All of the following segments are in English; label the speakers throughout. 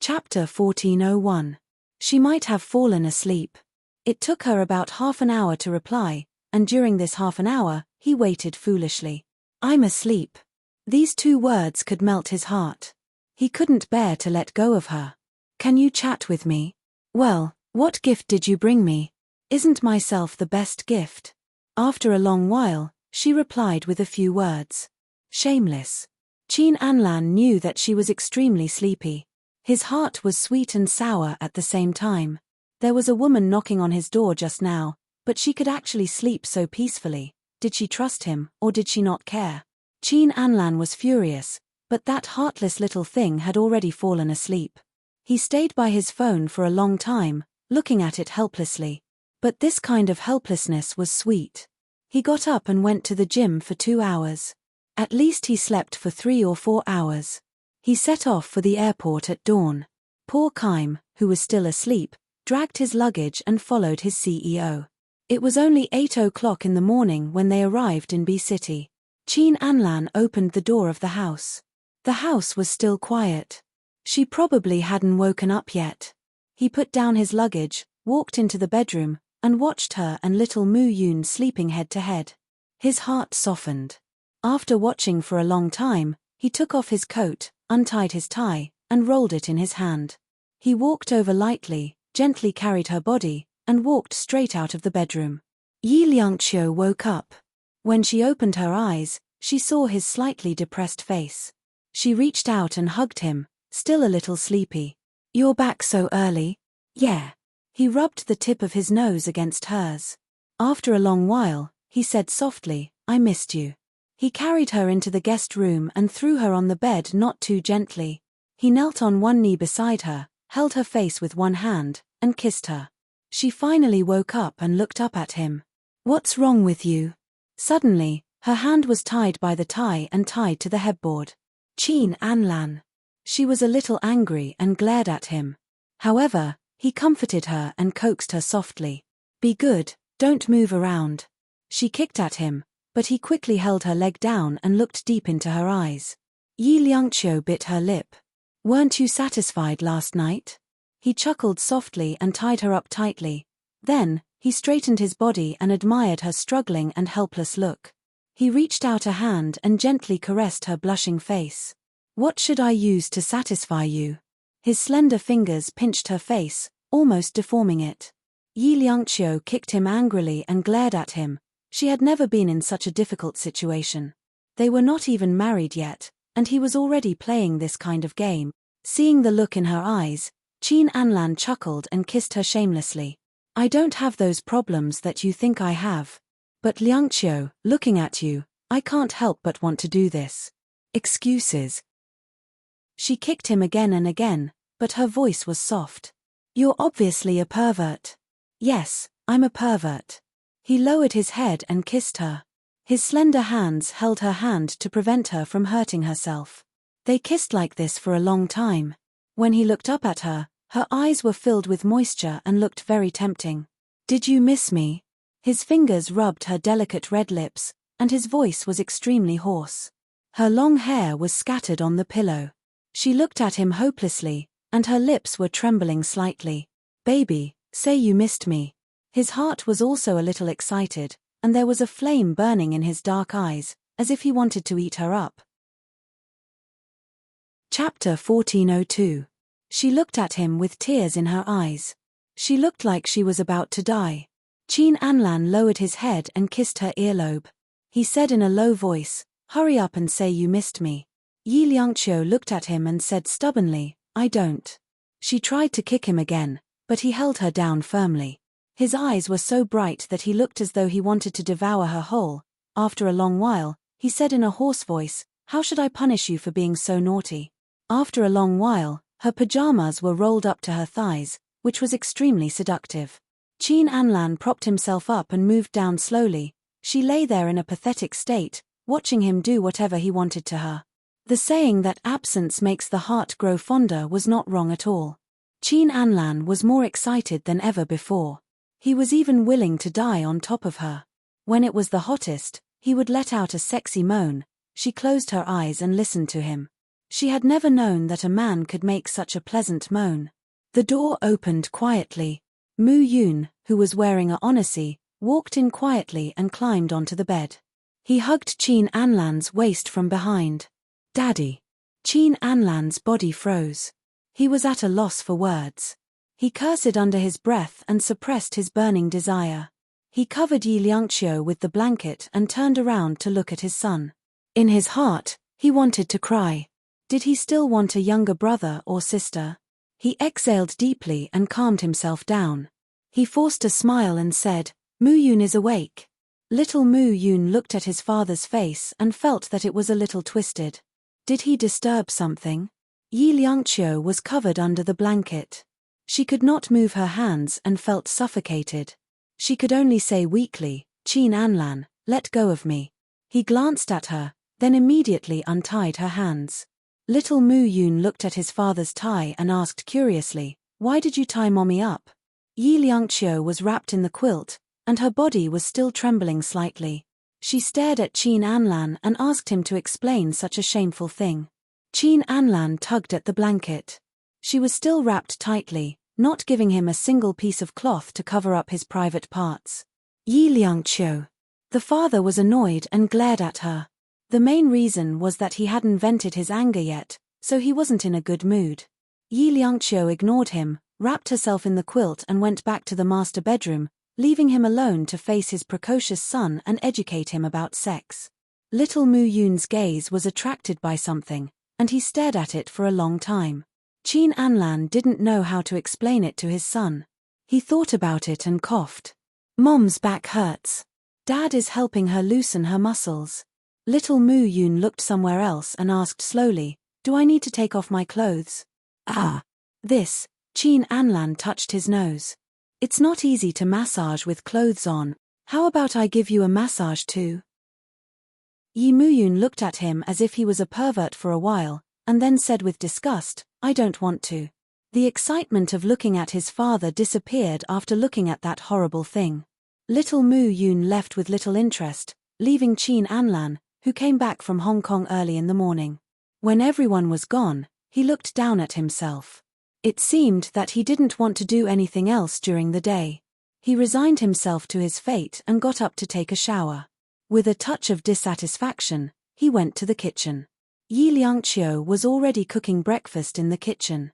Speaker 1: Chapter 1401. She might have fallen asleep. It took her about half an hour to reply, and during this half an hour, he waited foolishly. I'm asleep. These two words could melt his heart. He couldn't bear to let go of her. Can you chat with me? Well, what gift did you bring me? Isn't myself the best gift? After a long while, she replied with a few words. Shameless. Qin Anlan knew that she was extremely sleepy. His heart was sweet and sour at the same time. There was a woman knocking on his door just now, but she could actually sleep so peacefully. Did she trust him, or did she not care? Qin Anlan was furious, but that heartless little thing had already fallen asleep. He stayed by his phone for a long time, looking at it helplessly. But this kind of helplessness was sweet. He got up and went to the gym for 2 hours. At least he slept for 3 or 4 hours. He set off for the airport at dawn. Poor Kaim, who was still asleep, dragged his luggage and followed his CEO. It was only 8 o'clock in the morning when they arrived in B City. Qin Anlan opened the door of the house. The house was still quiet. She probably hadn't woken up yet. He put down his luggage, walked into the bedroom, and watched her and little Mu Yun sleeping head to head. His heart softened. After watching for a long time, he took off his coat, untied his tie, and rolled it in his hand. He walked over lightly, gently carried her body, and walked straight out of the bedroom. Yi Liangqiu woke up. When she opened her eyes, she saw his slightly depressed face. She reached out and hugged him, still a little sleepy. You're back so early? Yeah. He rubbed the tip of his nose against hers. After a long while, he said softly, I missed you. He carried her into the guest room and threw her on the bed not too gently. He knelt on one knee beside her, held her face with one hand, and kissed her. She finally woke up and looked up at him. What's wrong with you? Suddenly, her hand was tied by the tie and tied to the headboard. Qin Anlan. She was a little angry and glared at him. However, he comforted her and coaxed her softly. Be good, don't move around. She kicked at him, but he quickly held her leg down and looked deep into her eyes. Yi Liangqiu bit her lip. Weren't you satisfied last night? He chuckled softly and tied her up tightly. Then, he straightened his body and admired her struggling and helpless look. He reached out a hand and gently caressed her blushing face. What should I use to satisfy you? His slender fingers pinched her face, almost deforming it. Yi Liangqiu kicked him angrily and glared at him. She had never been in such a difficult situation. They were not even married yet, and he was already playing this kind of game. Seeing the look in her eyes, Qin Anlan chuckled and kissed her shamelessly. I don't have those problems that you think I have. But Liangqiu, looking at you, I can't help but want to do this. Excuses. She kicked him again and again, but her voice was soft. You're obviously a pervert. Yes, I'm a pervert. He lowered his head and kissed her. His slender hands held her hand to prevent her from hurting herself. They kissed like this for a long time. When he looked up at her, her eyes were filled with moisture and looked very tempting. Did you miss me? His fingers rubbed her delicate red lips, and his voice was extremely hoarse. Her long hair was scattered on the pillow. She looked at him hopelessly, and her lips were trembling slightly. Baby, say you missed me. His heart was also a little excited, and there was a flame burning in his dark eyes, as if he wanted to eat her up. Chapter 1402. She looked at him with tears in her eyes. She looked like she was about to die. Qin Anlan lowered his head and kissed her earlobe. He said in a low voice, hurry up and say you missed me. Yi Liangqiu looked at him and said stubbornly, I don't. She tried to kick him again, but he held her down firmly. His eyes were so bright that he looked as though he wanted to devour her whole. After a long while, he said in a hoarse voice, how should I punish you for being so naughty? After a long while, her pajamas were rolled up to her thighs, which was extremely seductive. Qin Anlan propped himself up and moved down slowly. She lay there in a pathetic state, watching him do whatever he wanted to her. The saying that absence makes the heart grow fonder was not wrong at all. Qin Anlan was more excited than ever before. He was even willing to die on top of her. When it was the hottest, he would let out a sexy moan. She closed her eyes and listened to him. She had never known that a man could make such a pleasant moan. The door opened quietly. Mu Yun, who was wearing a onesie, walked in quietly and climbed onto the bed. He hugged Qin Anlan's waist from behind. "Daddy." Qin Anlan's body froze. He was at a loss for words. He cursed under his breath and suppressed his burning desire. He covered Yi Liangqiu with the blanket and turned around to look at his son. In his heart, he wanted to cry. Did he still want a younger brother or sister? He exhaled deeply and calmed himself down. He forced a smile and said, "Mu Yun is awake." Little Mu Yun looked at his father's face and felt that it was a little twisted. Did he disturb something? Yi Liangqiu was covered under the blanket. She could not move her hands and felt suffocated. She could only say weakly, "Qin Anlan, let go of me." He glanced at her, then immediately untied her hands. Little Mu Yun looked at his father's tie and asked curiously, "Why did you tie mommy up?" Yi Liangqiu was wrapped in the quilt, and her body was still trembling slightly. She stared at Qin Anlan and asked him to explain such a shameful thing. Qin Anlan tugged at the blanket. She was still wrapped tightly, not giving him a single piece of cloth to cover up his private parts. Yi Liangqiu. The father was annoyed and glared at her. The main reason was that he hadn't vented his anger yet, so he wasn't in a good mood. Yi Liangqiu ignored him, wrapped herself in the quilt and went back to the master bedroom, leaving him alone to face his precocious son and educate him about sex. Little Mu Yun's gaze was attracted by something, and he stared at it for a long time. Qin Anlan didn't know how to explain it to his son. He thought about it and coughed. "Mom's back hurts. Dad is helping her loosen her muscles." Little Mu Yun looked somewhere else and asked slowly, "Do I need to take off my clothes?" "Ah." This, Qin Anlan touched his nose. "It's not easy to massage with clothes on. How about I give you a massage too?" Yi Mu Yun looked at him as if he was a pervert for a while, and then said with disgust, "I don't want to." The excitement of looking at his father disappeared after looking at that horrible thing. Little Mu Yun left with little interest, leaving Qin Anlan, who came back from Hong Kong early in the morning. When everyone was gone, he looked down at himself. It seemed that he didn't want to do anything else during the day. He resigned himself to his fate and got up to take a shower. With a touch of dissatisfaction, he went to the kitchen. Yi Liangqiu was already cooking breakfast in the kitchen.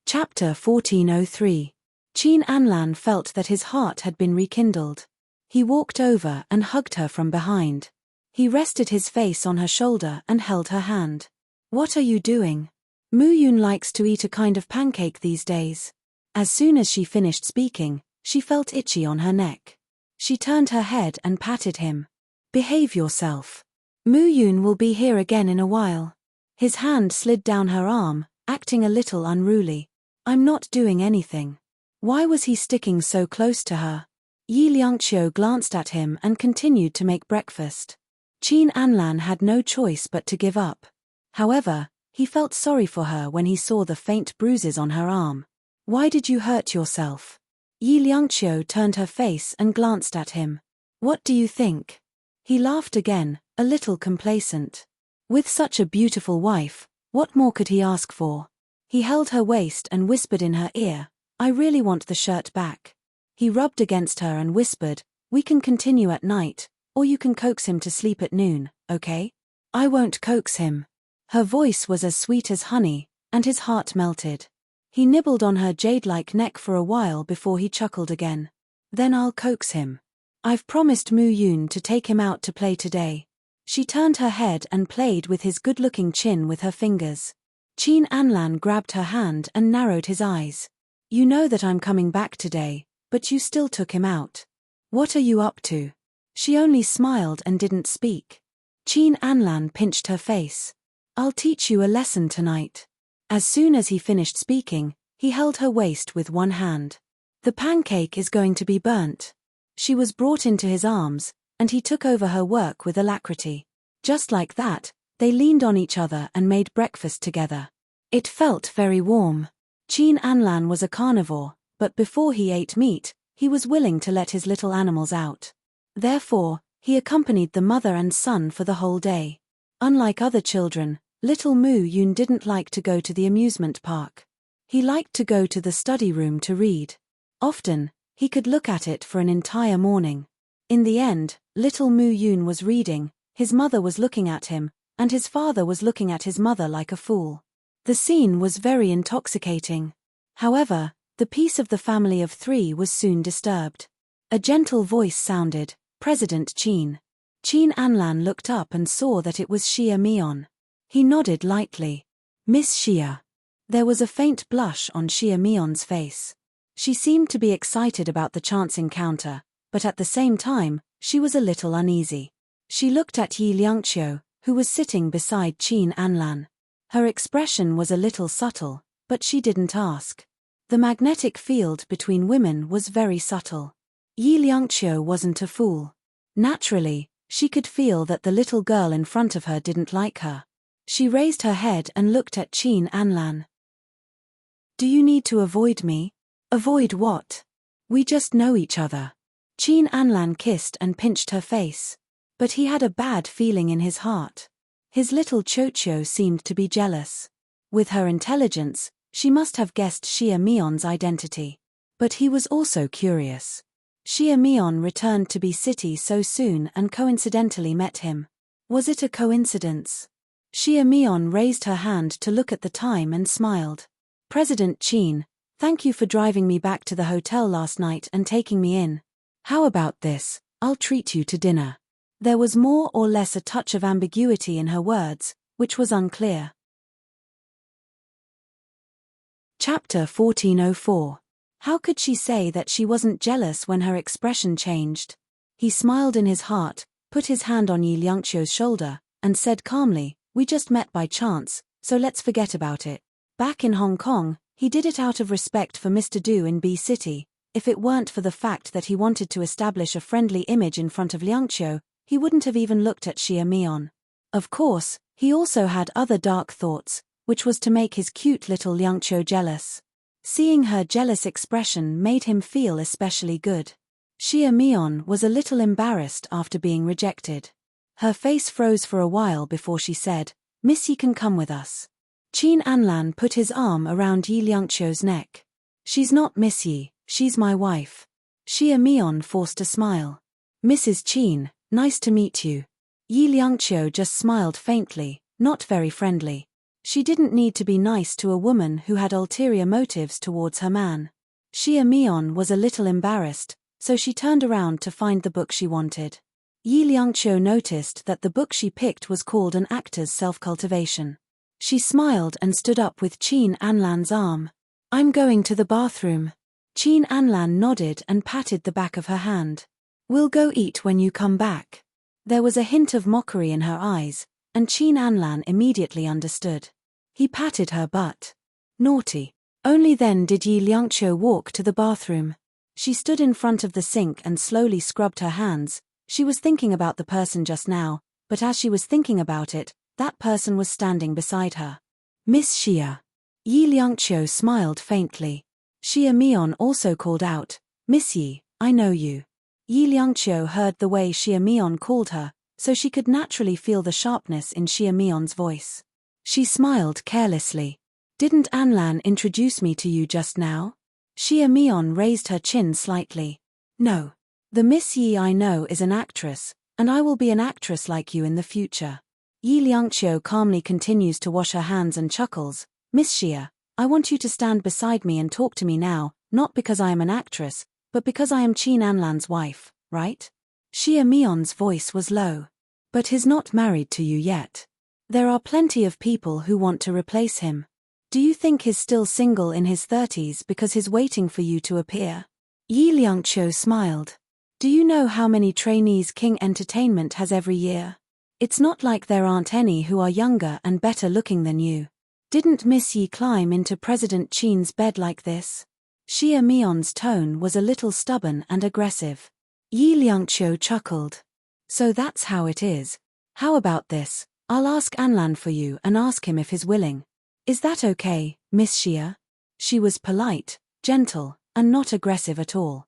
Speaker 1: Chapter 1403. Qin Anlan felt that his heart had been rekindled. He walked over and hugged her from behind. He rested his face on her shoulder and held her hand. "What are you doing?" Mu Yun likes to eat a kind of pancake these days. As soon as she finished speaking, she felt itchy on her neck. She turned her head and patted him. "Behave yourself. Mu Yun will be here again in a while." His hand slid down her arm, acting a little unruly. "I'm not doing anything." Why was he sticking so close to her? Yi Liangqiu glanced at him and continued to make breakfast. Qin Anlan had no choice but to give up. However, he felt sorry for her when he saw the faint bruises on her arm. "Why did you hurt yourself?" Yi Liangqiu turned her face and glanced at him. "What do you think?" He laughed again, a little complacent. With such a beautiful wife, what more could he ask for? He held her waist and whispered in her ear, "I really want the shirt back." He rubbed against her and whispered, "We can continue at night, or you can coax him to sleep at noon, okay?" "I won't coax him." Her voice was as sweet as honey, and his heart melted. He nibbled on her jade-like neck for a while before he chuckled again. "Then I'll coax him. I've promised Mu Yun to take him out to play today." She turned her head and played with his good-looking chin with her fingers. Qin Anlan grabbed her hand and narrowed his eyes. "You know that I'm coming back today, but you still took him out. What are you up to?" She only smiled and didn't speak. Qin Anlan pinched her face. "I'll teach you a lesson tonight." As soon as he finished speaking, he held her waist with one hand. "The pancake is going to be burnt." She was brought into his arms, and he took over her work with alacrity. Just like that, they leaned on each other and made breakfast together. It felt very warm. Qin Anlan was a carnivore, but before he ate meat, he was willing to let his little animals out. Therefore, he accompanied the mother and son for the whole day. Unlike other children, little Mu Yun didn't like to go to the amusement park. He liked to go to the study room to read. Often, he could look at it for an entire morning. In the end, little Mu Yun was reading, his mother was looking at him, and his father was looking at his mother like a fool. The scene was very intoxicating. However, the peace of the family of three was soon disturbed. A gentle voice sounded, "President Qin." Qin Anlan looked up and saw that it was Xia Mion. He nodded lightly. "Miss Xia." There was a faint blush on Xia Mion's face. She seemed to be excited about the chance encounter, but at the same time, she was a little uneasy. She looked at Yi Liangqiu, who was sitting beside Qin Anlan. Her expression was a little subtle, but she didn't ask. The magnetic field between women was very subtle. Yi Liangqiu wasn't a fool. Naturally, she could feel that the little girl in front of her didn't like her. She raised her head and looked at Qin Anlan. "Do you need to avoid me?" "Avoid what? We just know each other." Qin Anlan kissed and pinched her face. But he had a bad feeling in his heart. His little Chocho seemed to be jealous. With her intelligence, she must have guessed Xia Mion's identity. But he was also curious. Xia Mion returned to B City so soon and coincidentally met him. Was it a coincidence? Xia Mion raised her hand to look at the time and smiled. "President Qin, thank you for driving me back to the hotel last night and taking me in. How about this? I'll treat you to dinner." There was more or less a touch of ambiguity in her words, which was unclear. Chapter 1404. How could she say that she wasn't jealous when her expression changed? He smiled in his heart, put his hand on Yi Liangqiu's shoulder, and said calmly, "We just met by chance, so let's forget about it." Back in Hong Kong, he did it out of respect for Mr. Du in B City. If it weren't for the fact that he wanted to establish a friendly image in front of Liangqiu, he wouldn't have even looked at Xia Mion. Of course, he also had other dark thoughts, which was to make his cute little Liangqiu jealous. Seeing her jealous expression made him feel especially good. Xia Mion was a little embarrassed after being rejected. Her face froze for a while before she said, "Miss Yi can come with us." Qin Anlan put his arm around Yi Liangqiu's neck. "She's not Miss Yi, she's my wife." Xia Mion forced a smile. "Mrs. Qin, nice to meet you." Yi Liangqiu just smiled faintly, not very friendly. She didn't need to be nice to a woman who had ulterior motives towards her man. Xia Mion was a little embarrassed, so she turned around to find the book she wanted. Yi Liangqiu noticed that the book she picked was called An Actor's Self-Cultivation. She smiled and stood up with Qin Anlan's arm. "I'm going to the bathroom." Qin Anlan nodded and patted the back of her hand. "We'll go eat when you come back." There was a hint of mockery in her eyes, and Qin Anlan immediately understood. He patted her butt. Naughty. Only then did Yi Liangqiu walk to the bathroom. She stood in front of the sink and slowly scrubbed her hands. She was thinking about the person just now, but as she was thinking about it, that person was standing beside her. "Miss Xia." Yi Liangqiu smiled faintly. Xia Mion also called out, "Miss Yi, I know you." Yi Liangqiu heard the way Xia Mion called her, so she could naturally feel the sharpness in Xia Mion's voice. She smiled carelessly. "Didn't Anlan introduce me to you just now?" Xia Mion raised her chin slightly. "No. The Miss Yi I know is an actress, and I will be an actress like you in the future." Yi Liangqiu calmly continues to wash her hands and chuckles. "Miss Xia, I want you to stand beside me and talk to me now, not because I am an actress, but because I am Qin Anlan's wife, right?" Xia Mion's voice was low. "But he's not married to you yet. There are plenty of people who want to replace him. Do you think he's still single in his 30s because he's waiting for you to appear?" Yi Liangqiu smiled. "Do you know how many trainees King Entertainment has every year? It's not like there aren't any who are younger and better looking than you. Didn't Miss Yi climb into President Qin's bed like this?" Xia Mion's tone was a little stubborn and aggressive. Yi Liangqiu chuckled. "So that's how it is. How about this? I'll ask Anlan for you and ask him if he's willing. Is that okay, Miss Xia?" She was polite, gentle, and not aggressive at all.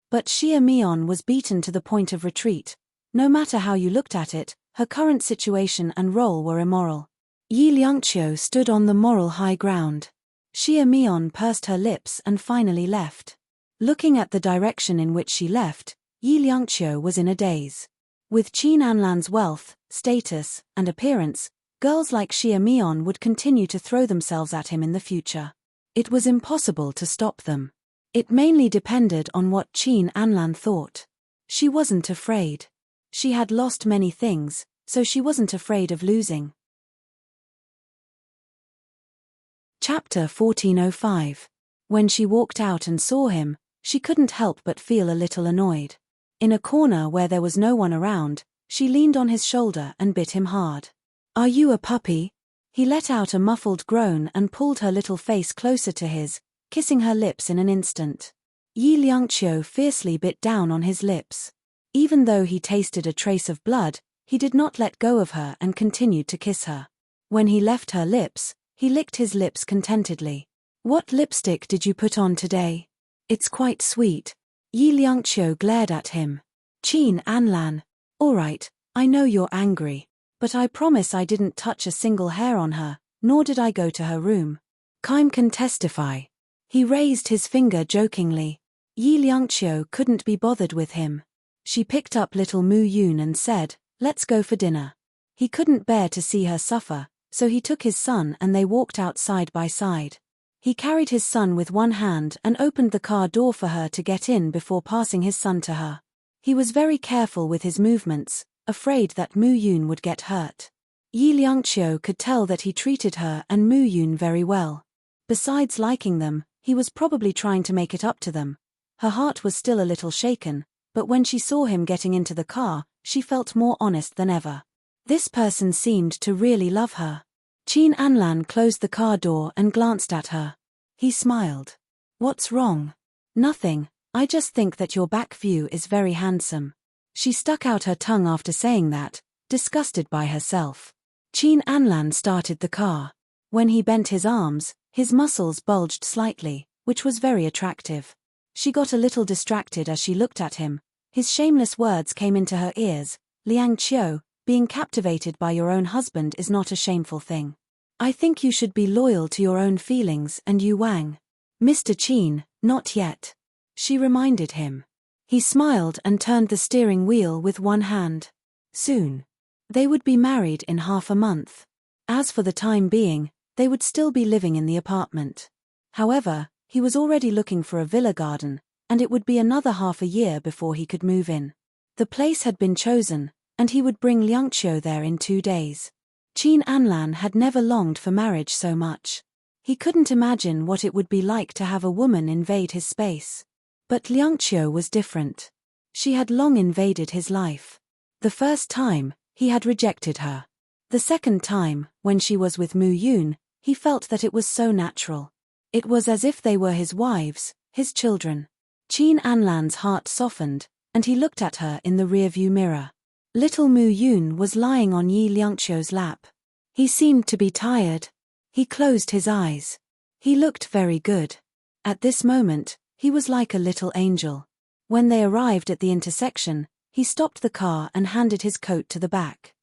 Speaker 1: But Xia Mion was beaten to the point of retreat. No matter how you looked at it, Her current situation and role were immoral. Yi Liangqiu stood on the moral high ground. Xia Mian pursed her lips and finally left. Looking at the direction in which she left, Yi Liangqiu was in a daze. With Qin Anlan's wealth, status, and appearance, girls like Xia Mian would continue to throw themselves at him in the future. It was impossible to stop them. It mainly depended on what Qin Anlan thought. She wasn't afraid. She had lost many things, so she wasn't afraid of losing. Chapter 1405. When she walked out and saw him, she couldn't help but feel a little annoyed. In a corner where there was no one around, she leaned on his shoulder and bit him hard. "Are you a puppy?" He let out a muffled groan and pulled her little face closer to his, kissing her lips in an instant. Yi Liangqiu fiercely bit down on his lips. Even though he tasted a trace of blood, he did not let go of her and continued to kiss her. When he left her lips, he licked his lips contentedly. "What lipstick did you put on today? It's quite sweet." Yi Liangqiu glared at him. "Qin Anlan. All right, I know you're angry, but I promise I didn't touch a single hair on her, nor did I go to her room. Kaim can testify." He raised his finger jokingly. Yi Liangqiu couldn't be bothered with him. She picked up little Mu Yun and said, "Let's go for dinner." He couldn't bear to see her suffer, so he took his son and they walked out side by side. He carried his son with one hand and opened the car door for her to get in before passing his son to her. He was very careful with his movements, afraid that Mu Yun would get hurt. Yi Liangqiu could tell that he treated her and Mu Yun very well. Besides liking them, he was probably trying to make it up to them. Her heart was still a little shaken, but when she saw him getting into the car, she felt more honest than ever. This person seemed to really love her. Qin Anlan closed the car door and glanced at her. He smiled. "What's wrong?" "Nothing, I just think that your back view is very handsome." She stuck out her tongue after saying that, disgusted by herself. Qin Anlan started the car. When he bent his arms, his muscles bulged slightly, which was very attractive. She got a little distracted as she looked at him. His shameless words came into her ears. "Liang Qiu, being captivated by your own husband is not a shameful thing. I think you should be loyal to your own feelings and Yu Wang." "Mr. Qin, not yet," she reminded him. He smiled and turned the steering wheel with one hand. Soon. They would be married in half a month. As for the time being, they would still be living in the apartment. However, he was already looking for a villa garden, and it would be another half a year before he could move in. The place had been chosen, and he would bring Liangqiu there in 2 days. Qin Anlan had never longed for marriage so much. He couldn't imagine what it would be like to have a woman invade his space. But Liangqiu was different. She had long invaded his life. The first time, he had rejected her. The second time, when she was with Mu Yun, he felt that it was so natural. It was as if they were his wives, his children. Qin Anlan's heart softened, and he looked at her in the rearview mirror. Little Mu Yun was lying on Yi Liangqiu's lap. He seemed to be tired. He closed his eyes. He looked very good. At this moment, he was like a little angel. When they arrived at the intersection, he stopped the car and handed his coat to the back.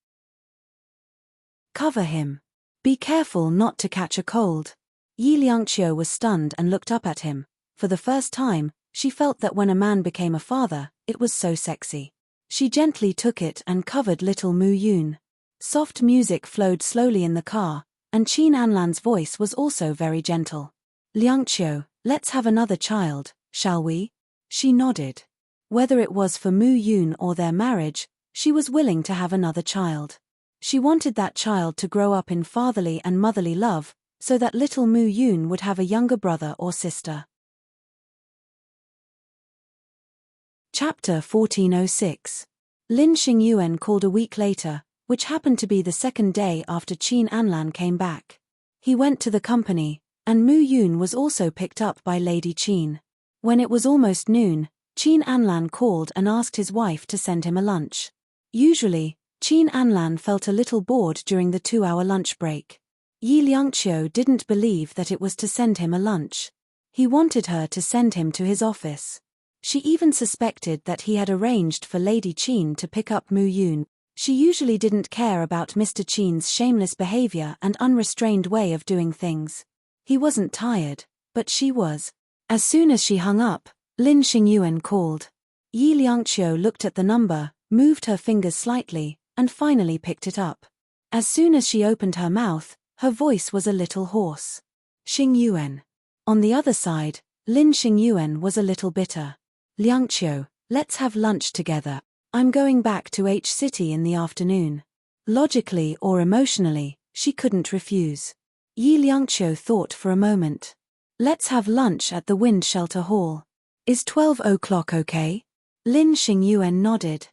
Speaker 1: "Cover him. Be careful not to catch a cold." Yi Liangqiu was stunned and looked up at him. For the first time, she felt that when a man became a father, it was so sexy. She gently took it and covered little Mu Yun. Soft music flowed slowly in the car, and Qin Anlan's voice was also very gentle. "Liangqiu, let's have another child, shall we?" She nodded. Whether it was for Mu Yun or their marriage, she was willing to have another child. She wanted that child to grow up in fatherly and motherly love, so that little Mu Yun would have a younger brother or sister. Chapter 1406. Lin Xingyuan called a week later, which happened to be the second day after Qin Anlan came back. He went to the company, and Mu Yun was also picked up by Lady Qin. When it was almost noon, Qin Anlan called and asked his wife to send him a lunch. Usually, Qin Anlan felt a little bored during the 2-hour lunch break. Yi Liangqiu didn't believe that it was to send him a lunch. He wanted her to send him to his office. She even suspected that he had arranged for Lady Qin to pick up Mu Yun. She usually didn't care about Mr. Chen's shameless behavior and unrestrained way of doing things. He wasn't tired, but she was. As soon as she hung up, Lin Xingyuan called. Yi Liangqiu looked at the number, moved her fingers slightly, and finally picked it up. As soon as she opened her mouth, her voice was a little hoarse. Xingyuan. On the other side, Lin Xingyuan was a little bitter. Liangqiu, let's have lunch together. I'm going back to H City in the afternoon. Logically or emotionally, she couldn't refuse. Yi Liangqiu thought for a moment. Let's have lunch at the Wind Shelter Hall. Is 12 o'clock okay? Lin Xingyuan nodded.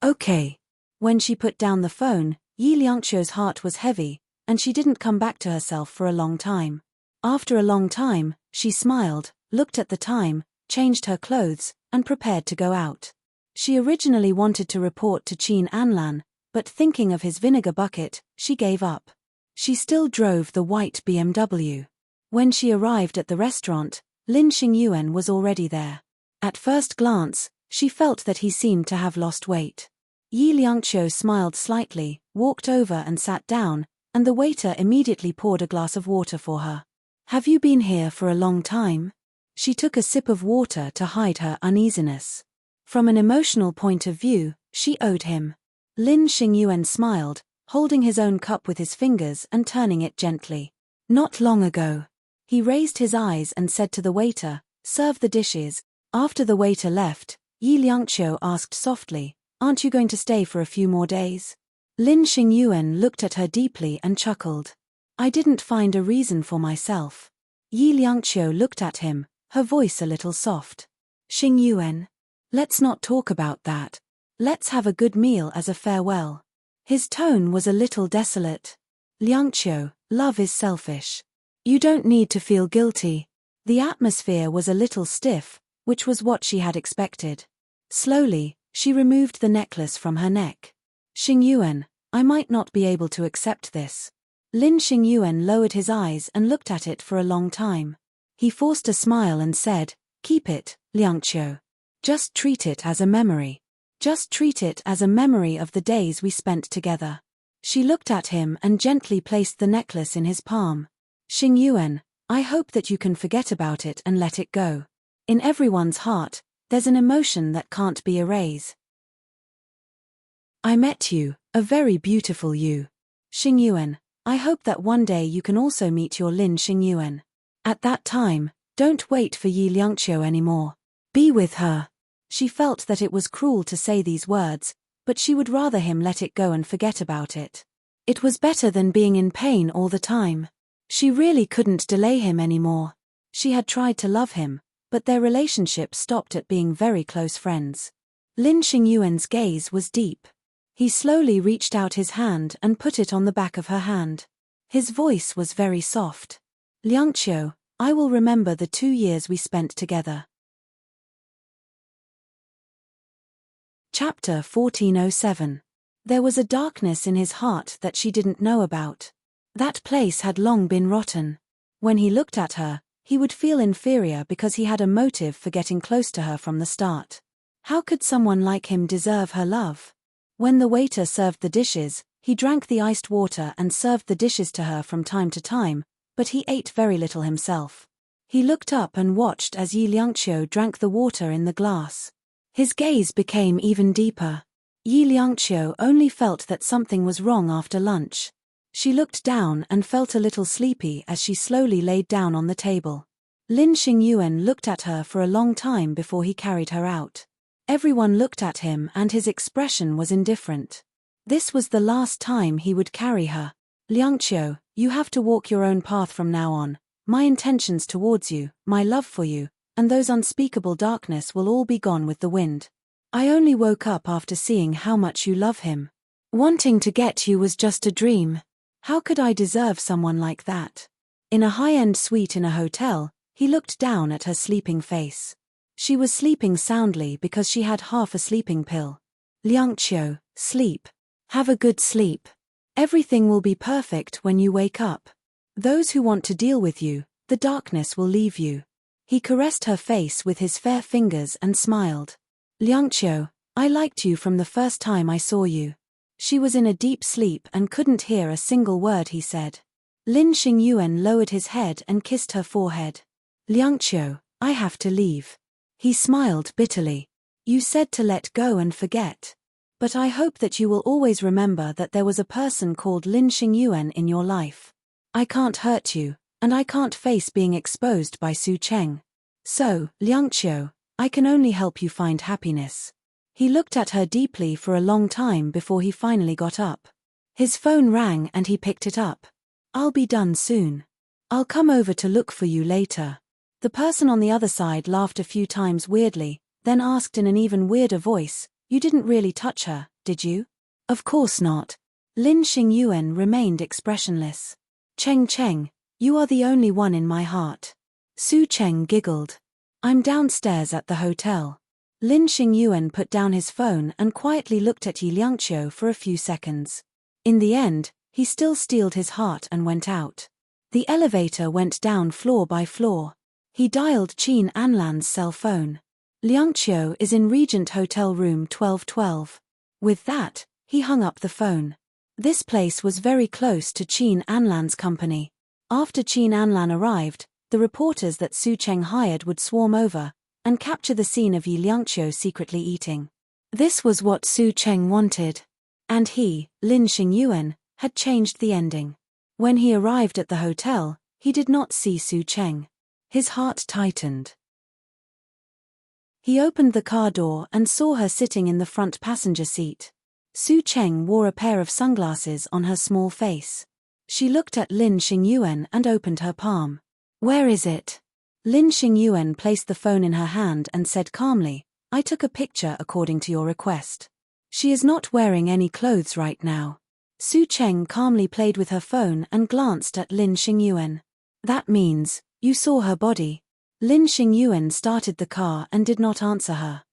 Speaker 1: Okay. When she put down the phone, Yi Liangqiu's heart was heavy, and she didn't come back to herself for a long time. After a long time, she smiled, looked at the time, changed her clothes, and prepared to go out. She originally wanted to report to Qin Anlan, but thinking of his vinegar bucket, she gave up. She still drove the white BMW. When she arrived at the restaurant, Lin Xingyuan was already there. At first glance, she felt that he seemed to have lost weight. Yi Liangqiu smiled slightly, walked over and sat down, and the waiter immediately poured a glass of water for her. Have you been here for a long time? She took a sip of water to hide her uneasiness. From an emotional point of view, she owed him. Lin Xingyuan smiled, holding his own cup with his fingers and turning it gently. Not long ago. He raised his eyes and said to the waiter, serve the dishes. After the waiter left, Yi Liangqiu asked softly, aren't you going to stay for a few more days? Lin Xingyuan looked at her deeply and chuckled. I didn't find a reason for myself. Yi Liangqiu looked at him, her voice a little soft. Xingyuan. Let's not talk about that. Let's have a good meal as a farewell. His tone was a little desolate. Liangqiu, love is selfish. You don't need to feel guilty. The atmosphere was a little stiff, which was what she had expected. Slowly, she removed the necklace from her neck. Xingyuan, I might not be able to accept this. Lin Xingyuan lowered his eyes and looked at it for a long time. He forced a smile and said, keep it, Liangqiu. Just treat it as a memory. Just treat it as a memory of the days we spent together. She looked at him and gently placed the necklace in his palm. Xingyuan, I hope that you can forget about it and let it go. In everyone's heart, there's an emotion that can't be erased. I met you, a very beautiful you. Xingyuan, I hope that one day you can also meet your Lin Xingyuan. At that time, don't wait for Yi Liangqiu anymore. Be with her. She felt that it was cruel to say these words, but she would rather him let it go and forget about it. It was better than being in pain all the time. She really couldn't delay him anymore. She had tried to love him, but their relationship stopped at being very close friends. Lin Xingyuan's gaze was deep. He slowly reached out his hand and put it on the back of her hand. His voice was very soft. Liangqiu, I will remember the 2 years we spent together. Chapter 1407. There was a darkness in his heart that she didn't know about. That place had long been rotten. When he looked at her, he would feel inferior because he had a motive for getting close to her from the start. How could someone like him deserve her love? When the waiter served the dishes, he drank the iced water and served the dishes to her from time to time, but he ate very little himself. He looked up and watched as Yi Liangqiu drank the water in the glass. His gaze became even deeper. Yi Liangqiu only felt that something was wrong after lunch. She looked down and felt a little sleepy as she slowly laid down on the table. Lin Xingyuan looked at her for a long time before he carried her out. Everyone looked at him and his expression was indifferent. This was the last time he would carry her. Liangqiu, you have to walk your own path from now on. My intentions towards you, my love for you, and those unspeakable darkness will all be gone with the wind. I only woke up after seeing how much you love him. Wanting to get you was just a dream. How could I deserve someone like that? In a high-end suite in a hotel, he looked down at her sleeping face. She was sleeping soundly because she had half a sleeping pill. Liangqiu, sleep. Have a good sleep. Everything will be perfect when you wake up. Those who want to deal with you, the darkness will leave you. He caressed her face with his fair fingers and smiled. Liangqiu, I liked you from the first time I saw you. She was in a deep sleep and couldn't hear a single word he said. Lin Xingyuan lowered his head and kissed her forehead. Liangqiu, I have to leave. He smiled bitterly. You said to let go and forget. But I hope that you will always remember that there was a person called Lin Xingyuan in your life. I can't hurt you, and I can't face being exposed by Su Cheng. So, Liangqiu, I can only help you find happiness. He looked at her deeply for a long time before he finally got up. His phone rang and he picked it up. I'll be done soon. I'll come over to look for you later. The person on the other side laughed a few times weirdly, then asked in an even weirder voice, You didn't really touch her, did you? Of course not. Lin Xingyuan remained expressionless. Cheng, you are the only one in my heart. Su Cheng giggled. I'm downstairs at the hotel. Lin Xingyuan put down his phone and quietly looked at Yi Liangqiu for a few seconds. In the end, he still steeled his heart and went out. The elevator went down floor by floor. He dialed Qin Anlan's cell phone. Liangqiu is in Regent Hotel room 1212. With that, he hung up the phone. This place was very close to Qin Anlan's company. After Qin Anlan arrived, the reporters that Su Cheng hired would swarm over and capture the scene of Yi Liangqiu secretly eating. This was what Su Cheng wanted. And he, Lin Xingyuan, had changed the ending. When he arrived at the hotel, he did not see Su Cheng. His heart tightened. He opened the car door and saw her sitting in the front passenger seat. Su Cheng wore a pair of sunglasses on her small face. She looked at Lin Xingyuan and opened her palm. Where is it? Lin Xingyuan placed the phone in her hand and said calmly, I took a picture according to your request. She is not wearing any clothes right now. Su Cheng calmly played with her phone and glanced at Lin Xingyuan. That means, you saw her body. Lin Xingyuan started the car and did not answer her.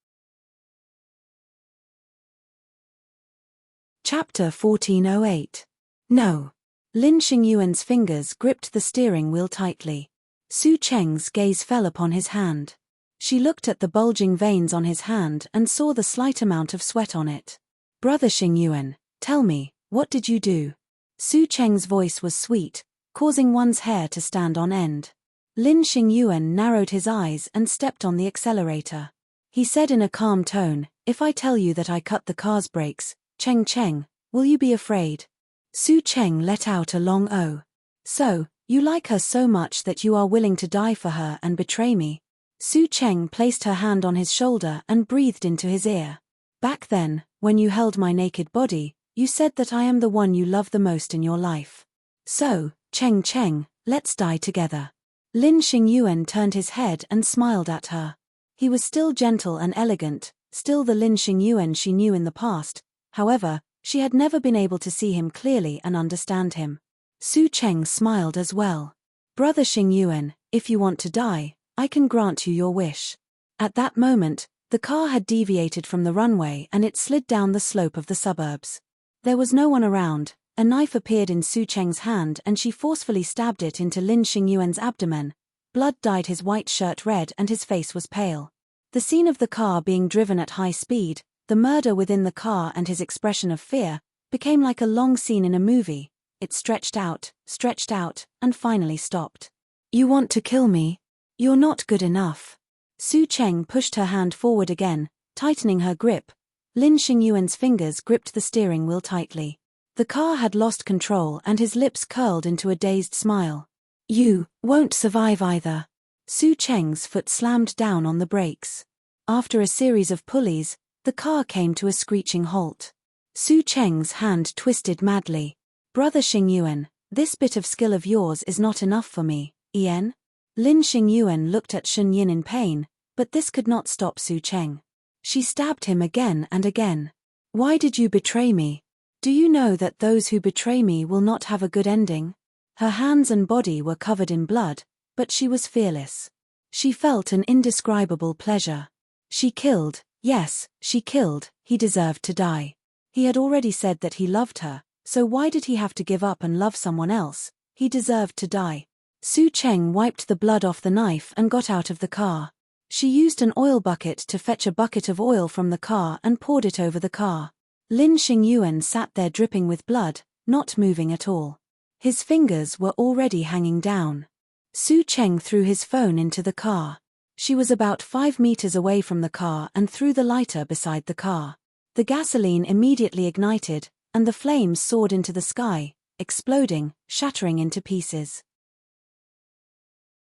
Speaker 1: Chapter 1408. No. Lin Xingyuan's fingers gripped the steering wheel tightly. Su Cheng's gaze fell upon his hand. She looked at the bulging veins on his hand and saw the slight amount of sweat on it. Brother Xingyuan, tell me, what did you do? Su Cheng's voice was sweet, causing one's hair to stand on end. Lin Xingyuan narrowed his eyes and stepped on the accelerator. He said in a calm tone, If I tell you that I cut the car's brakes, Cheng, will you be afraid? Su Cheng let out a long "oh." So, you like her so much that you are willing to die for her and betray me? Su Cheng placed her hand on his shoulder and breathed into his ear. Back then, when you held my naked body, you said that I am the one you love the most in your life. So, Cheng, let's die together. Lin Xingyuan turned his head and smiled at her. He was still gentle and elegant, still the Lin Xingyuan she knew in the past. However, she had never been able to see him clearly and understand him. Su Cheng smiled as well. Brother Xingyuan, if you want to die, I can grant you your wish. At that moment, the car had deviated from the runway and it slid down the slope of the suburbs. There was no one around. A knife appeared in Su Cheng's hand and she forcefully stabbed it into Lin Xingyuan's abdomen. Blood dyed his white shirt red and his face was pale. The scene of the car being driven at high speed, the murder within the car and his expression of fear, became like a long scene in a movie. It stretched out, and finally stopped. You want to kill me? You're not good enough. Su Cheng pushed her hand forward again, tightening her grip. Lin Xingyuan's fingers gripped the steering wheel tightly. The car had lost control and his lips curled into a dazed smile. You won't survive either. Su Cheng's foot slammed down on the brakes. After a series of pulleys, the car came to a screeching halt. Su Cheng's hand twisted madly. Brother Xingyuan, this bit of skill of yours is not enough for me, Ian? Lin Xingyuan looked at Shun Yin in pain, but this could not stop Su Cheng. She stabbed him again and again. Why did you betray me? Do you know that those who betray me will not have a good ending? Her hands and body were covered in blood, but she was fearless. She felt an indescribable pleasure. She killed, yes, she killed, he deserved to die. He had already said that he loved her, so why did he have to give up and love someone else? He deserved to die. Su Cheng wiped the blood off the knife and got out of the car. She used an oil bucket to fetch a bucket of oil from the car and poured it over the car. Lin Xingyuan sat there dripping with blood, not moving at all. His fingers were already hanging down. Su Cheng threw his phone into the car. She was about 5 meters away from the car and threw the lighter beside the car. The gasoline immediately ignited, and the flames soared into the sky, exploding, shattering into pieces.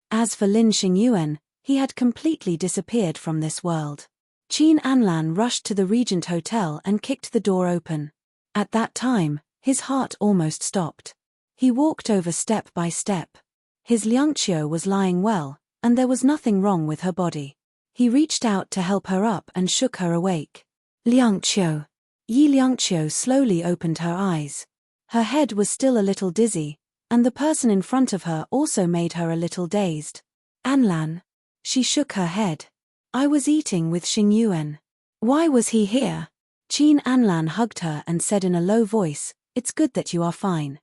Speaker 1: As for Lin Xingyuan, he had completely disappeared from this world. Qin Anlan rushed to the Regent Hotel and kicked the door open. At that time, his heart almost stopped. He walked over step by step. His Liangqiu was lying well, and there was nothing wrong with her body. He reached out to help her up and shook her awake. Liangqiu. Yi Liangqiu slowly opened her eyes. Her head was still a little dizzy, and the person in front of her also made her a little dazed. Anlan. She shook her head. I was eating with Xingyuan. Why was he here? Qin Anlan hugged her and said in a low voice, It's good that you are fine.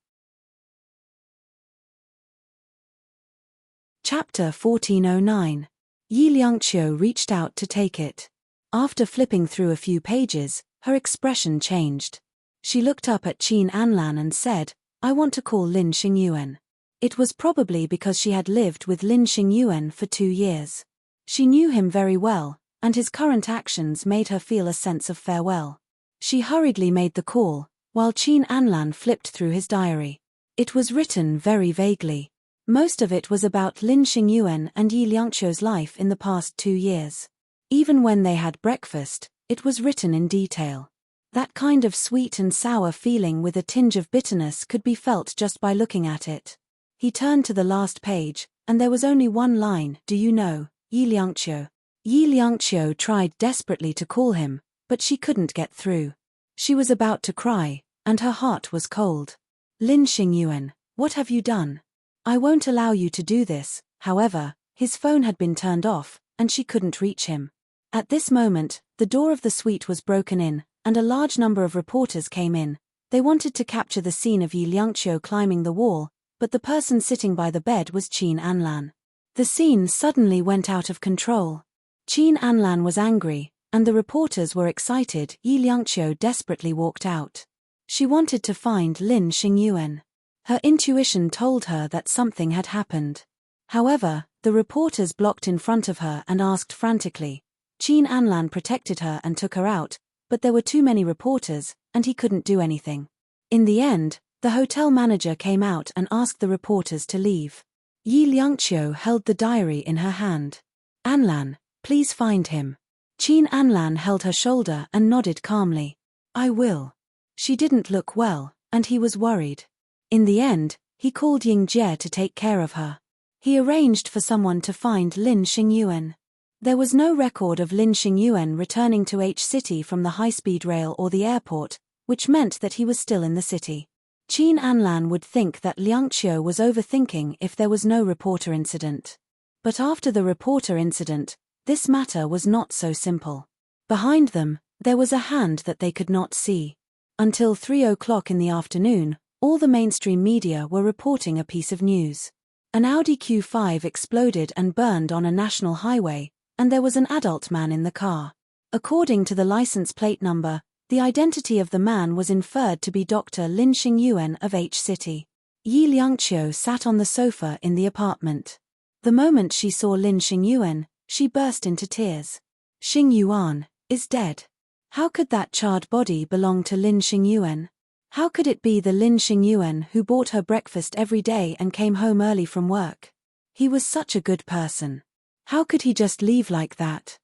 Speaker 1: Chapter 1409. Yi Liangqiu reached out to take it. After flipping through a few pages, her expression changed. She looked up at Qin Anlan and said, I want to call Lin Xingyuan. It was probably because she had lived with Lin Xingyuan for 2 years. She knew him very well, and his current actions made her feel a sense of farewell. She hurriedly made the call, while Qin Anlan flipped through his diary. It was written very vaguely. Most of it was about Lin Xingyuan and Yi Liangqiu's life in the past 2 years. Even when they had breakfast, it was written in detail. That kind of sweet and sour feeling with a tinge of bitterness could be felt just by looking at it. He turned to the last page, and there was only one line, Do you know, Yi Liangqiu? Yi Liangqiu tried desperately to call him, but she couldn't get through. She was about to cry, and her heart was cold. Lin Xingyuan, what have you done? I won't allow you to do this. However, his phone had been turned off, and she couldn't reach him. At this moment, the door of the suite was broken in, and a large number of reporters came in. They wanted to capture the scene of Yi Liangqiu climbing the wall, but the person sitting by the bed was Qin Anlan. The scene suddenly went out of control. Qin Anlan was angry, and the reporters were excited. Yi Liangqiu desperately walked out. She wanted to find Lin Xingyuan. Her intuition told her that something had happened. However, the reporters blocked in front of her and asked frantically. Qin Anlan protected her and took her out, but there were too many reporters, and he couldn't do anything. In the end, the hotel manager came out and asked the reporters to leave. Yi Liangqiu held the diary in her hand. Anlan, please find him. Qin Anlan held her shoulder and nodded calmly. I will. She didn't look well, and he was worried. In the end, he called Ying Jie to take care of her. He arranged for someone to find Lin Xingyuan. There was no record of Lin Xingyuan returning to H City from the high-speed rail or the airport, which meant that he was still in the city. Qin Anlan would think that Liangqiu was overthinking if there was no reporter incident. But after the reporter incident, this matter was not so simple. Behind them, there was a hand that they could not see. Until 3 o'clock in the afternoon, all the mainstream media were reporting a piece of news. An Audi Q5 exploded and burned on a national highway, and there was an adult man in the car. According to the license plate number, the identity of the man was inferred to be Dr. Lin Xingyuan of H City. Yi Liangqiu sat on the sofa in the apartment. The moment she saw Lin Xingyuan, she burst into tears. Xingyuan is dead. How could that charred body belong to Lin Xingyuan? How could it be the Lin Xingyuan who bought her breakfast every day and came home early from work? He was such a good person. How could he just leave like that?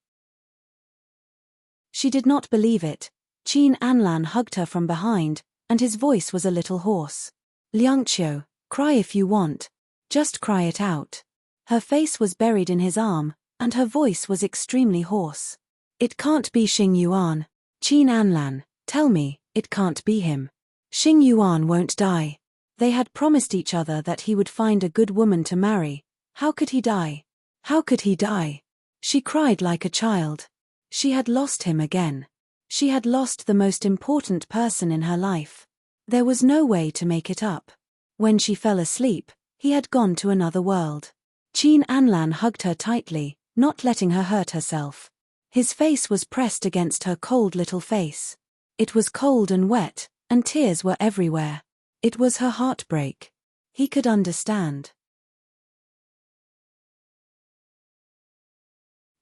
Speaker 1: She did not believe it. Qin Anlan hugged her from behind, and his voice was a little hoarse. Liangqiu, cry if you want. Just cry it out. Her face was buried in his arm, and her voice was extremely hoarse. It can't be Xingyuan. Qin Anlan, tell me, it can't be him. Xingyuan won't die. They had promised each other that he would find a good woman to marry. How could he die? How could he die? She cried like a child. She had lost him again. She had lost the most important person in her life. There was no way to make it up. When she fell asleep, he had gone to another world. Qin Anlan hugged her tightly, not letting her hurt herself. His face was pressed against her cold little face. It was cold and wet, and tears were everywhere. It was her heartbreak. He could understand.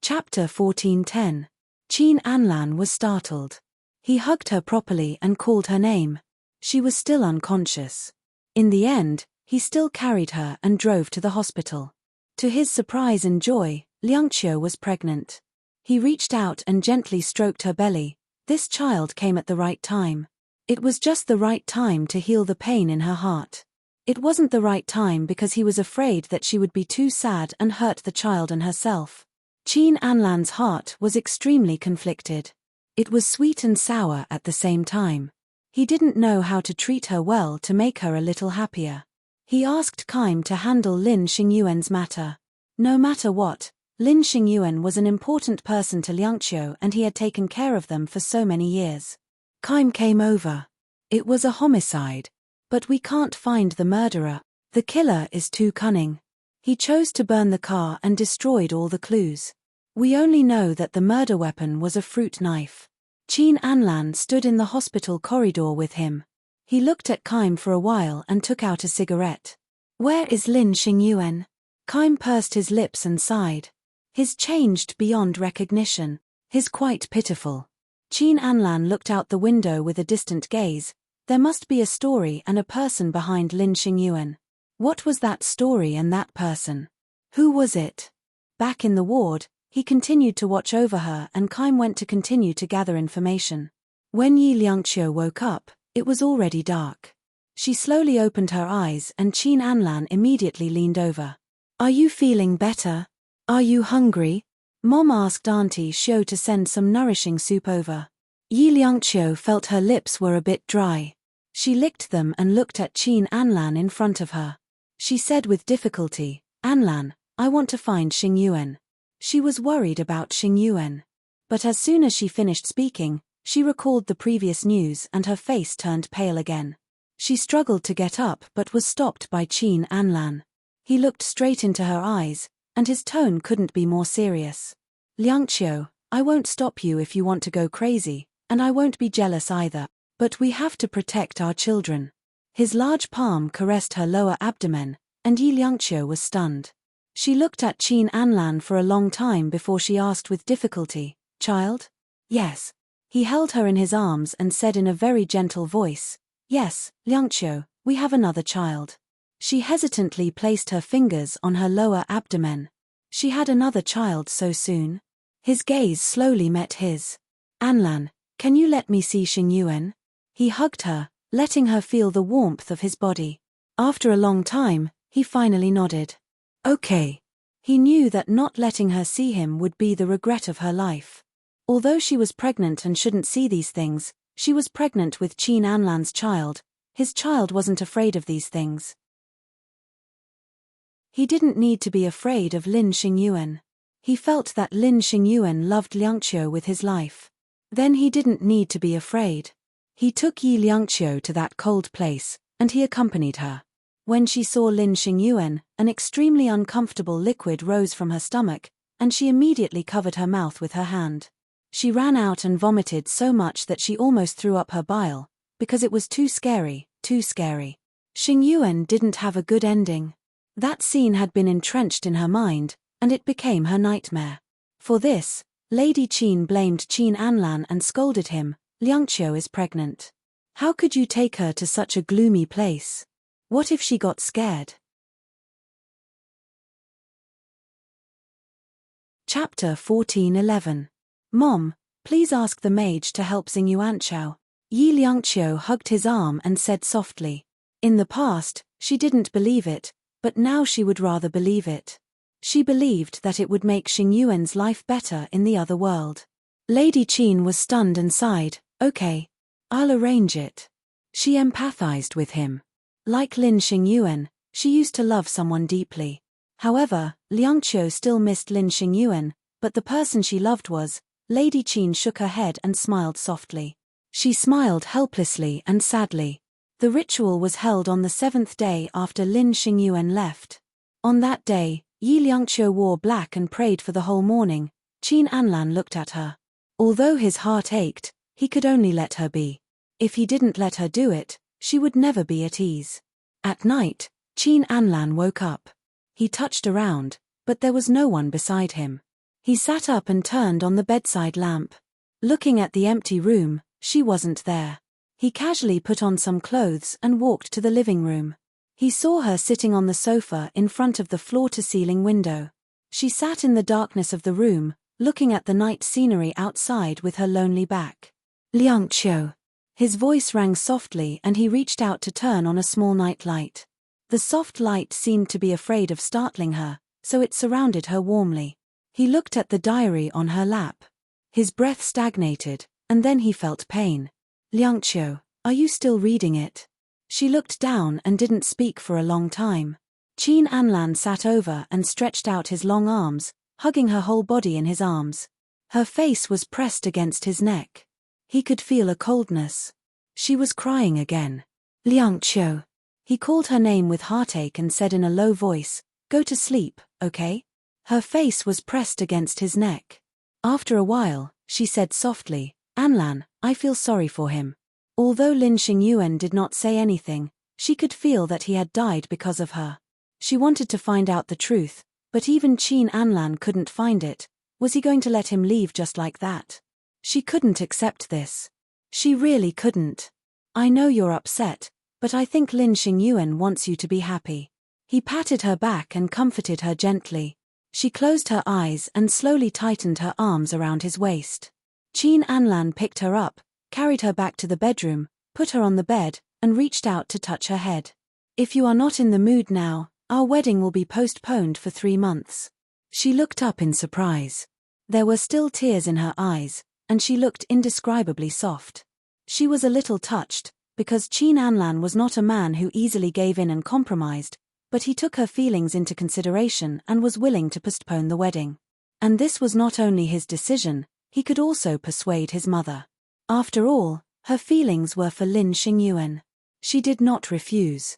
Speaker 1: Chapter 14:10. Qin Anlan was startled. He hugged her properly and called her name. She was still unconscious. In the end, he still carried her and drove to the hospital. To his surprise and joy, Liangqiu was pregnant. He reached out and gently stroked her belly. This child came at the right time. It was just the right time to heal the pain in her heart. It wasn't the right time because he was afraid that she would be too sad and hurt the child and herself. Qin Anlan's heart was extremely conflicted. It was sweet and sour at the same time. He didn't know how to treat her well to make her a little happier. He asked Kaim to handle Lin Xingyuan's matter. No matter what, Lin Xingyuan was an important person to Liangqiu and he had taken care of them for so many years. Kaim came over. It was a homicide. But we can't find the murderer. The killer is too cunning. He chose to burn the car and destroyed all the clues. We only know that the murder weapon was a fruit knife. Qin Anlan stood in the hospital corridor with him. He looked at Kaim for a while and took out a cigarette. Where is Lin Xingyuan? Kaim pursed his lips and sighed. His changed beyond recognition. His quite pitiful. Qin Anlan looked out the window with a distant gaze. There must be a story and a person behind Lin Xingyuan. What was that story and that person? Who was it? Back in the ward, he continued to watch over her and Kaim went to continue to gather information. When Yi Liangqiu woke up, it was already dark. She slowly opened her eyes and Qin Anlan immediately leaned over. Are you feeling better? Are you hungry? Mom asked Auntie Xiu to send some nourishing soup over. Yi Liangqiu felt her lips were a bit dry. She licked them and looked at Qin Anlan in front of her. She said with difficulty, Anlan, I want to find Xingyuan. She was worried about Xingyuan. But as soon as she finished speaking, she recalled the previous news and her face turned pale again. She struggled to get up but was stopped by Qin Anlan. He looked straight into her eyes, and his tone couldn't be more serious. Liangqiu, I won't stop you if you want to go crazy, and I won't be jealous either, but we have to protect our children. His large palm caressed her lower abdomen, and Yi Liangqiu was stunned. She looked at Qin Anlan for a long time before she asked with difficulty, Child? Yes. He held her in his arms and said in a very gentle voice, Yes, Liangqiu, we have another child. She hesitantly placed her fingers on her lower abdomen. She had another child so soon? His gaze slowly met his. Anlan, can you let me see Xingyuan? He hugged her, letting her feel the warmth of his body. After a long time, he finally nodded. Okay. He knew that not letting her see him would be the regret of her life. Although she was pregnant and shouldn't see these things, she was pregnant with Qin Anlan's child. His child wasn't afraid of these things. He didn't need to be afraid of Lin Xingyuan. He felt that Lin Xingyuan loved Liangqiu with his life. Then he didn't need to be afraid. He took Yi Liangqiu to that cold place, and he accompanied her. When she saw Lin Xingyuan, an extremely uncomfortable liquid rose from her stomach, and she immediately covered her mouth with her hand. She ran out and vomited so much that she almost threw up her bile, because it was too scary, too scary. Xingyuan didn't have a good ending. That scene had been entrenched in her mind, and it became her nightmare. For this, Lady Qin blamed Qin Anlan and scolded him, Liangqiu is pregnant. How could you take her to such a gloomy place? What if she got scared? Chapter 14:11. Mom, please ask the mage to help Xingyuanqiu. Yi Liangqiu hugged his arm and said softly. In the past, she didn't believe it, but now she would rather believe it. She believed that it would make Xingyuan's life better in the other world. Lady Qin was stunned and sighed, Okay. I'll arrange it. She empathized with him. Like Lin Xingyuan, she used to love someone deeply. However, Liangqiu still missed Lin Xingyuan, but the person she loved was. Lady Qin shook her head and smiled softly. She smiled helplessly and sadly. The ritual was held on the 7th day after Lin Xingyuan left. On that day, Yi Liangqiu wore black and prayed for the whole morning. Qin Anlan looked at her. Although his heart ached, He could only let her be. If he didn't let her do it, she would never be at ease. At night, Qin Anlan woke up. He touched around, but there was no one beside him. He sat up and turned on the bedside lamp. Looking at the empty room, she wasn't there. He casually put on some clothes and walked to the living room. He saw her sitting on the sofa in front of the floor-to-ceiling window. She sat in the darkness of the room, looking at the night scenery outside with her lonely back. Liangqiu. His voice rang softly and he reached out to turn on a small night light. The soft light seemed to be afraid of startling her, so it surrounded her warmly. He looked at the diary on her lap. His breath stagnated, and then he felt pain. Liangqiu, are you still reading it? She looked down and didn't speak for a long time. Qin Anlan sat over and stretched out his long arms, hugging her whole body in his arms. Her face was pressed against his neck. He could feel a coldness. She was crying again. Liangqiu. He called her name with heartache and said in a low voice, "Go to sleep, okay?" Her face was pressed against his neck. After a while, she said softly, "Anlan, I feel sorry for him." Although Lin Xingyuan did not say anything, she could feel that he had died because of her. She wanted to find out the truth, but even Qin Anlan couldn't find it. Was he going to let him leave just like that? She couldn't accept this. She really couldn't. "I know you're upset, but I think Lin Xingyuan wants you to be happy." He patted her back and comforted her gently. She closed her eyes and slowly tightened her arms around his waist. Qin Anlan picked her up, carried her back to the bedroom, put her on the bed, and reached out to touch her head. "If you are not in the mood now, our wedding will be postponed for 3 months." She looked up in surprise. There were still tears in her eyes, and she looked indescribably soft. She was a little touched, because Qin Anlan was not a man who easily gave in and compromised, but he took her feelings into consideration and was willing to postpone the wedding. And this was not only his decision, he could also persuade his mother. After all, her feelings were for Lin Xingyuan. She did not refuse.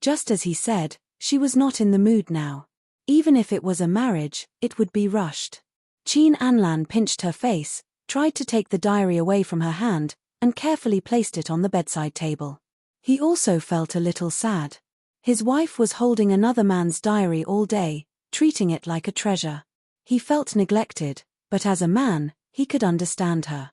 Speaker 1: Just as he said, she was not in the mood now. Even if it was a marriage, it would be rushed. Qin Anlan pinched her face, tried to take the diary away from her hand, and carefully placed it on the bedside table. He also felt a little sad. His wife was holding another man's diary all day, treating it like a treasure. He felt neglected, but as a man, he could understand her.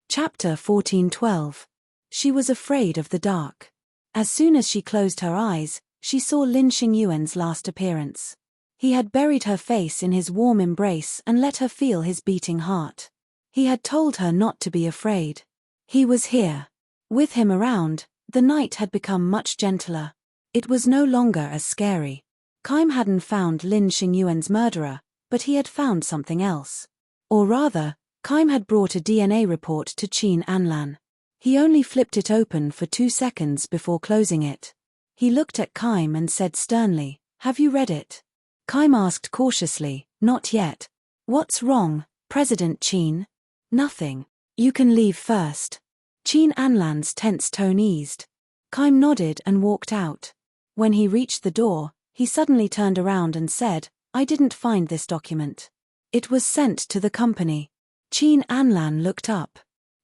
Speaker 1: Chapter 14:12. She was afraid of the dark. As soon as she closed her eyes, she saw Lin Xingyuan's last appearance. He had buried her face in his warm embrace and let her feel his beating heart. He had told her not to be afraid. He was here. With him around, the night had become much gentler. It was no longer as scary. Kaim hadn't found Lin Xingyuan's murderer, but he had found something else. Or rather, Kaim had brought a DNA report to Qin Anlan. He only flipped it open for 2 seconds before closing it. He looked at Kaim and said sternly, "Have you read it?" Kaim asked cautiously, "Not yet." "What's wrong, President Qin?" "Nothing. You can leave first." Qin Anlan's tense tone eased. Kaim nodded and walked out. When he reached the door, he suddenly turned around and said, "I didn't find this document. It was sent to the company." Qin Anlan looked up.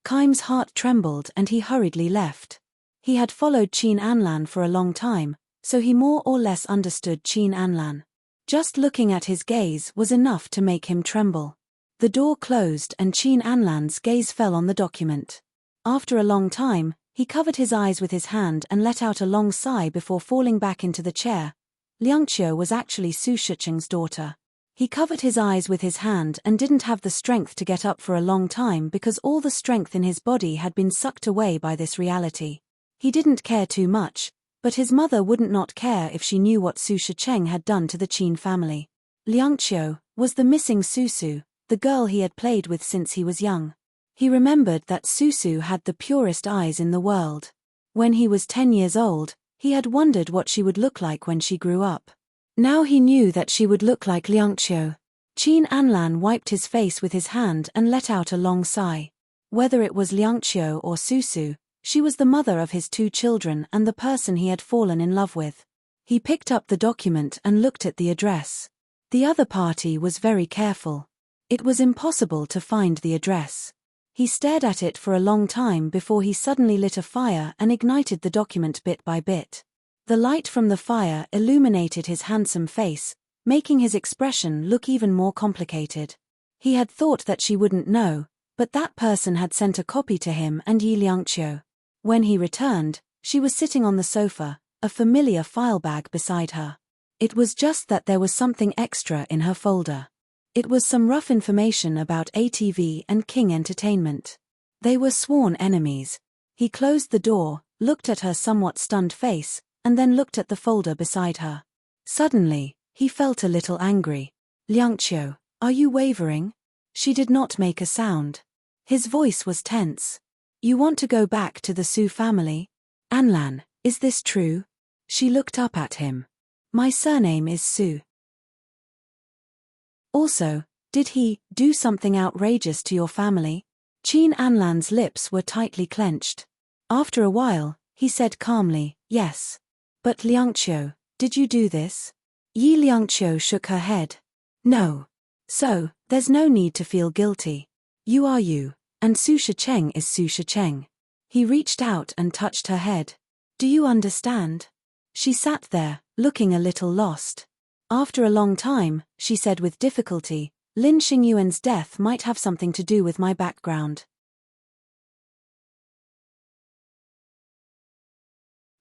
Speaker 1: Kaim's heart trembled and he hurriedly left. He had followed Qin Anlan for a long time, so he more or less understood Qin Anlan. Just looking at his gaze was enough to make him tremble. The door closed and Qin Anlan's gaze fell on the document. After a long time, he covered his eyes with his hand and let out a long sigh before falling back into the chair. Liangqiu was actually Su Shicheng's daughter. He covered his eyes with his hand and didn't have the strength to get up for a long time because all the strength in his body had been sucked away by this reality. He didn't care too much, but his mother wouldn't not care if she knew what Su Shicheng had done to the Qin family. Liangqiu was the missing Susu, the girl he had played with since he was young. He remembered that Susu had the purest eyes in the world. When he was 10 years old, he had wondered what she would look like when she grew up. Now he knew that she would look like Liangqiu. Qin Anlan wiped his face with his hand and let out a long sigh. Whether it was Liangqiu or Susu, she was the mother of his 2 children and the person he had fallen in love with. He picked up the document and looked at the address. The other party was very careful. It was impossible to find the address. He stared at it for a long time before he suddenly lit a fire and ignited the document bit by bit. The light from the fire illuminated his handsome face, making his expression look even more complicated. He had thought that she wouldn't know, but that person had sent a copy to him and Yi Liangqiu. When he returned, she was sitting on the sofa, a familiar file bag beside her. It was just that there was something extra in her folder. It was some rough information about ATV and King Entertainment. They were sworn enemies. He closed the door, looked at her somewhat stunned face, and then looked at the folder beside her. Suddenly, he felt a little angry. Liangqiu, are you wavering? She did not make a sound. His voice was tense. You want to go back to the Su family? Anlan, is this true? She looked up at him. My surname is Su. Also, did he do something outrageous to your family? Qin Anlan's lips were tightly clenched. After a while, he said calmly, yes. But Liangqiu, did you do this? Yi Liangqiu shook her head. No. So, there's no need to feel guilty. You are you, and Su Shicheng is Su Shicheng. He reached out and touched her head. Do you understand? She sat there, looking a little lost. After a long time, she said with difficulty, Lin Xingyuan's death might have something to do with my background.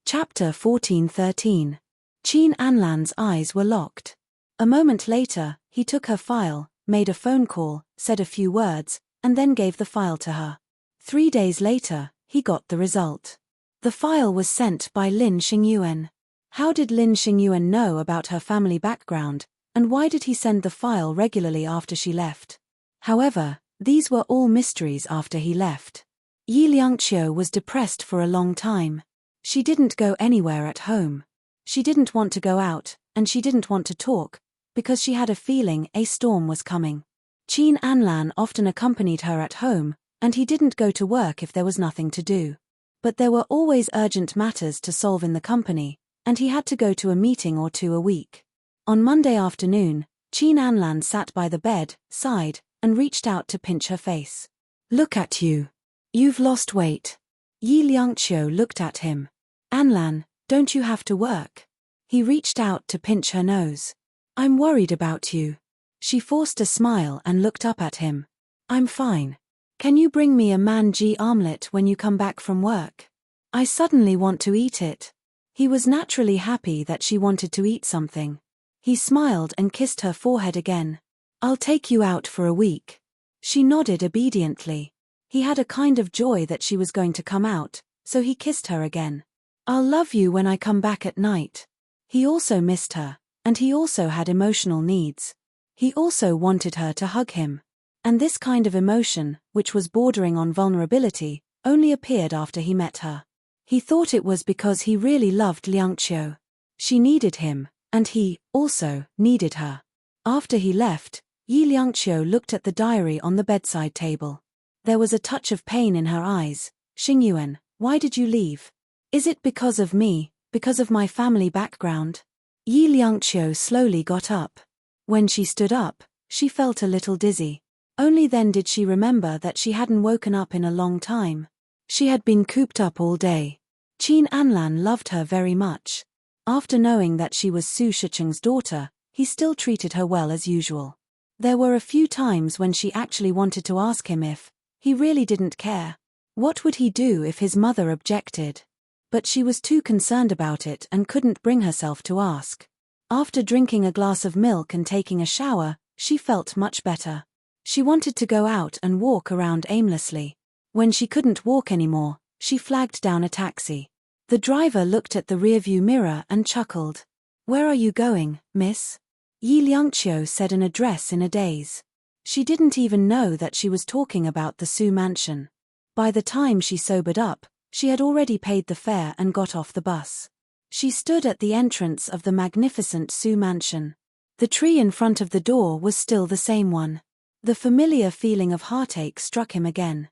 Speaker 1: Chapter 14:13. Qin Anlan's eyes were locked. A moment later, he took her file, made a phone call, said a few words, and then gave the file to her. 3 days later, he got the result. The file was sent by Lin Xingyuan. How did Lin Xingyuan know about her family background, and why did he send the file regularly after she left? However, these were all mysteries after he left. Yi Liangqiu was depressed for a long time. She didn't go anywhere at home. She didn't want to go out, and she didn't want to talk, because she had a feeling a storm was coming. Qin Anlan often accompanied her at home, and he didn't go to work if there was nothing to do. But there were always urgent matters to solve in the company, and he had to go to a meeting or two a week. On Monday afternoon, Qin Anlan sat by the bed, sighed, and reached out to pinch her face. Look at you. You've lost weight. Yi Liangqiu looked at him. Anlan, don't you have to work? He reached out to pinch her nose. I'm worried about you. She forced a smile and looked up at him. I'm fine. Can you bring me a manji omelette when you come back from work? I suddenly want to eat it. He was naturally happy that she wanted to eat something. He smiled and kissed her forehead again. I'll take you out for a week. She nodded obediently. He had a kind of joy that she was going to come out, so he kissed her again. I'll love you when I come back at night. He also missed her, and he also had emotional needs. He also wanted her to hug him. And this kind of emotion, which was bordering on vulnerability, only appeared after he met her. He thought it was because he really loved Liangqiu. She needed him, and he, also, needed her. After he left, Yi Liangqiu looked at the diary on the bedside table. There was a touch of pain in her eyes. Xingyuan, why did you leave? Is it because of me, because of my family background? Yi Liangqiu slowly got up. When she stood up, she felt a little dizzy. Only then did she remember that she hadn't woken up in a long time. She had been cooped up all day. Qin Anlan loved her very much. After knowing that she was Su Shicheng's daughter, he still treated her well as usual. There were a few times when she actually wanted to ask him if he really didn't care. What would he do if his mother objected? But she was too concerned about it and couldn't bring herself to ask. After drinking a glass of milk and taking a shower, she felt much better. She wanted to go out and walk around aimlessly. When she couldn't walk anymore, she flagged down a taxi. The driver looked at the rearview mirror and chuckled. Where are you going, miss? Yi Liangqiu said an address in a daze. She didn't even know that she was talking about the Su mansion. By the time she sobered up, she had already paid the fare and got off the bus. She stood at the entrance of the magnificent Su mansion. The tree in front of the door was still the same one. The familiar feeling of heartache struck him again.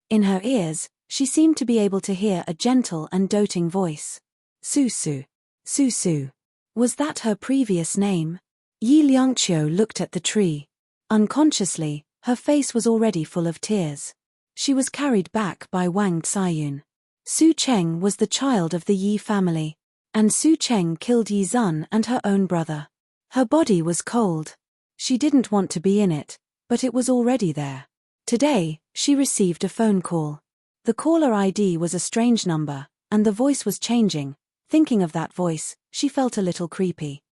Speaker 1: In her ears, she seemed to be able to hear a gentle and doting voice. Su Su. Su Su. Was that her previous name? Yi Liangqiu looked at the tree. Unconsciously, her face was already full of tears. She was carried back by Wang Ziyun. Su Cheng was the child of the Yi family, and Su Cheng killed Yi Zun and her own brother. Her body was cold. She didn't want to be in it, but it was already there. Today, she received a phone call. The caller ID was a strange number, and the voice was changing. Thinking of that voice, she felt a little creepy.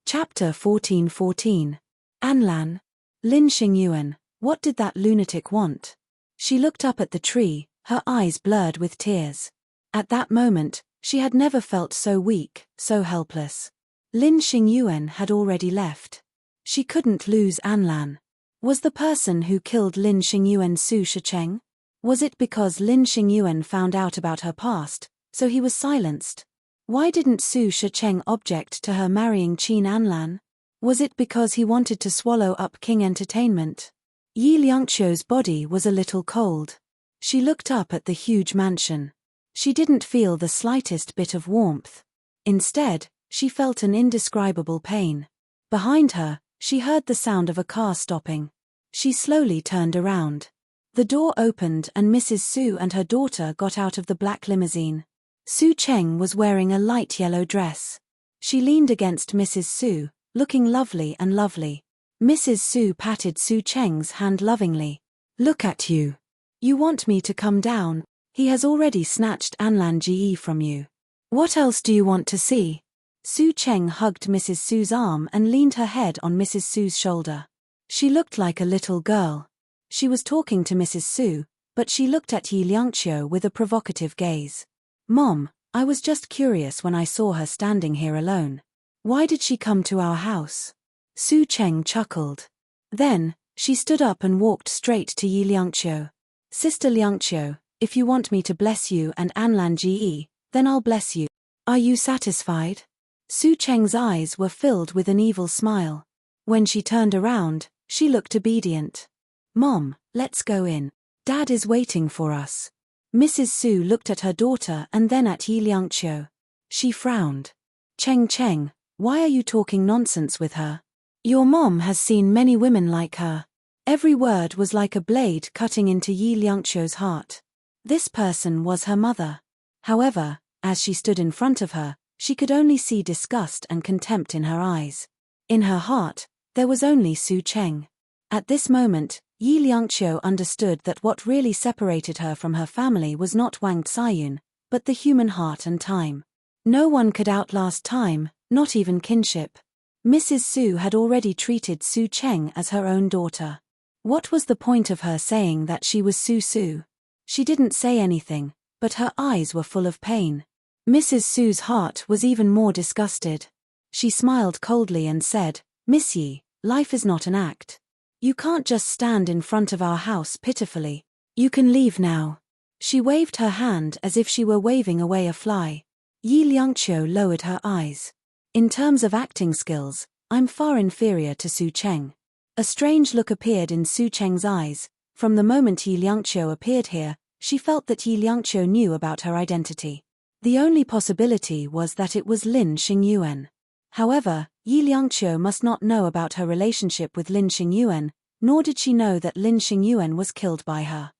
Speaker 1: Chapter 14:14. Anlan. Lin Xingyuan, what did that lunatic want? She looked up at the tree, her eyes blurred with tears. At that moment, she had never felt so weak, so helpless. Lin Xingyuan had already left. She couldn't lose Anlan. Was the person who killed Lin Xingyuan Su Shicheng? Was it because Lin Xingyuan found out about her past, so he was silenced? Why didn't Su Shicheng object to her marrying Qin Anlan? Was it because he wanted to swallow up King Entertainment? Yi Liangqiu's body was a little cold. She looked up at the huge mansion. She didn't feel the slightest bit of warmth. Instead, she felt an indescribable pain. Behind her, she heard the sound of a car stopping. She slowly turned around. The door opened and Mrs. Su and her daughter got out of the black limousine. Su Cheng was wearing a light yellow dress. She leaned against Mrs. Su, looking lovely and lovely. Mrs. Su patted Su Cheng's hand lovingly. Look at you. You want me to come down? He has already snatched Anlan Ji from you. What else do you want to see? Su Cheng hugged Mrs. Su's arm and leaned her head on Mrs. Su's shoulder. She looked like a little girl. She was talking to Mrs. Su, but she looked at Yi Liangqiu with a provocative gaze. Mom, I was just curious when I saw her standing here alone. Why did she come to our house? Su Cheng chuckled. Then, she stood up and walked straight to Yi Liangqiu. Sister Liangqiu, if you want me to bless you and Anlan Ji, then I'll bless you. Are you satisfied? Su Cheng's eyes were filled with an evil smile. When she turned around, she looked obedient. Mom, let's go in. Dad is waiting for us. Mrs. Su looked at her daughter and then at Yi Liangqiu. She frowned. Cheng, why are you talking nonsense with her? Your mom has seen many women like her. Every word was like a blade cutting into Yi Liangqiu's heart. This person was her mother. However, as she stood in front of her, she could only see disgust and contempt in her eyes. In her heart, there was only Su Cheng. At this moment, Yi Liangqiu understood that what really separated her from her family was not Wang Ziyun, but the human heart and time. No one could outlast time, not even kinship. Mrs. Su had already treated Su Cheng as her own daughter. What was the point of her saying that she was Su Su? She didn't say anything, but her eyes were full of pain. Mrs. Su's heart was even more disgusted. She smiled coldly and said, Miss Yi, life is not an act. You can't just stand in front of our house pitifully. You can leave now. She waved her hand as if she were waving away a fly. Yi Liangqiu lowered her eyes. In terms of acting skills, I'm far inferior to Su Cheng. A strange look appeared in Su Cheng's eyes. From the moment Yi Liangqiu appeared here, she felt that Yi Liangqiu knew about her identity. The only possibility was that it was Lin Xingyuan. However, Yi Liangqiu must not know about her relationship with Lin Xingyuan, nor did she know that Lin Xingyuan was killed by her.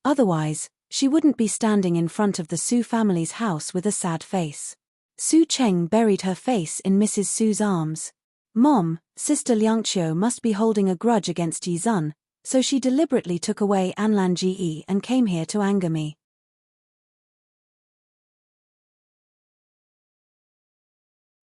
Speaker 1: Otherwise, she wouldn't be standing in front of the Su family's house with a sad face. Su Cheng buried her face in Mrs. Su's arms. Mom, Sister Liangqiu must be holding a grudge against Yi Zun, so she deliberately took away Anlan Ji and came here to anger me.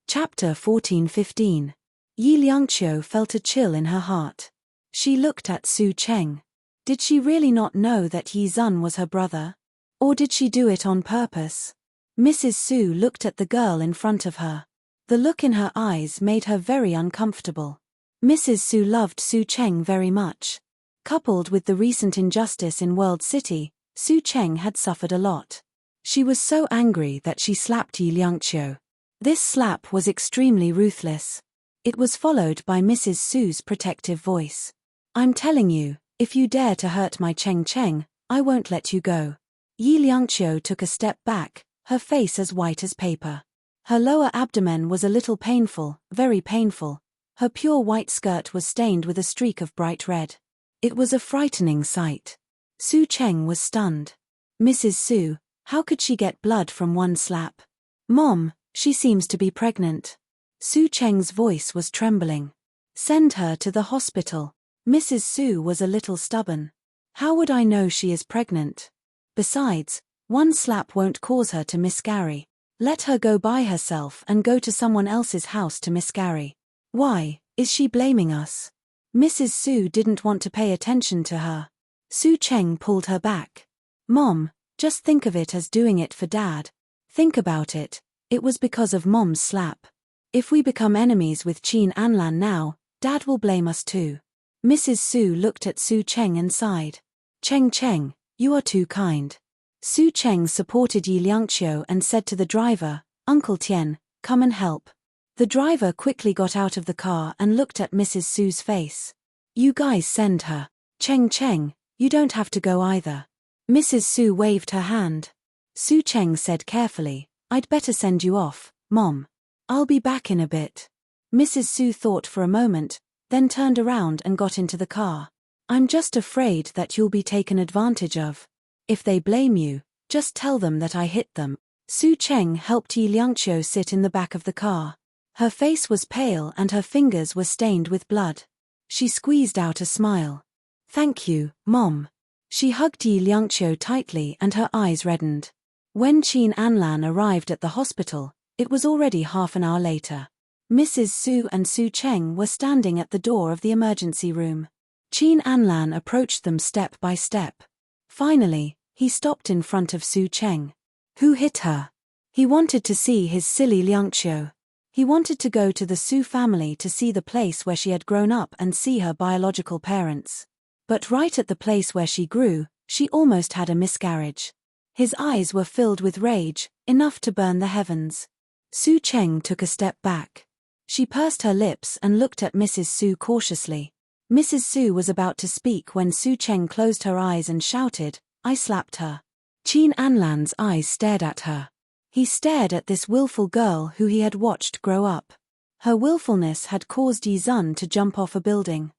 Speaker 1: Chapter 14:15. Yi Liangqiu felt a chill in her heart. She looked at Su Cheng. Did she really not know that Yi Zun was her brother? Or did she do it on purpose? Mrs. Su looked at the girl in front of her. The look in her eyes made her very uncomfortable. Mrs. Su loved Su Cheng very much. Coupled with the recent injustice in World City, Su Cheng had suffered a lot. She was so angry that she slapped Yi Liangqiu. This slap was extremely ruthless. It was followed by Mrs. Su's protective voice. I'm telling you, if you dare to hurt my Cheng, I won't let you go. Yi Liangqiu took a step back, her face as white as paper. Her lower abdomen was a little painful, very painful. Her pure white skirt was stained with a streak of bright red. It was a frightening sight. Su Cheng was stunned. Mrs. Su, how could she get blood from one slap? Mom, she seems to be pregnant. Su Cheng's voice was trembling. Send her to the hospital. Mrs. Su was a little stubborn. How would I know she is pregnant? Besides, one slap won't cause her to miscarry. Let her go by herself and go to someone else's house to miscarry. Why, is she blaming us? Mrs. Su didn't want to pay attention to her. Su Cheng pulled her back. Mom, just think of it as doing it for Dad. Think about it, it was because of Mom's slap. If we become enemies with Qin Anlan now, Dad will blame us too. Mrs. Su looked at Su Cheng and sighed. Cheng, you are too kind. Su Cheng supported Yi Liangqiu and said to the driver, Uncle Tian, come and help. The driver quickly got out of the car and looked at Mrs. Su's face. You guys send her. Cheng, you don't have to go either. Mrs. Su waved her hand. Su Cheng said carefully, I'd better send you off, Mom. I'll be back in a bit. Mrs. Su thought for a moment, then turned around and got into the car. I'm just afraid that you'll be taken advantage of. If they blame you, just tell them that I hit them. Su Cheng helped Yi Liangqiu sit in the back of the car. Her face was pale and her fingers were stained with blood. She squeezed out a smile. Thank you, Mom. She hugged Yi Liangqiu tightly and her eyes reddened. When Qin Anlan arrived at the hospital, it was already half an hour later. Mrs. Su and Su Cheng were standing at the door of the emergency room. Qin Anlan approached them step by step. Finally, he stopped in front of Su Cheng. Who hit her? He wanted to see his silly Liangqiu. He wanted to go to the Su family to see the place where she had grown up and see her biological parents. But right at the place where she grew, she almost had a miscarriage. His eyes were filled with rage, enough to burn the heavens. Su Cheng took a step back. She pursed her lips and looked at Mrs. Su cautiously. Mrs. Su was about to speak when Su Cheng closed her eyes and shouted, I slapped her. Qin Anlan's eyes stared at her. He stared at this willful girl who he had watched grow up. Her willfulness had caused Yi Zun to jump off a building.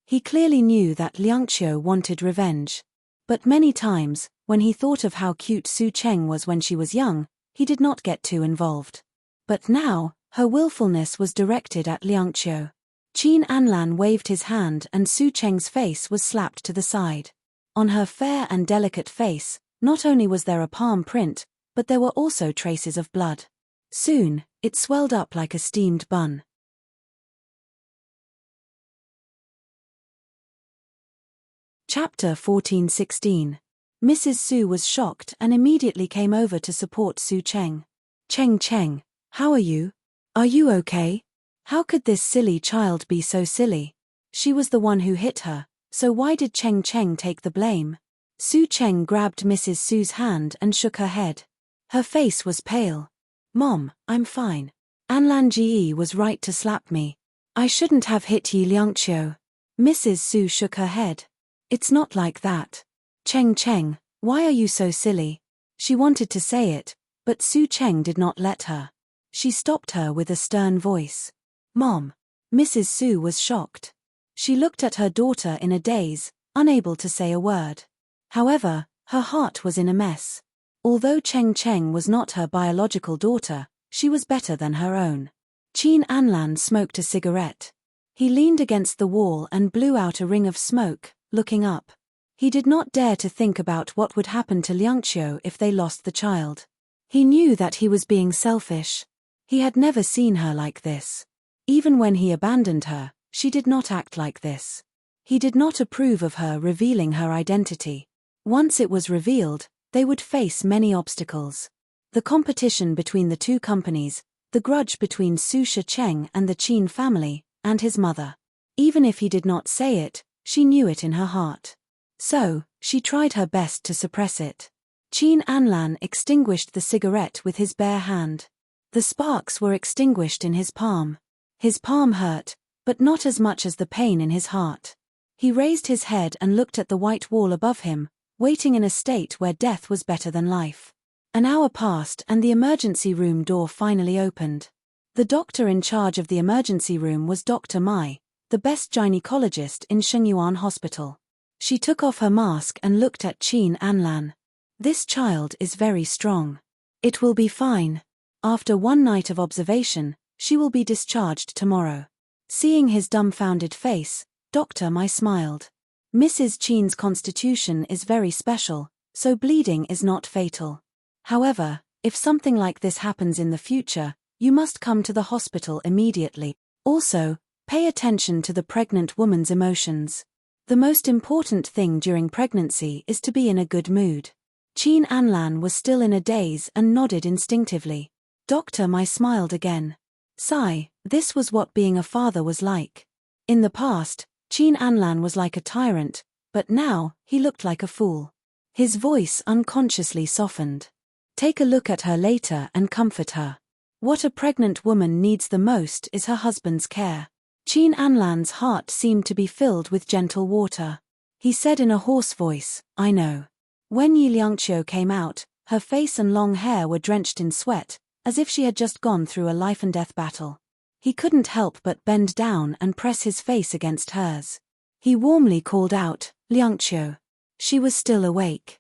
Speaker 1: He clearly knew that Liangqiu wanted revenge. But many times, when he thought of how cute Su Cheng was when she was young, he did not get too involved. But now, her willfulness was directed at Liangqiu. Qin Anlan waved his hand and Su Cheng's face was slapped to the side. On her fair and delicate face, not only was there a palm print, but there were also traces of blood. Soon, it swelled up like a steamed bun. Chapter 14-16. Mrs. Su was shocked and immediately came over to support Su Cheng. Cheng, how are you? Are you okay? How could this silly child be so silly? She was the one who hit her, so why did Cheng take the blame? Su Cheng grabbed Mrs. Su's hand and shook her head. Her face was pale. Mom, I'm fine. Anlan Ji was right to slap me. I shouldn't have hit Yi Liangqiu. Mrs. Su shook her head. It's not like that. Cheng, why are you so silly? She wanted to say it, but Su Cheng did not let her. She stopped her with a stern voice. Mom. Mrs. Su was shocked. She looked at her daughter in a daze, unable to say a word. However, her heart was in a mess. Although Cheng was not her biological daughter, she was better than her own. Qin Anlan smoked a cigarette. He leaned against the wall and blew out a ring of smoke, looking up. He did not dare to think about what would happen to Liangqiu if they lost the child. He knew that he was being selfish. He had never seen her like this. Even when he abandoned her, she did not act like this. He did not approve of her revealing her identity. Once it was revealed, they would face many obstacles. The competition between the two companies, the grudge between Su Cheng and the Qin family, and his mother. Even if he did not say it, she knew it in her heart. So, she tried her best to suppress it. Qin Anlan extinguished the cigarette with his bare hand. The sparks were extinguished in his palm. His palm hurt, but not as much as the pain in his heart. He raised his head and looked at the white wall above him, waiting in a state where death was better than life. An hour passed and the emergency room door finally opened. The doctor in charge of the emergency room was Dr. Mai, the best gynecologist in Shengyuan Hospital. She took off her mask and looked at Qin Anlan. This child is very strong. It will be fine. After one night of observation, she will be discharged tomorrow. Seeing his dumbfounded face, Dr. Mai smiled. Mrs. Qin's constitution is very special, so bleeding is not fatal. However, if something like this happens in the future, you must come to the hospital immediately. Also, pay attention to the pregnant woman's emotions. The most important thing during pregnancy is to be in a good mood. Qin Anlan was still in a daze and nodded instinctively. Dr. Mai smiled again. Sigh, this was what being a father was like. In the past, Qin Anlan was like a tyrant, but now, he looked like a fool. His voice unconsciously softened. Take a look at her later and comfort her. What a pregnant woman needs the most is her husband's care. Qin Anlan's heart seemed to be filled with gentle water. He said in a hoarse voice, I know. When Yi Liangqiu came out, her face and long hair were drenched in sweat, as if she had just gone through a life-and-death battle. He couldn't help but bend down and press his face against hers. He warmly called out, Liangqiu. She was still awake.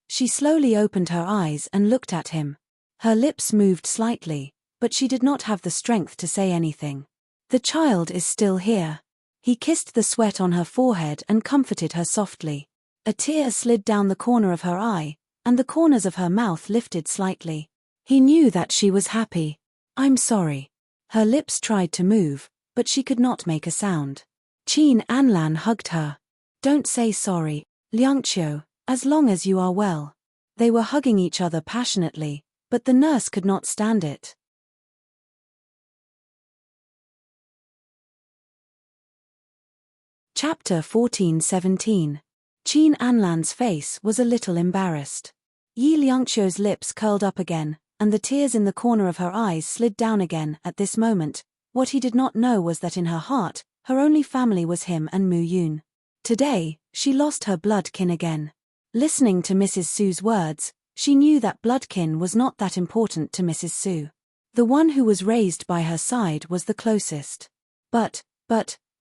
Speaker 1: She slowly opened her eyes and looked at him. Her lips moved slightly, but she did not have the strength to say anything. The child is still here. He kissed the sweat on her forehead and comforted her softly. A tear slid down the corner of her eye, and the corners of her mouth lifted slightly. He knew that she was happy. I'm sorry. Her lips tried to move, but she could not make a sound. Qin Anlan hugged her. Don't say sorry, Liangqiu, as long as you are well. They were hugging each other passionately, but the nurse could not stand it. Chapter 14-17. Qin Anlan's face was a little embarrassed. Yi Liangqiu's lips curled up again, and the tears in the corner of her eyes slid down again at this moment. What he did not know was that in her heart, her only family was him and Mu Yun. Today, she lost her blood kin again. Listening to Mrs. Su's words, she knew that blood kin was not that important to Mrs. Su. The one who was raised by her side was the closest. But,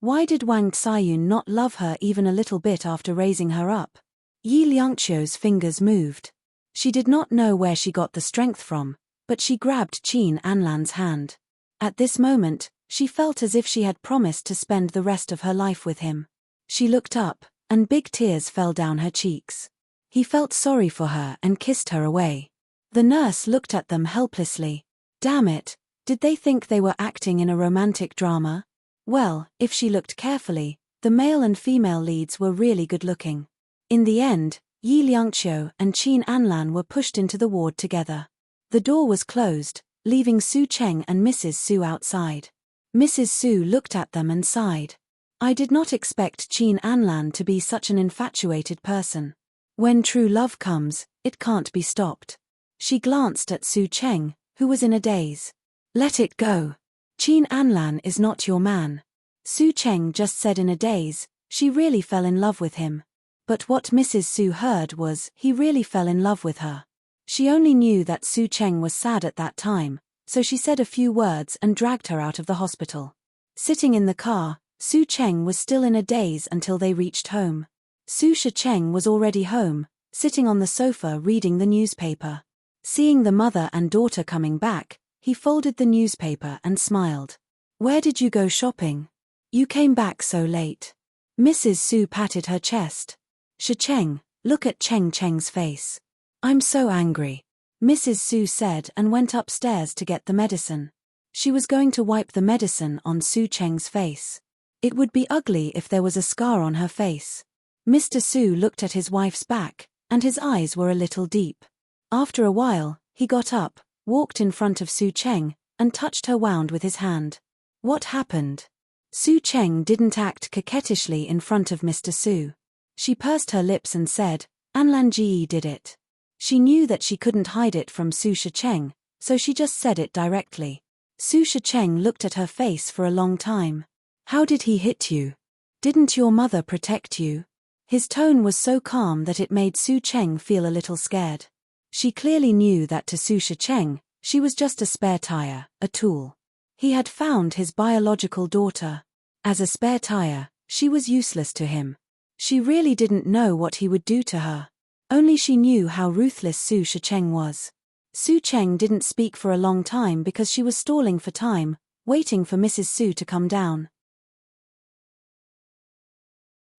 Speaker 1: why did Wang Ciyun not love her even a little bit after raising her up? Yi Liangqiu's fingers moved. She did not know where she got the strength from, but she grabbed Qin Anlan's hand. At this moment, she felt as if she had promised to spend the rest of her life with him. She looked up, and big tears fell down her cheeks. He felt sorry for her and kissed her away. The nurse looked at them helplessly. Damn it, did they think they were acting in a romantic drama? Well, if she looked carefully, the male and female leads were really good-looking. In the end, Yi Liangqiu and Qin Anlan were pushed into the ward together. The door was closed, leaving Su Cheng and Mrs. Su outside. Mrs. Su looked at them and sighed. I did not expect Qin Anlan to be such an infatuated person. When true love comes, it can't be stopped. She glanced at Su Cheng, who was in a daze. Let it go. Qin Anlan is not your man. Su Cheng just said in a daze, she really fell in love with him. But what Mrs. Su heard was, he really fell in love with her. She only knew that Su Cheng was sad at that time, so she said a few words and dragged her out of the hospital. Sitting in the car, Su Cheng was still in a daze until they reached home. Su Shacheng was already home, sitting on the sofa reading the newspaper. Seeing the mother and daughter coming back, he folded the newspaper and smiled. Where did you go shopping? You came back so late. Mrs. Su patted her chest. Shacheng, look at Cheng Cheng's face. I'm so angry. Mrs. Su said and went upstairs to get the medicine. She was going to wipe the medicine on Su Cheng's face. It would be ugly if there was a scar on her face. Mr. Su looked at his wife's back, and his eyes were a little deep. After a while, he got up, walked in front of Su Cheng, and touched her wound with his hand. What happened? Su Cheng didn't act coquettishly in front of Mr. Su. She pursed her lips and said, Anlan Ji did it. She knew that she couldn't hide it from Su Shacheng, so she just said it directly. Su Shacheng looked at her face for a long time. How did he hit you? Didn't your mother protect you? His tone was so calm that it made Su Cheng feel a little scared. She clearly knew that to Su Cheng, she was just a spare tire, a tool. He had found his biological daughter. As a spare tire, she was useless to him. She really didn't know what he would do to her. Only she knew how ruthless Su Cheng was. Su Cheng didn't speak for a long time because she was stalling for time, waiting for Mrs. Su to come down.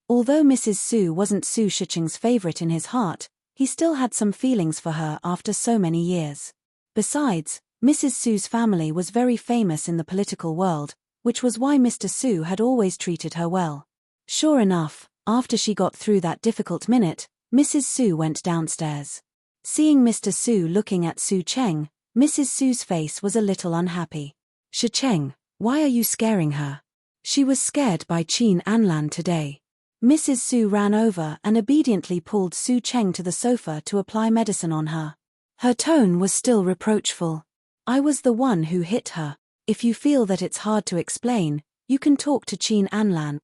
Speaker 1: Although Mrs. Su wasn't Su Cheng's favorite in his heart, he still had some feelings for her after so many years. Besides, Mrs. Su's family was very famous in the political world, which was why Mr. Su had always treated her well. Sure enough, after she got through that difficult minute, Mrs. Su went downstairs. Seeing Mr. Su looking at Su Cheng, Mrs. Su's face was a little unhappy. "Shi Cheng, why are you scaring her? She was scared by Qin Anlan today." Mrs. Su ran over and obediently pulled Su Cheng to the sofa to apply medicine on her. Her tone was still reproachful. "I was the one who hit her. If you feel that it's hard to explain, you can talk to Qin Anlan."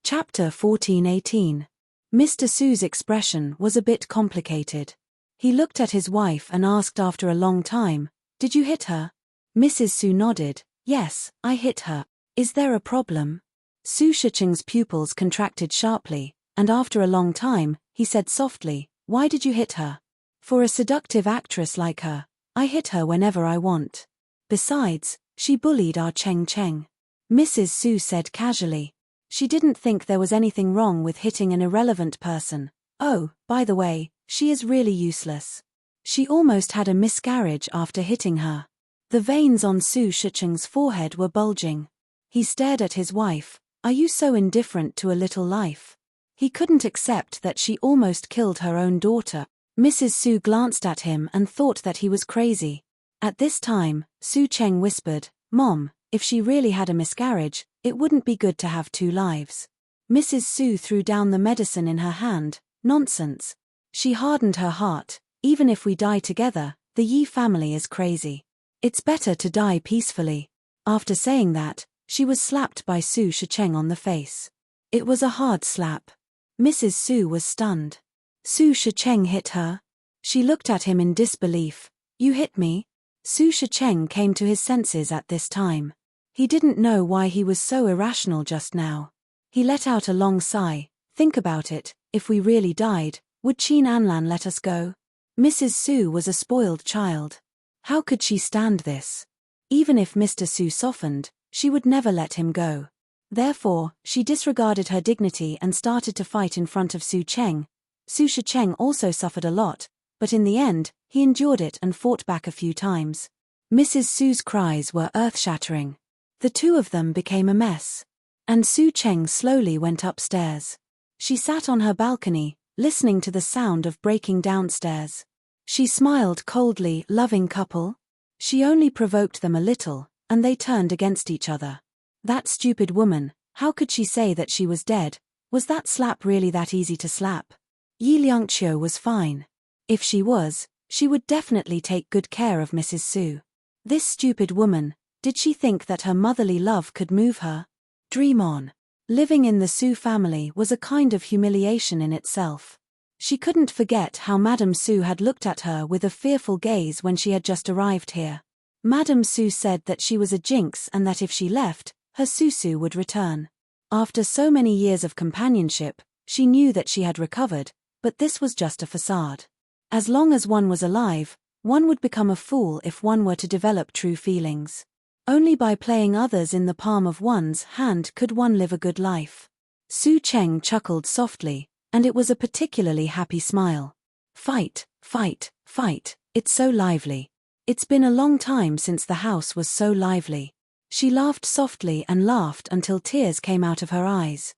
Speaker 1: Chapter 14:18. Mr. Su's expression was a bit complicated. He looked at his wife and asked after a long time, "Did you hit her?" Mrs. Su nodded. "Yes, I hit her. Is there a problem?" Su Shicheng's pupils contracted sharply, and after a long time, he said softly, "Why did you hit her?" "For a seductive actress like her, I hit her whenever I want. Besides, she bullied our Cheng Cheng." Mrs. Su said casually. She didn't think there was anything wrong with hitting an irrelevant person. "Oh, by the way, she is really useless. She almost had a miscarriage after hitting her." The veins on Su Shicheng's forehead were bulging. He stared at his wife. "Are you so indifferent to a little life?" He couldn't accept that she almost killed her own daughter. Mrs. Su glanced at him and thought that he was crazy. At this time, Su Cheng whispered, "Mom, if she really had a miscarriage, it wouldn't be good to have two lives." Mrs. Su threw down the medicine in her hand. "Nonsense." She hardened her heart. "Even if we die together, the Yi family is crazy. It's better to die peacefully." After saying that, she was slapped by Su Shicheng on the face. It was a hard slap. Mrs. Su was stunned. Su Shicheng hit her? She looked at him in disbelief. "You hit me?" Su Shicheng came to his senses at this time. He didn't know why he was so irrational just now. He let out a long sigh. "Think about it, if we really died, would Qin Anlan let us go?" Mrs. Su was a spoiled child. How could she stand this? Even if Mr. Su softened, she would never let him go. Therefore, she disregarded her dignity and started to fight in front of Su Cheng. Su Shicheng also suffered a lot, but in the end, he endured it and fought back a few times. Mrs. Su's cries were earth-shattering. The two of them became a mess. And Su Cheng slowly went upstairs. She sat on her balcony, listening to the sound of breaking downstairs. She smiled coldly. Loving couple? She only provoked them a little, and they turned against each other. That stupid woman, how could she say that she was dead? Was that slap really that easy to slap? Yi Liangqiu was fine. If she was, she would definitely take good care of Mrs. Su. This stupid woman, did she think that her motherly love could move her? Dream on. Living in the Su family was a kind of humiliation in itself. She couldn't forget how Madame Su had looked at her with a fearful gaze when she had just arrived here. Madame Su said that she was a jinx and that if she left, her Su would return. After so many years of companionship, she knew that she had recovered, but this was just a facade. As long as one was alive, one would become a fool if one were to develop true feelings. Only by playing others in the palm of one's hand could one live a good life. Su Cheng chuckled softly, and it was a particularly happy smile. "Fight, fight, fight, it's so lively. It's been a long time since the house was so lively." She laughed softly and laughed until tears came out of her eyes.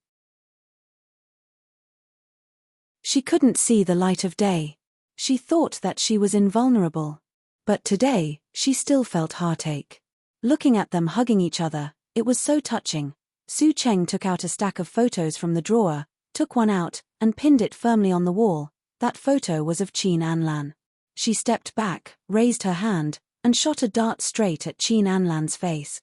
Speaker 1: She couldn't see the light of day. She thought that she was invulnerable. But today, she still felt heartache. Looking at them hugging each other, it was so touching. Su Cheng took out a stack of photos from the drawer, took one out, and pinned it firmly on the wall. That photo was of Qin Anlan. She stepped back, raised her hand, and shot a dart straight at Qin Anlan's face.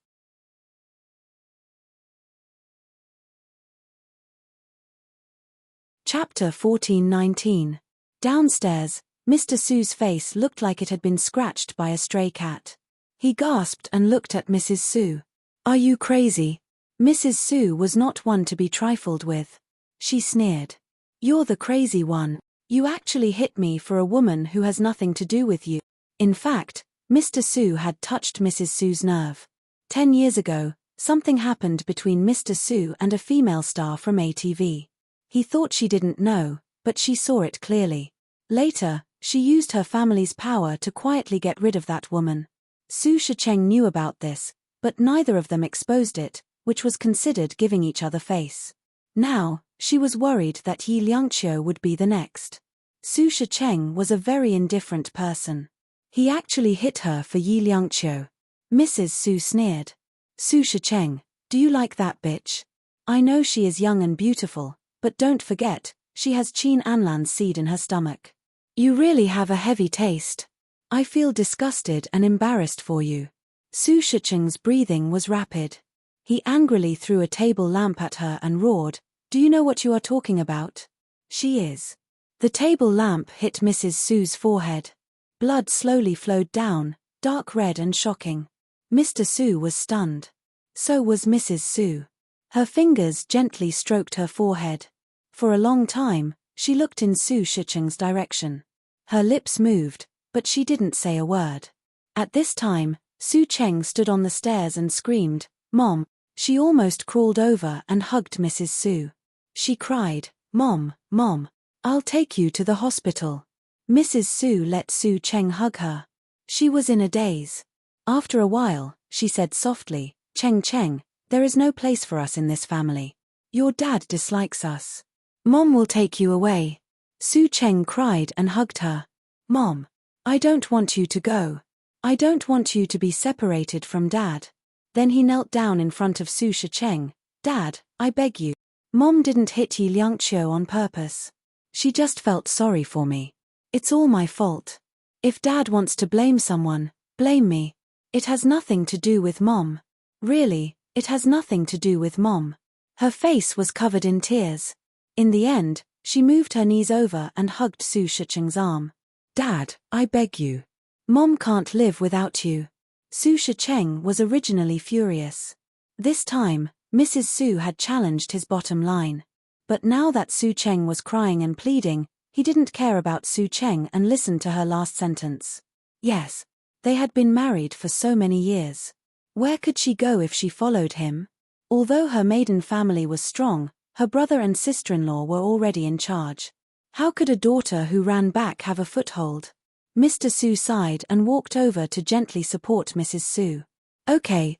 Speaker 1: Chapter 14:19. Downstairs, Mr. Su's face looked like it had been scratched by a stray cat. He gasped and looked at Mrs. Su. "Are you crazy?" Mrs. Su was not one to be trifled with. She sneered. "You're the crazy one. You actually hit me for a woman who has nothing to do with you." In fact, Mr. Su had touched Mrs. Su's nerve. 10 years ago, something happened between Mr. Su and a female star from ATV. He thought she didn't know, but she saw it clearly. Later, she used her family's power to quietly get rid of that woman. Su Shicheng knew about this, but neither of them exposed it, which was considered giving each other face. Now, she was worried that Yi Liangqiu would be the next. Su Shicheng was a very indifferent person. He actually hit her for Yi Liangqiu. Mrs. Su sneered. "Su Shicheng, do you like that bitch? I know she is young and beautiful, but don't forget, she has Qin Anlan's seed in her stomach. You really have a heavy taste. I feel disgusted and embarrassed for you." Su Shicheng's breathing was rapid. He angrily threw a table lamp at her and roared, "Do you know what you are talking about? She is." The table lamp hit Mrs. Su's forehead. Blood slowly flowed down, dark red and shocking. Mr. Su was stunned. So was Mrs. Su. Her fingers gently stroked her forehead. For a long time, she looked in Su Shicheng's direction. Her lips moved, but she didn't say a word. At this time, Su Cheng stood on the stairs and screamed, "Mom!" She almost crawled over and hugged Mrs. Su. She cried, "Mom, Mom! I'll take you to the hospital." Mrs. Su let Su Cheng hug her. She was in a daze. After a while, she said softly, "Cheng Cheng, there is no place for us in this family. Your dad dislikes us. Mom will take you away." Su Cheng cried and hugged her. "Mom, I don't want you to go. I don't want you to be separated from Dad." Then he knelt down in front of Su Shicheng. "Dad, I beg you. Mom didn't hit Yi Liangqiu on purpose. She just felt sorry for me. It's all my fault. If Dad wants to blame someone, blame me. It has nothing to do with Mom. Really, it has nothing to do with Mom." Her face was covered in tears. In the end, she moved her knees over and hugged Su Shicheng's arm. "Dad, I beg you. Mom can't live without you." Su Shicheng was originally furious. This time, Mrs. Su had challenged his bottom line. But now that Su Cheng was crying and pleading, he didn't care about Su Cheng and listened to her last sentence. Yes, they had been married for so many years. Where could she go if she followed him? Although her maiden family was strong, her brother and sister-in-law were already in charge. How could a daughter who ran back have a foothold? Mr. Su sighed and walked over to gently support Mrs. Su. Okay,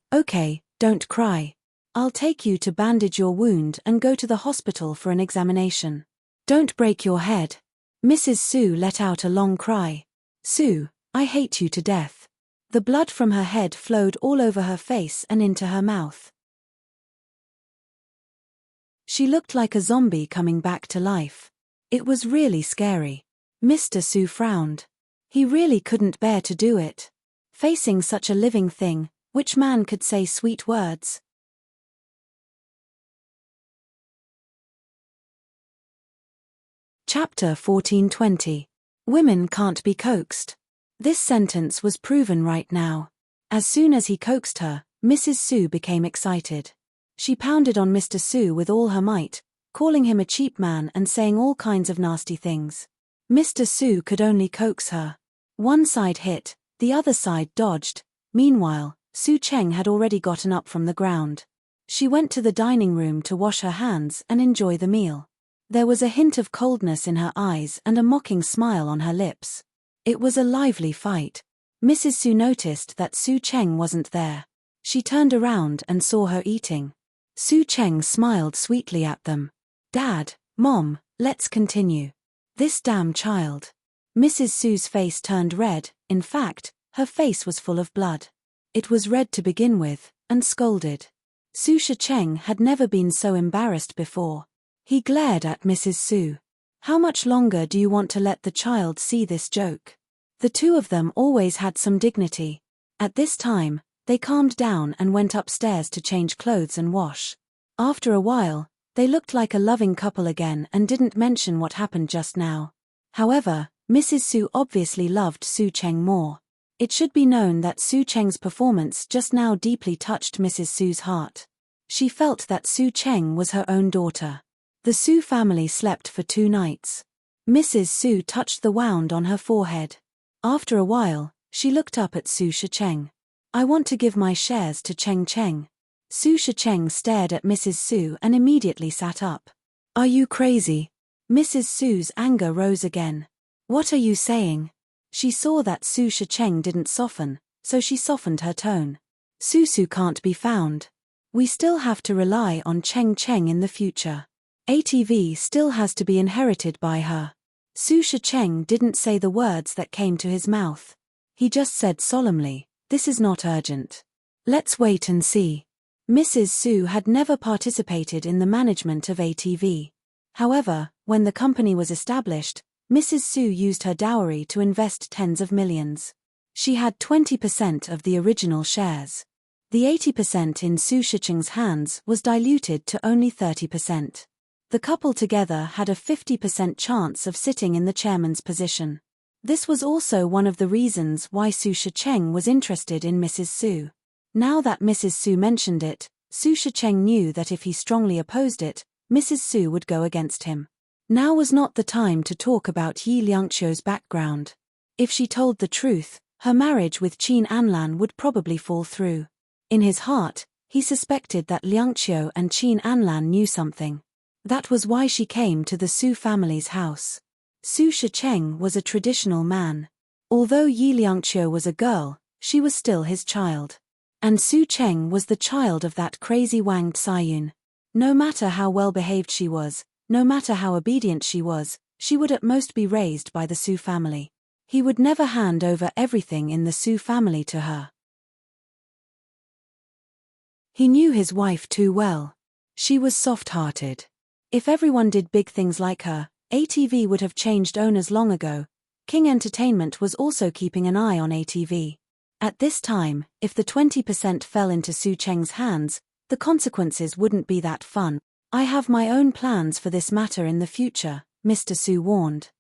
Speaker 1: don't cry. I'll take you to bandage your wound and go to the hospital for an examination. Don't break your head." Mrs. Su let out a long cry. "Su, I hate you to death." The blood from her head flowed all over her face and into her mouth. She looked like a zombie coming back to life. It was really scary. Mr. Su frowned. He really couldn't bear to do it. Facing such a living thing, which man could say sweet words? Chapter 14:20. Women can't be coaxed. This sentence was proven right now. As soon as he coaxed her, Mrs. Su became excited. She pounded on Mr. Su with all her might, calling him a cheap man and saying all kinds of nasty things. Mr. Su could only coax her. One side hit, the other side dodged. Meanwhile, Su Cheng had already gotten up from the ground. She went to the dining room to wash her hands and enjoy the meal. There was a hint of coldness in her eyes and a mocking smile on her lips. It was a lively fight. Mrs. Su noticed that Su Cheng wasn't there. She turned around and saw her eating. Su Cheng smiled sweetly at them. "Dad, Mom, let's continue. This damn child." Mrs. Su's face turned red. In fact, her face was full of blood. It was red to begin with, and scolded. Su Shicheng had never been so embarrassed before. He glared at Mrs. Su. "How much longer do you want to let the child see this joke?" The two of them always had some dignity. At this time, they calmed down and went upstairs to change clothes and wash. After a while, They looked like a loving couple again and didn't mention what happened just now. However, Mrs. Su obviously loved Su Cheng more. It should be known that Su Cheng's performance just now deeply touched Mrs. Su's heart. She felt that Su Cheng was her own daughter. The Su family slept for 2 nights. Mrs. Su touched the wound on her forehead. After a while, she looked up at Su Shicheng. I want to give my shares to Cheng Cheng. Su Shicheng stared at Mrs. Su and immediately sat up. Are you crazy? Mrs. Su's anger rose again. What are you saying? She saw that Su Shicheng didn't soften, so she softened her tone. Su can't be found. We still have to rely on Cheng Cheng in the future. ATV still has to be inherited by her. Su Shicheng didn't say the words that came to his mouth. He just said solemnly, this is not urgent. Let's wait and see. Mrs. Su had never participated in the management of ATV. However, when the company was established, Mrs. Su used her dowry to invest tens of millions. She had 20% of the original shares. The 80% in Su Shicheng's hands was diluted to only 30%. The couple together had a 50% chance of sitting in the chairman's position. This was also one of the reasons why Su Shicheng was interested in Mrs. Su. Now that Mrs. Su mentioned it, Su Shicheng knew that if he strongly opposed it, Mrs. Su would go against him. Now was not the time to talk about Yi Liangqiu's background. If she told the truth, her marriage with Qin Anlan would probably fall through. In his heart, he suspected that Liangqiu and Qin Anlan knew something. That was why she came to the Su family's house. Su Shicheng was a traditional man. Although Yi Liangqiu was a girl, she was still his child. And Su Cheng was the child of that crazy Wang Tsayun. No matter how well behaved she was, no matter how obedient she would at most be raised by the Su family. He would never hand over everything in the Su family to her. He knew his wife too well. She was soft-hearted. If everyone did big things like her, ATV would have changed owners long ago. King Entertainment was also keeping an eye on ATV. At this time, if the 20% fell into Su Cheng's hands, the consequences wouldn't be that fun. I have my own plans for this matter in the future, Mr. Su warned.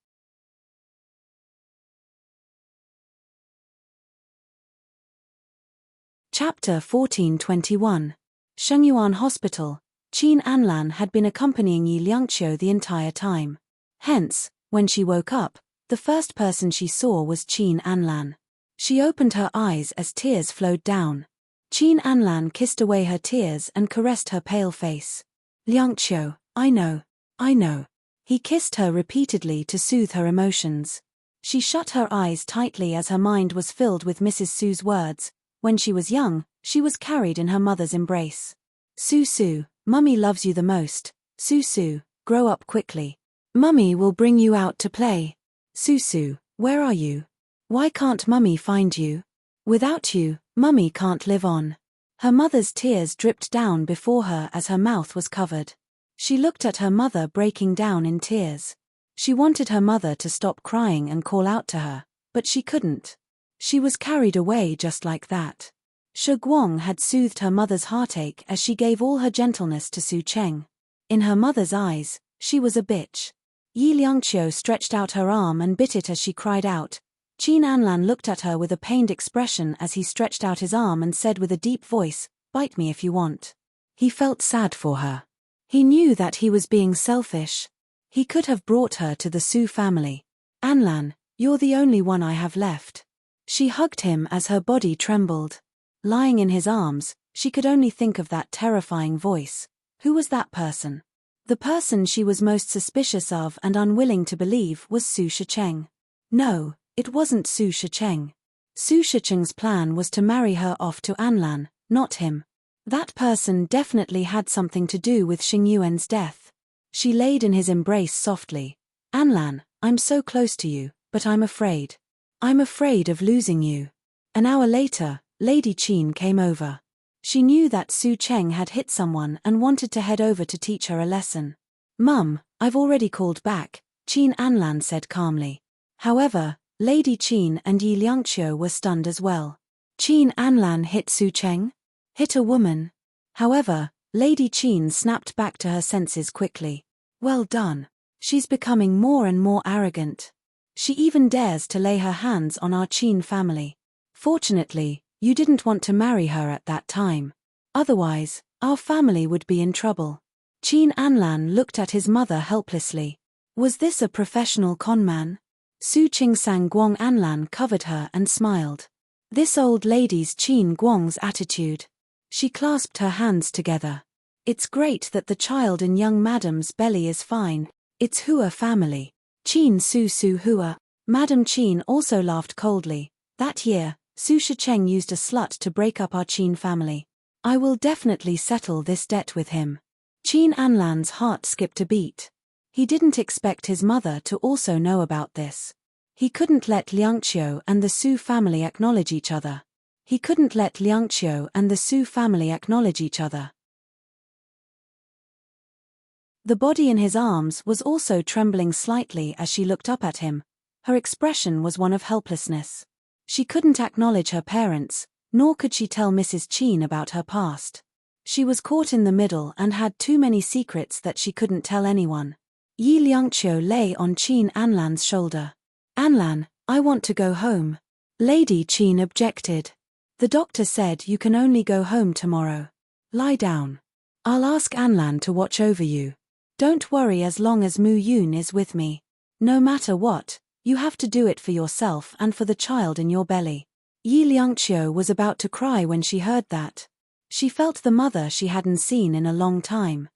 Speaker 1: Chapter 1421. Shengyuan Hospital. Qin Anlan had been accompanying Yi Liangqiu the entire time. Hence, when she woke up, the first person she saw was Qin Anlan. She opened her eyes as tears flowed down. Qin Anlan kissed away her tears and caressed her pale face. Liangqiu, I know. He kissed her repeatedly to soothe her emotions. She shut her eyes tightly as her mind was filled with Mrs. Su's words. When she was young, she was carried in her mother's embrace. Su, Mummy loves you the most. Su, grow up quickly. Mummy will bring you out to play. Su, where are you? Why can't Mummy find you? Without you, Mummy can't live on. Her mother's tears dripped down before her as her mouth was covered. She looked at her mother breaking down in tears. She wanted her mother to stop crying and call out to her, but she couldn't. She was carried away just like that. Shi Guang had soothed her mother's heartache as she gave all her gentleness to Su Cheng. In her mother's eyes, she was a bitch. Yi Liangqiu stretched out her arm and bit it as she cried out. Qin Anlan looked at her with a pained expression as he stretched out his arm and said with a deep voice, "Bite me if you want." He felt sad for her. He knew that he was being selfish. He could have brought her to the Su family. "Anlan, you're the only one I have left." She hugged him as her body trembled. Lying in his arms, she could only think of that terrifying voice. Who was that person? The person she was most suspicious of and unwilling to believe was Su Shicheng. No, it wasn't Su Shicheng. Su Shicheng's plan was to marry her off to Anlan, not him. That person definitely had something to do with Xingyuan's death. She laid in his embrace softly. "Anlan, I'm so close to you, but I'm afraid. I'm afraid of losing you." An hour later, Lady Qin came over. She knew that Su Cheng had hit someone and wanted to head over to teach her a lesson. "Mum, I've already called back," Qin Anlan said calmly. However, Lady Qin and Yi Liangqiu were stunned as well. Qin Anlan hit Su Cheng? Hit a woman? However, Lady Qin snapped back to her senses quickly. Well done. She's becoming more and more arrogant. She even dares to lay her hands on our Qin family. Fortunately, you didn't want to marry her at that time. Otherwise, our family would be in trouble. Qin Anlan looked at his mother helplessly. Was this a professional conman? Su Qingsang Guang Anlan covered her and smiled. This old lady's Qin Guang's attitude. She clasped her hands together. It's great that the child in young madam's belly is fine. It's Hua family. Qin Su Su Hua. Madam Qin also laughed coldly. That year, Su Shicheng used a slut to break up our Qin family. I will definitely settle this debt with him. Qin Anlan's heart skipped a beat. He didn't expect his mother to also know about this. He couldn't let Liangqiu and the Su family acknowledge each other. He couldn't let Liangqiu and the Su family acknowledge each other. The body in his arms was also trembling slightly as she looked up at him. Her expression was one of helplessness. She couldn't acknowledge her parents, nor could she tell Mrs. Qin about her past. She was caught in the middle and had too many secrets that she couldn't tell anyone. Yi Liangqiu lay on Qin Anlan's shoulder. Anlan, I want to go home. Lady Qin objected. The doctor said you can only go home tomorrow. Lie down. I'll ask Anlan to watch over you. Don't worry as long as Mu Yun is with me. No matter what, you have to do it for yourself and for the child in your belly. Yi Liangqiu was about to cry when she heard that. She felt the mother she hadn't seen in a long time.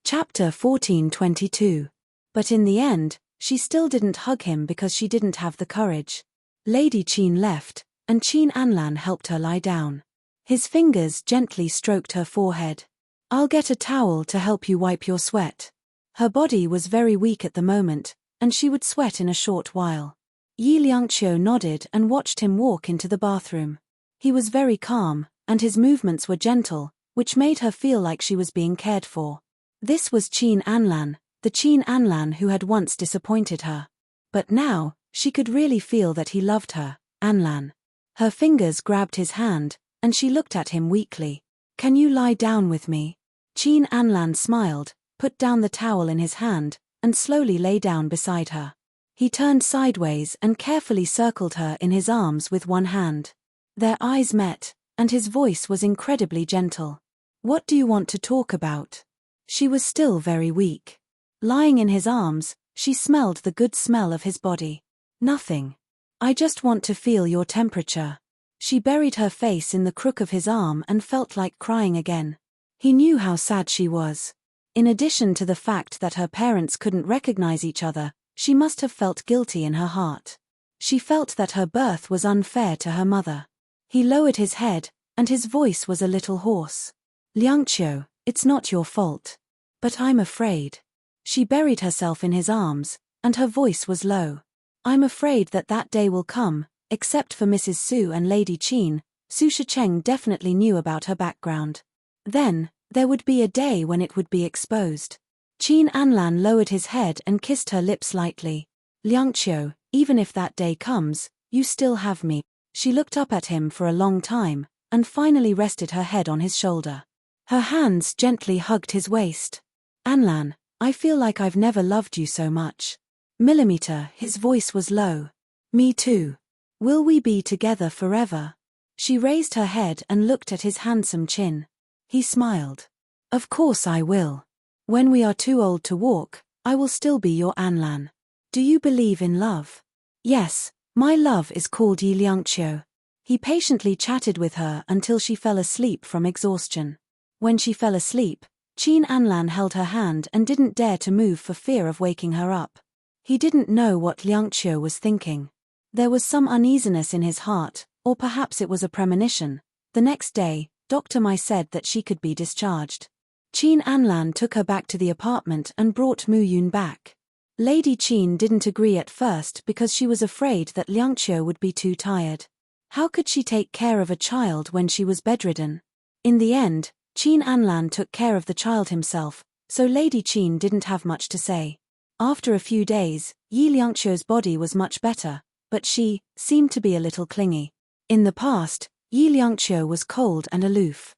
Speaker 1: Chapter 14:22. But in the end, she still didn't hug him because she didn't have the courage. Lady Qin left, and Qin Anlan helped her lie down. His fingers gently stroked her forehead. I'll get a towel to help you wipe your sweat. Her body was very weak at the moment, and she would sweat in a short while. Yi Liangqiu nodded and watched him walk into the bathroom. He was very calm, and his movements were gentle, which made her feel like she was being cared for. This was Qin Anlan, the Qin Anlan who had once disappointed her. But now, she could really feel that he loved her, Anlan. Her fingers grabbed his hand, and she looked at him weakly. Can you lie down with me? Qin Anlan smiled, put down the towel in his hand, and slowly lay down beside her. He turned sideways and carefully circled her in his arms with one hand. Their eyes met, and his voice was incredibly gentle. What do you want to talk about? She was still very weak. Lying in his arms, she smelled the good smell of his body. Nothing. I just want to feel your temperature. She buried her face in the crook of his arm and felt like crying again. He knew how sad she was. In addition to the fact that her parents couldn't recognize each other, she must have felt guilty in her heart. She felt that her birth was unfair to her mother. He lowered his head, and his voice was a little hoarse. Liangqiu, it's not your fault. But I'm afraid. She buried herself in his arms, and her voice was low. I'm afraid that that day will come, except for Mrs. Su and Lady Qin. Su Shicheng definitely knew about her background. Then, there would be a day when it would be exposed. Qin Anlan lowered his head and kissed her lips lightly. Liangqiu, even if that day comes, you still have me. She looked up at him for a long time, and finally rested her head on his shoulder. Her hands gently hugged his waist. Anlan, I feel like I've never loved you so much. Millimeter, his voice was low. Me too. Will we be together forever? She raised her head and looked at his handsome chin. He smiled. Of course I will. When we are too old to walk, I will still be your Anlan. Do you believe in love? Yes, my love is called Yi Liangqiu. He patiently chatted with her until she fell asleep from exhaustion. When she fell asleep, Qin Anlan held her hand and didn't dare to move for fear of waking her up. He didn't know what Liangqiu was thinking. There was some uneasiness in his heart, or perhaps it was a premonition. The next day, Dr. Mai said that she could be discharged. Qin Anlan took her back to the apartment and brought Mu Yun back. Lady Qin didn't agree at first because she was afraid that Liangqiu would be too tired. How could she take care of a child when she was bedridden? In the end, Qin Anlan took care of the child himself, so Lady Qin didn't have much to say. After a few days, Yi Liangqiu's body was much better, but she seemed to be a little clingy. In the past, Yi Liangqiu was cold and aloof.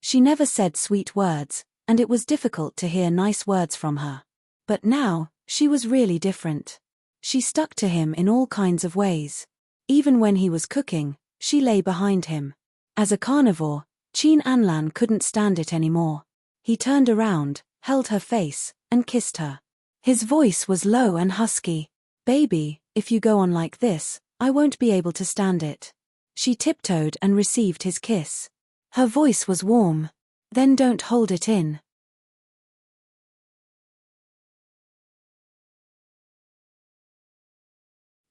Speaker 1: She never said sweet words, and it was difficult to hear nice words from her. But now, she was really different. She stuck to him in all kinds of ways. Even when he was cooking, she lay behind him. As a carnivore, Qin Anlan couldn't stand it anymore. He turned around, held her face, and kissed her. His voice was low and husky. "Baby, if you go on like this, I won't be able to stand it." She tiptoed and received his kiss. Her voice was warm. "Then don't hold it in."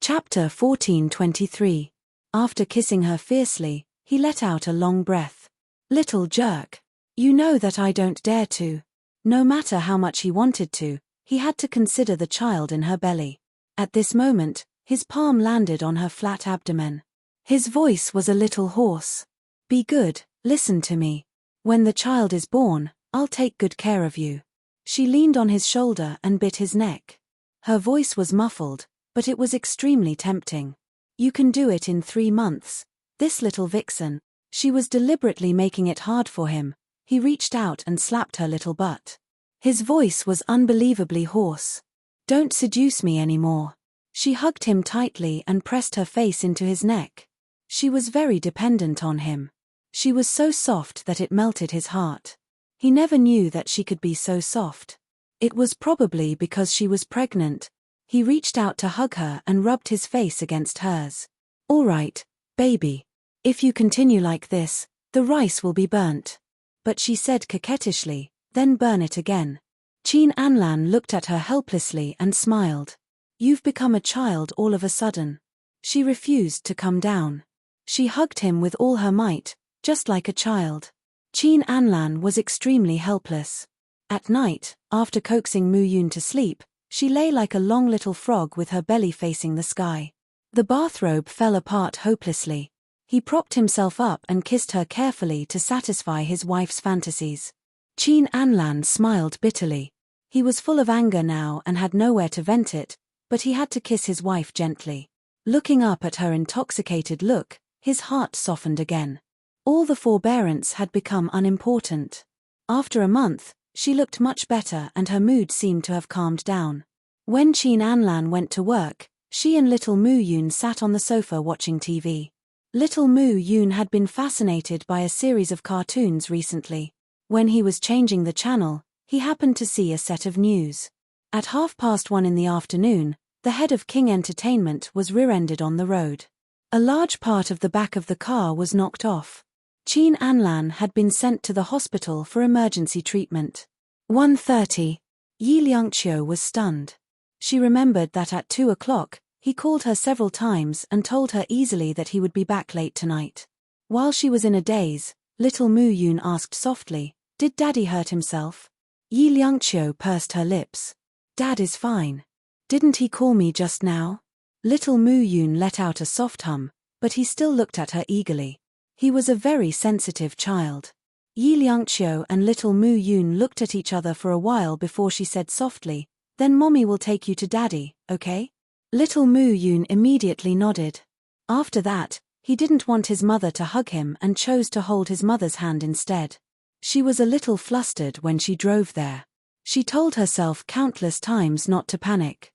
Speaker 1: Chapter 14:23. After kissing her fiercely, he let out a long breath. "Little jerk. You know that I don't dare to." No matter how much he wanted to, he had to consider the child in her belly. At this moment, his palm landed on her flat abdomen. His voice was a little hoarse. "Be good, listen to me. When the child is born, I'll take good care of you." She leaned on his shoulder and bit his neck. Her voice was muffled, but it was extremely tempting. "You can do it in 3 months. This little vixen." She was deliberately making it hard for him. He reached out and slapped her little butt. His voice was unbelievably hoarse. "Don't seduce me anymore." She hugged him tightly and pressed her face into his neck. She was very dependent on him. She was so soft that it melted his heart. He never knew that she could be so soft. It was probably because she was pregnant. He reached out to hug her and rubbed his face against hers. "All right, baby. If you continue like this, the rice will be burnt." But she said coquettishly, "Then burn it again." Qin Anlan looked at her helplessly and smiled. "You've become a child all of a sudden." She refused to come down. She hugged him with all her might, just like a child. Qin Anlan was extremely helpless. At night, after coaxing Mu Yun to sleep, she lay like a long little frog with her belly facing the sky. The bathrobe fell apart hopelessly. He propped himself up and kissed her carefully to satisfy his wife's fantasies. Qin Anlan smiled bitterly. He was full of anger now and had nowhere to vent it, but he had to kiss his wife gently. Looking up at her intoxicated look, his heart softened again. All the forbearance had become unimportant. After a month, she looked much better and her mood seemed to have calmed down. When Qin Anlan went to work, she and little Mu Yun sat on the sofa watching TV. Little Mu Yun had been fascinated by a series of cartoons recently. When he was changing the channel, he happened to see a set of news. At 1:30 in the afternoon, the head of King Entertainment was rear-ended on the road. A large part of the back of the car was knocked off. Qin Anlan had been sent to the hospital for emergency treatment. 1:30. Yi Liangqiu was stunned. She remembered that at 2 o'clock, he called her several times and told her easily that he would be back late tonight. While she was in a daze, little Mu Yun asked softly, "Did Daddy hurt himself?" Yi Liangqiu pursed her lips. "Dad is fine. Didn't he call me just now?" Little Mu Yun let out a soft hum, but he still looked at her eagerly. He was a very sensitive child. Yi Liangqiu and little Mu Yun looked at each other for a while before she said softly, "Then Mommy will take you to Daddy, okay?" Little Mu Yun immediately nodded. After that, he didn't want his mother to hug him and chose to hold his mother's hand instead. She was a little flustered when she drove there. She told herself countless times not to panic.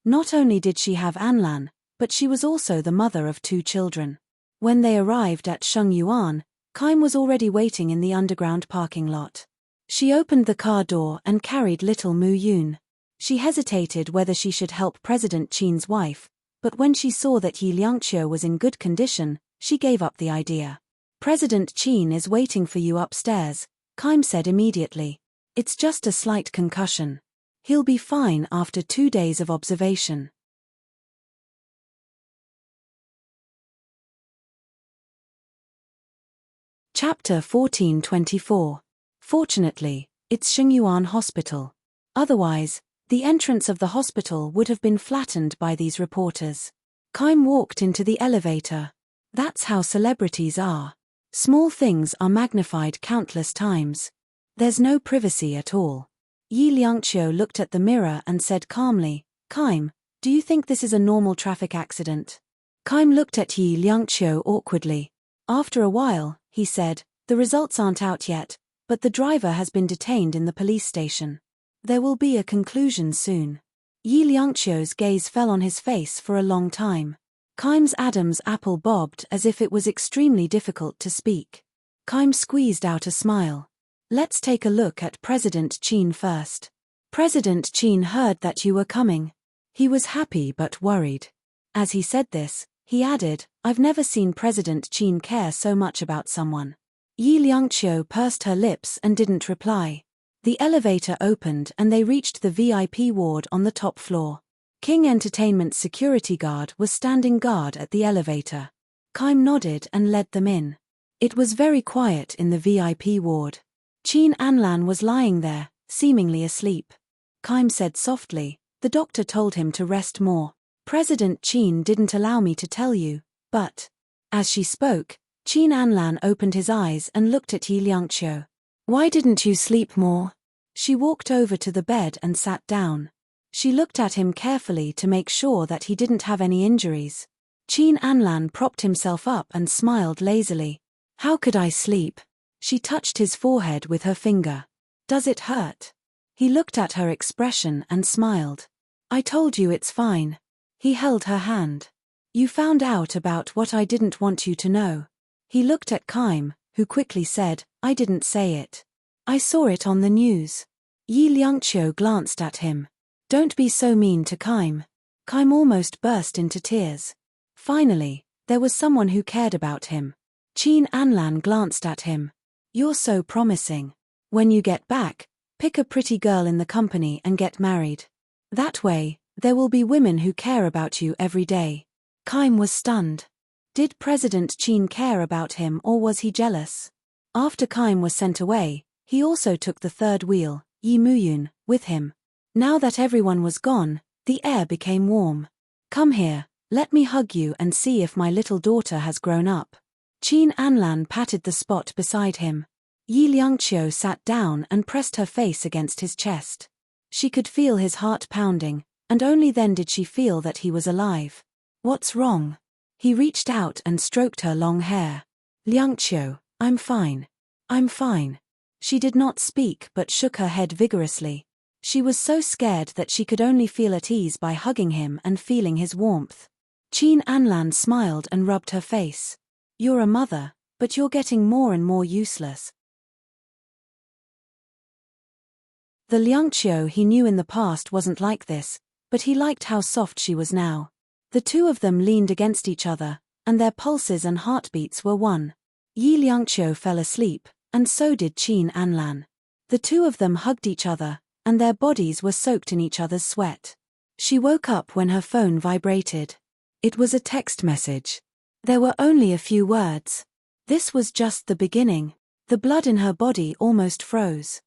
Speaker 1: Not only did she have Anlan, but she was also the mother of 2 children. When they arrived at Shengyuan, Kaim was already waiting in the underground parking lot. She opened the car door and carried little Mu Yun. She hesitated whether she should help President Qin's wife, but when she saw that Yi Liangqiu was in good condition, she gave up the idea. "President Qin is waiting for you upstairs," Kaim said immediately. "It's just a slight concussion. He'll be fine after 2 days of observation." Chapter 14:24. Fortunately, it's Shengyuan Hospital. Otherwise, the entrance of the hospital would have been flattened by these reporters. Kaim walked into the elevator. That's how celebrities are. Small things are magnified countless times. There's no privacy at all. Yi Liangqiu looked at the mirror and said calmly, Kaim, do you think this is a normal traffic accident? Kaim looked at Yi Liangqiu awkwardly. After a while, he said, the results aren't out yet, but the driver has been detained in the police station. There will be a conclusion soon. Yi Liangqiu's gaze fell on his face for a long time. Kaim's Adam's apple bobbed as if it was extremely difficult to speak. Kaim squeezed out a smile. Let's take a look at President Qin first. President Qin heard that you were coming. He was happy but worried. As he said this, he added, I've never seen President Qin care so much about someone. Yi Liangqiu pursed her lips and didn't reply. The elevator opened and they reached the VIP ward on the top floor. King Entertainment's security guard was standing guard at the elevator. Kaim nodded and led them in. It was very quiet in the VIP ward. Qin Anlan was lying there, seemingly asleep. Kaim said softly, the doctor told him to rest more. President Qin didn't allow me to tell you, but... As she spoke, Qin Anlan opened his eyes and looked at Yi Liangqiu. Why didn't you sleep more? She walked over to the bed and sat down. She looked at him carefully to make sure that he didn't have any injuries. Qin Anlan propped himself up and smiled lazily. How could I sleep? She touched his forehead with her finger. Does it hurt? He looked at her expression and smiled. I told you it's fine. He held her hand. You found out about what I didn't want you to know. He looked at Kaim, who quickly said, I didn't say it. I saw it on the news. Yi Liangqiu glanced at him. Don't be so mean to Kaim. Kaim almost burst into tears. Finally, there was someone who cared about him. Qin Anlan glanced at him. You're so promising. When you get back, pick a pretty girl in the company and get married. That way, there will be women who care about you every day. Kaim was stunned. Did President Qin care about him or was he jealous? After Kaim was sent away, he also took the third wheel, Yi Muyun, with him. Now that everyone was gone, the air became warm. Come here, let me hug you and see if my little daughter has grown up. Qin Anlan patted the spot beside him. Yi Liangqiu sat down and pressed her face against his chest. She could feel his heart pounding, and only then did she feel that he was alive. What's wrong? He reached out and stroked her long hair. Liangqiu, I'm fine. I'm fine. She did not speak but shook her head vigorously. She was so scared that she could only feel at ease by hugging him and feeling his warmth. Qin Anlan smiled and rubbed her face. You're a mother, but you're getting more and more useless. The Liangqiu he knew in the past wasn't like this, but he liked how soft she was now. The two of them leaned against each other, and their pulses and heartbeats were one. Yi Liangqiu fell asleep, and so did Qin Anlan. The two of them hugged each other, and their bodies were soaked in each other's sweat. She woke up when her phone vibrated. It was a text message. There were only a few words. This was just the beginning. The blood in her body almost froze.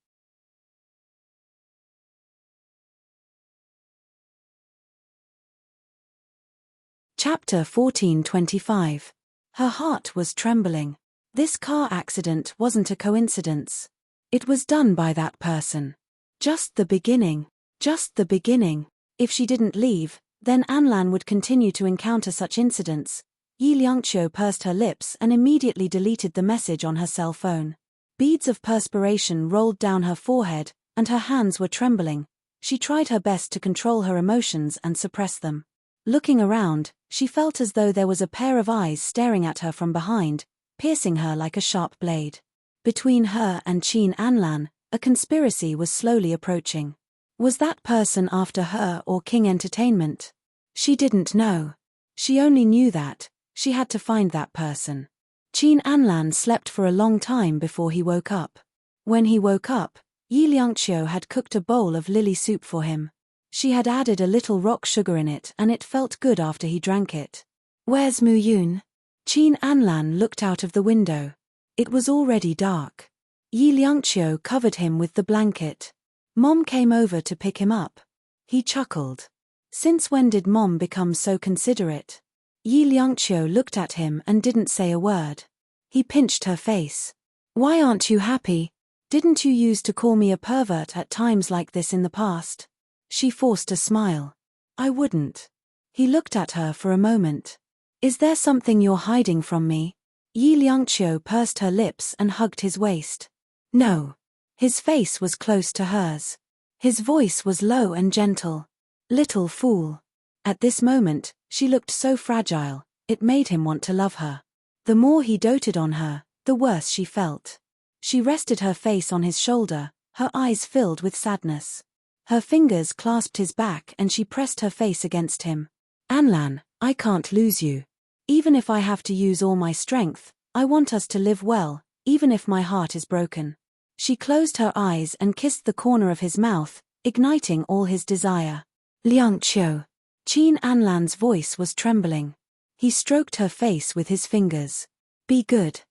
Speaker 1: Chapter 14:25. Her heart was trembling. This car accident wasn't a coincidence. It was done by that person. Just the beginning. Just the beginning. If she didn't leave, then Anlan would continue to encounter such incidents. Yi Liangqiu pursed her lips and immediately deleted the message on her cell phone. Beads of perspiration rolled down her forehead, and her hands were trembling. She tried her best to control her emotions and suppress them. Looking around, she felt as though there was a pair of eyes staring at her from behind, piercing her like a sharp blade. Between her and Qin Anlan, a conspiracy was slowly approaching. Was that person after her or King Entertainment? She didn't know. She only knew that she had to find that person. Qin Anlan slept for a long time before he woke up. When he woke up, Yi Liangqiu had cooked a bowl of lily soup for him. She had added a little rock sugar in it and it felt good after he drank it. Where's Mu Yun? Qin Anlan looked out of the window. It was already dark. Yi Liangqiu covered him with the blanket. Mom came over to pick him up. He chuckled. Since when did Mom become so considerate? Yi Liangqiu looked at him and didn't say a word. He pinched her face. Why aren't you happy? Didn't you used to call me a pervert at times like this in the past? She forced a smile. I wouldn't. He looked at her for a moment. Is there something you're hiding from me? Yi Liangqiu pursed her lips and hugged his waist. No. His face was close to hers. His voice was low and gentle. Little fool. At this moment, she looked so fragile, it made him want to love her. The more he doted on her, the worse she felt. She rested her face on his shoulder, her eyes filled with sadness. Her fingers clasped his back and she pressed her face against him. Anlan, I can't lose you. Even if I have to use all my strength, I want us to live well, even if my heart is broken. She closed her eyes and kissed the corner of his mouth, igniting all his desire. Liangqiu. Qin Anlan's voice was trembling. He stroked her face with his fingers. Be good.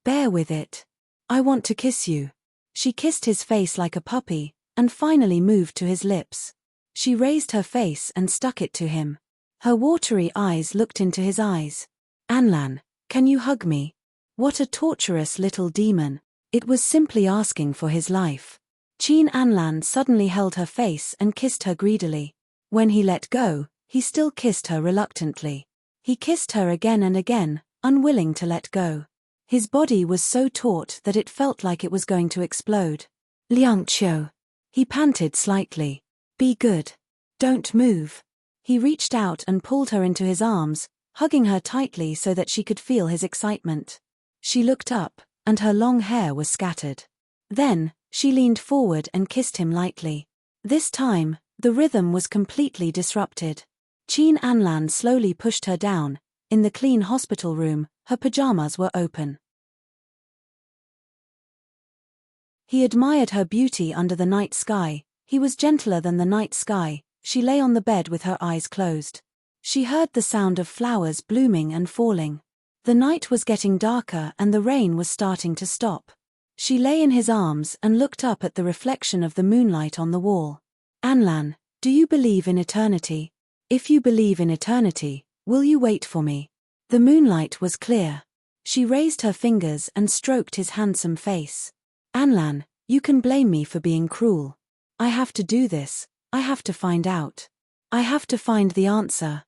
Speaker 1: Bear with it. I want to kiss you. She kissed his face like a puppy, and finally moved to his lips. She raised her face and stuck it to him. Her watery eyes looked into his eyes. Anlan, can you hug me? What a torturous little demon. It was simply asking for his life. Qin Anlan suddenly held her face and kissed her greedily. When he let go, he still kissed her reluctantly. He kissed her again and again, unwilling to let go. His body was so taut that it felt like it was going to explode. Liangqiu. He panted slightly. Be good. Don't move. He reached out and pulled her into his arms, hugging her tightly so that she could feel his excitement. She looked up, and her long hair was scattered. Then, she leaned forward and kissed him lightly. This time, the rhythm was completely disrupted. Qin Anlan slowly pushed her down. In the clean hospital room, her pajamas were open. He admired her beauty under the night sky. He was gentler than the night sky. She lay on the bed with her eyes closed. She heard the sound of flowers blooming and falling. The night was getting darker and the rain was starting to stop. She lay in his arms and looked up at the reflection of the moonlight on the wall. Anlan, do you believe in eternity? If you believe in eternity, will you wait for me? The moonlight was clear. She raised her fingers and stroked his handsome face. Anlan, you can blame me for being cruel. I have to do this. I have to find out. I have to find the answer.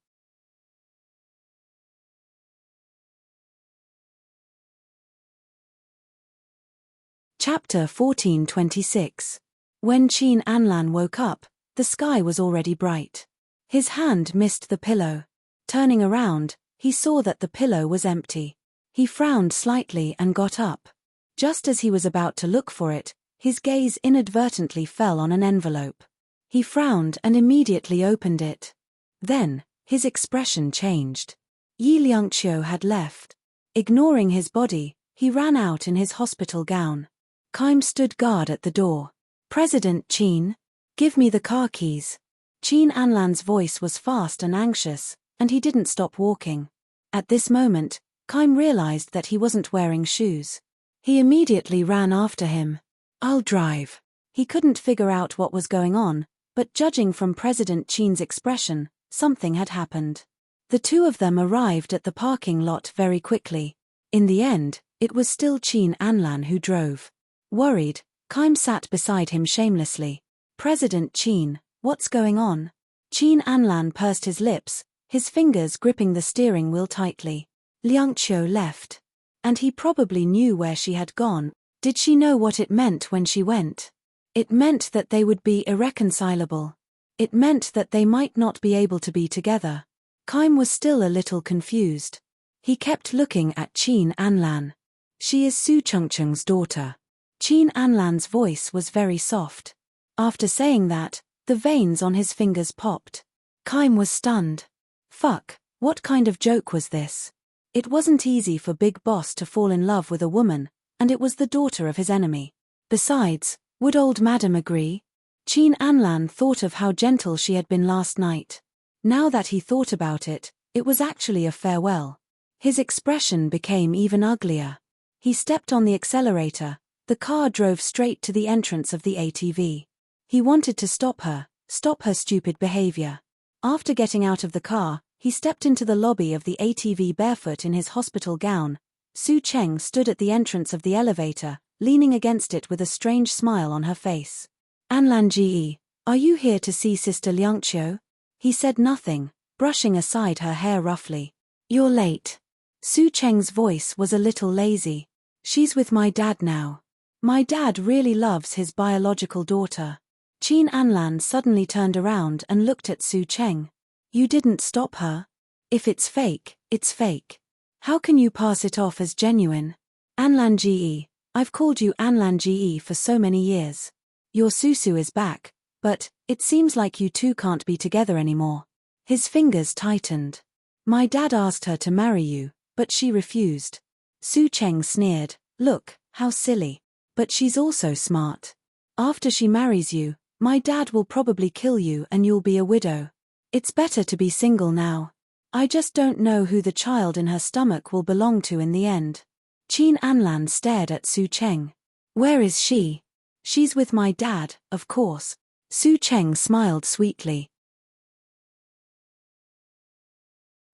Speaker 1: Chapter 1426. When Qin Anlan woke up, the sky was already bright. His hand missed the pillow. Turning around, he saw that the pillow was empty. He frowned slightly and got up. Just as he was about to look for it, his gaze inadvertently fell on an envelope. He frowned and immediately opened it. Then, his expression changed. Yi Liangqiu had left. Ignoring his body, he ran out in his hospital gown. Kaim stood guard at the door. President Qin, give me the car keys. Qin Anlan's voice was fast and anxious, and he didn't stop walking. At this moment, Kaim realized that he wasn't wearing shoes. He immediately ran after him. I'll drive. He couldn't figure out what was going on, but judging from President Qin's expression, something had happened. The two of them arrived at the parking lot very quickly. In the end, it was still Qin Anlan who drove. Worried, Kaim sat beside him shamelessly. President Qin, what's going on? Qin Anlan pursed his lips, his fingers gripping the steering wheel tightly. Liangqiu left. And he probably knew where she had gone. Did she know what it meant when she went? It meant that they would be irreconcilable. It meant that they might not be able to be together. Kaim was still a little confused. He kept looking at Qin Anlan. She is Su Chengcheng's daughter. Qin Anlan's voice was very soft. After saying that, the veins on his fingers popped. Kaim was stunned. Fuck, what kind of joke was this? It wasn't easy for Big Boss to fall in love with a woman, and it was the daughter of his enemy. Besides, would old Madam agree? Qin Anlan thought of how gentle she had been last night. Now that he thought about it, it was actually a farewell. His expression became even uglier. He stepped on the accelerator. The car drove straight to the entrance of the ATV. He wanted to stop her stupid behavior. After getting out of the car, he stepped into the lobby of the ATV barefoot in his hospital gown. Su Cheng stood at the entrance of the elevator, leaning against it with a strange smile on her face. Anlanji, are you here to see Sister Liangqiu? He said nothing, brushing aside her hair roughly. You're late. Su Cheng's voice was a little lazy. She's with my dad now. My dad really loves his biological daughter. Qin Anlan suddenly turned around and looked at Su Cheng. You didn't stop her? If it's fake, it's fake. How can you pass it off as genuine? Anlanji, I've called you Anlanji for so many years. Your Susu is back, but it seems like you two can't be together anymore. His fingers tightened. My dad asked her to marry you, but she refused. Su Cheng sneered. Look, how silly. But she's also smart. After she marries you, my dad will probably kill you and you'll be a widow. It's better to be single now. I just don't know who the child in her stomach will belong to in the end. Qin Anlan stared at Su Cheng. Where is she? She's with my dad, of course. Su Cheng smiled sweetly.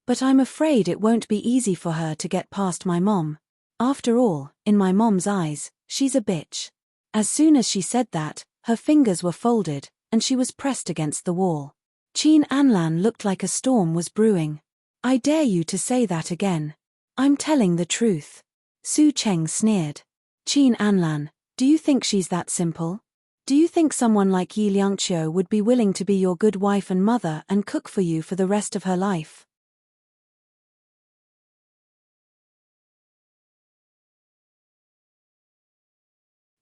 Speaker 1: But I'm afraid it won't be easy for her to get past my mom. After all, in my mom's eyes, she's a bitch. As soon as she said that, her fingers were folded, and she was pressed against the wall. Qin Anlan looked like a storm was brewing. I dare you to say that again. I'm telling the truth. Su Cheng sneered. Qin Anlan, do you think she's that simple? Do you think someone like Yi Liangqiu would be willing to be your good wife and mother and cook for you for the rest of her life?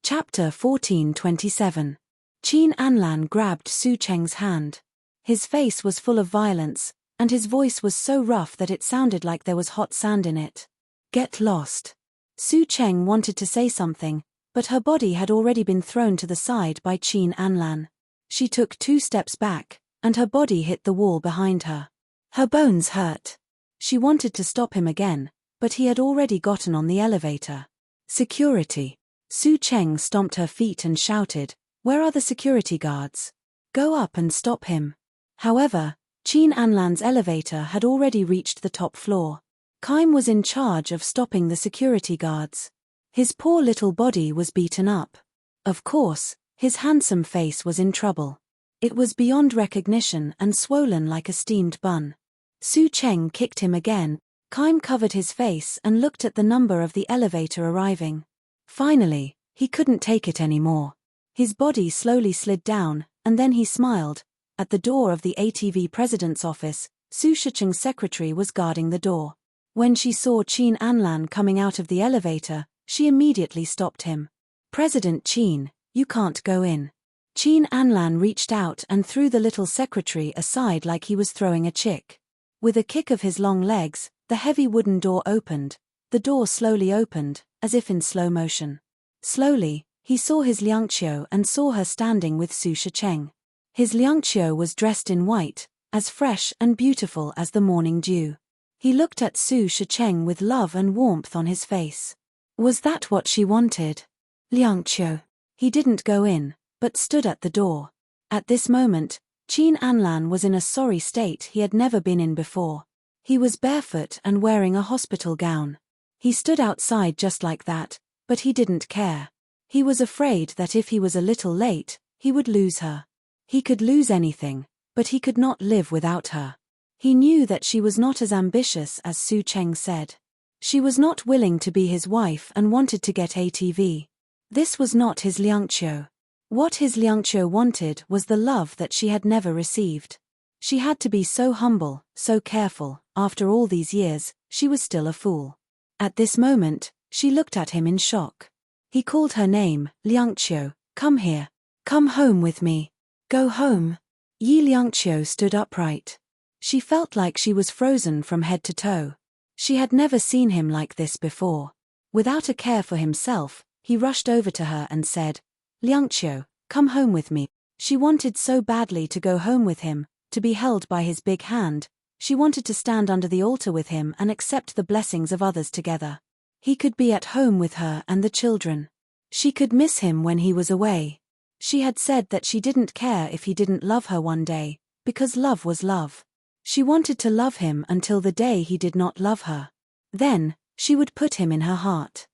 Speaker 1: Chapter 14:27. Qin Anlan grabbed Su Cheng's hand. His face was full of violence, and his voice was so rough that it sounded like there was hot sand in it. Get lost. Su Cheng wanted to say something, but her body had already been thrown to the side by Qin Anlan. She took 2 steps back, and her body hit the wall behind her. Her bones hurt. She wanted to stop him again, but he had already gotten on the elevator. Security. Su Cheng stomped her feet and shouted, Where are the security guards? Go up and stop him. However, Qin Anlan's elevator had already reached the top floor. Kaim was in charge of stopping the security guards. His poor little body was beaten up. Of course, his handsome face was in trouble. It was beyond recognition and swollen like a steamed bun. Su Cheng kicked him again. Kaim covered his face and looked at the number of the elevator arriving. Finally, he couldn't take it anymore. His body slowly slid down, and then he smiled. At the door of the ATV president's office, Su Shicheng's secretary was guarding the door. When she saw Qin Anlan coming out of the elevator, she immediately stopped him. President Qin, you can't go in. Qin Anlan reached out and threw the little secretary aside like he was throwing a chick. With a kick of his long legs, the heavy wooden door opened. The door slowly opened, as if in slow motion. Slowly, he saw his Liangqiu and saw her standing with Su Shicheng. His Liangqiu was dressed in white, as fresh and beautiful as the morning dew. He looked at Su Shicheng with love and warmth on his face. Was that what she wanted? Liangqiu. He didn't go in, but stood at the door. At this moment, Qin Anlan was in a sorry state he had never been in before. He was barefoot and wearing a hospital gown. He stood outside just like that, but he didn't care. He was afraid that if he was a little late, he would lose her. He could lose anything, but he could not live without her. He knew that she was not as ambitious as Su Cheng said. She was not willing to be his wife and wanted to get ATV. This was not his Liangqiu. What his Liangqiu wanted was the love that she had never received. She had to be so humble, so careful. After all these years, she was still a fool. At this moment, she looked at him in shock. He called her name, Liangqiu, come here. Come home with me. Go home. Yi Liangqiu stood upright. She felt like she was frozen from head to toe. She had never seen him like this before. Without a care for himself, he rushed over to her and said, Liangqiu, come home with me. She wanted so badly to go home with him, to be held by his big hand. She wanted to stand under the altar with him and accept the blessings of others together. He could be at home with her and the children. She could miss him when he was away. She had said that she didn't care if he didn't love her one day, because love was love. She wanted to love him until the day he did not love her. Then, she would put him in her heart.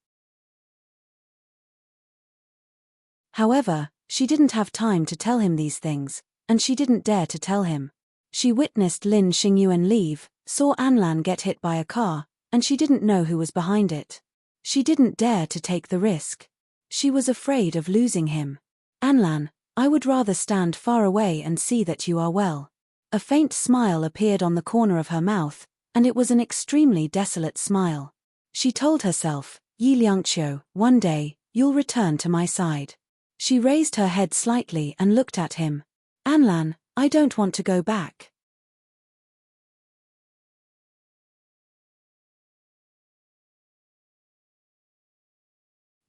Speaker 1: However, she didn't have time to tell him these things, and she didn't dare to tell him. She witnessed Lin Xingyuan leave, saw Anlan get hit by a car, and she didn't know who was behind it. She didn't dare to take the risk. She was afraid of losing him. Anlan, I would rather stand far away and see that you are well. A faint smile appeared on the corner of her mouth, and it was an extremely desolate smile. She told herself, Yi Liangqiu, one day, you'll return to my side. She raised her head slightly and looked at him. Anlan, I don't want to go back.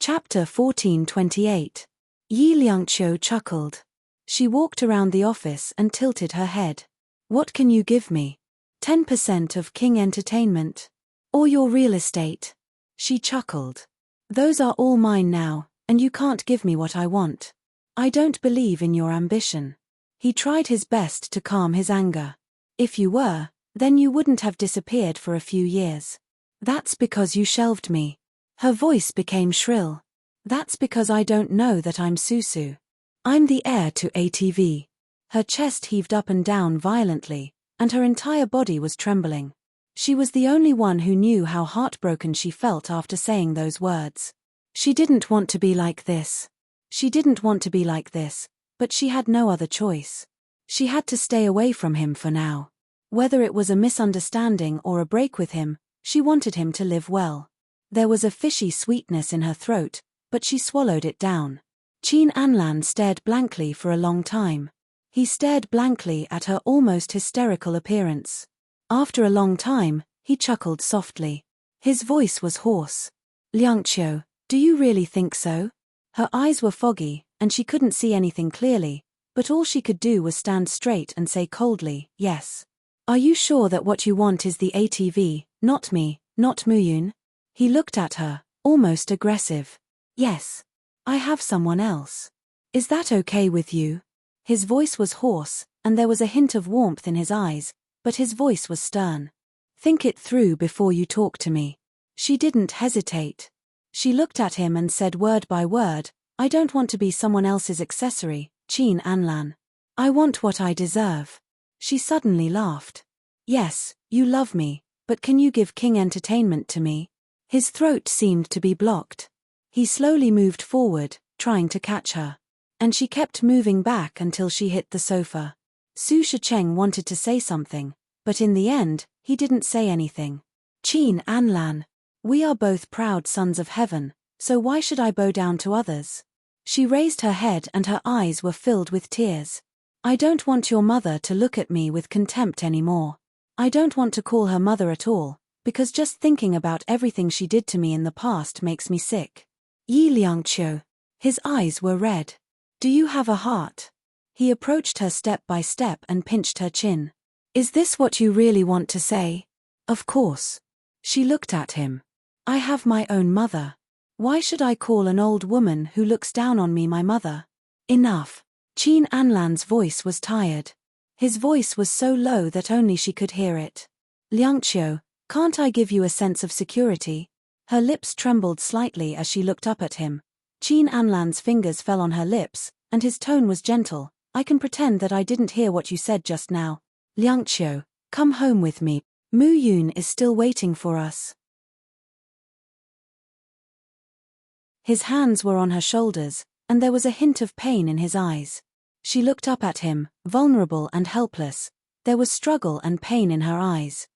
Speaker 1: Chapter 14:28. Yi Liangqiu chuckled. She walked around the office and tilted her head. What can you give me? 10% of King Entertainment? Or your real estate? She chuckled. Those are all mine now, and you can't give me what I want. I don't believe in your ambition. He tried his best to calm his anger. If you were, then you wouldn't have disappeared for a few years. That's because you shelved me. Her voice became shrill. That's because I don't know that I'm Susu. I'm the heir to ATV. Her chest heaved up and down violently, and her entire body was trembling. She was the only one who knew how heartbroken she felt after saying those words. She didn't want to be like this. She didn't want to be like this, but she had no other choice. She had to stay away from him for now. Whether it was a misunderstanding or a break with him, she wanted him to live well. There was a fishy sweetness in her throat, but she swallowed it down. Qin Anlan stared blankly for a long time. He stared blankly at her almost hysterical appearance. After a long time, he chuckled softly. His voice was hoarse. Liangqiu, do you really think so? Her eyes were foggy, and she couldn't see anything clearly, but all she could do was stand straight and say coldly, yes. Are you sure that what you want is the ATV, not me, not Muyun? He looked at her, almost aggressive. Yes. I have someone else. Is that okay with you? His voice was hoarse, and there was a hint of warmth in his eyes, but his voice was stern. Think it through before you talk to me. She didn't hesitate. She looked at him and said word by word, I don't want to be someone else's accessory, Qin Anlan. I want what I deserve. She suddenly laughed. Yes, you love me, but can you give King Entertainment to me? His throat seemed to be blocked. He slowly moved forward, trying to catch her. And she kept moving back until she hit the sofa. Su Shicheng wanted to say something, but in the end, he didn't say anything. Qin Anlan. We are both proud sons of heaven, so why should I bow down to others? She raised her head and her eyes were filled with tears. I don't want your mother to look at me with contempt anymore. I don't want to call her mother at all, because just thinking about everything she did to me in the past makes me sick. Yi Liangqiu. His eyes were red. Do you have a heart? He approached her step by step and pinched her chin. Is this what you really want to say? Of course. She looked at him. I have my own mother. Why should I call an old woman who looks down on me my mother? Enough. Qin Anlan's voice was tired. His voice was so low that only she could hear it. Liangqiu, can't I give you a sense of security? Her lips trembled slightly as she looked up at him. Qin Anlan's fingers fell on her lips, and his tone was gentle. I can pretend that I didn't hear what you said just now. Liangqiu, come home with me. Mu Yun is still waiting for us. His hands were on her shoulders, and there was a hint of pain in his eyes. She looked up at him, vulnerable and helpless. There was struggle and pain in her eyes.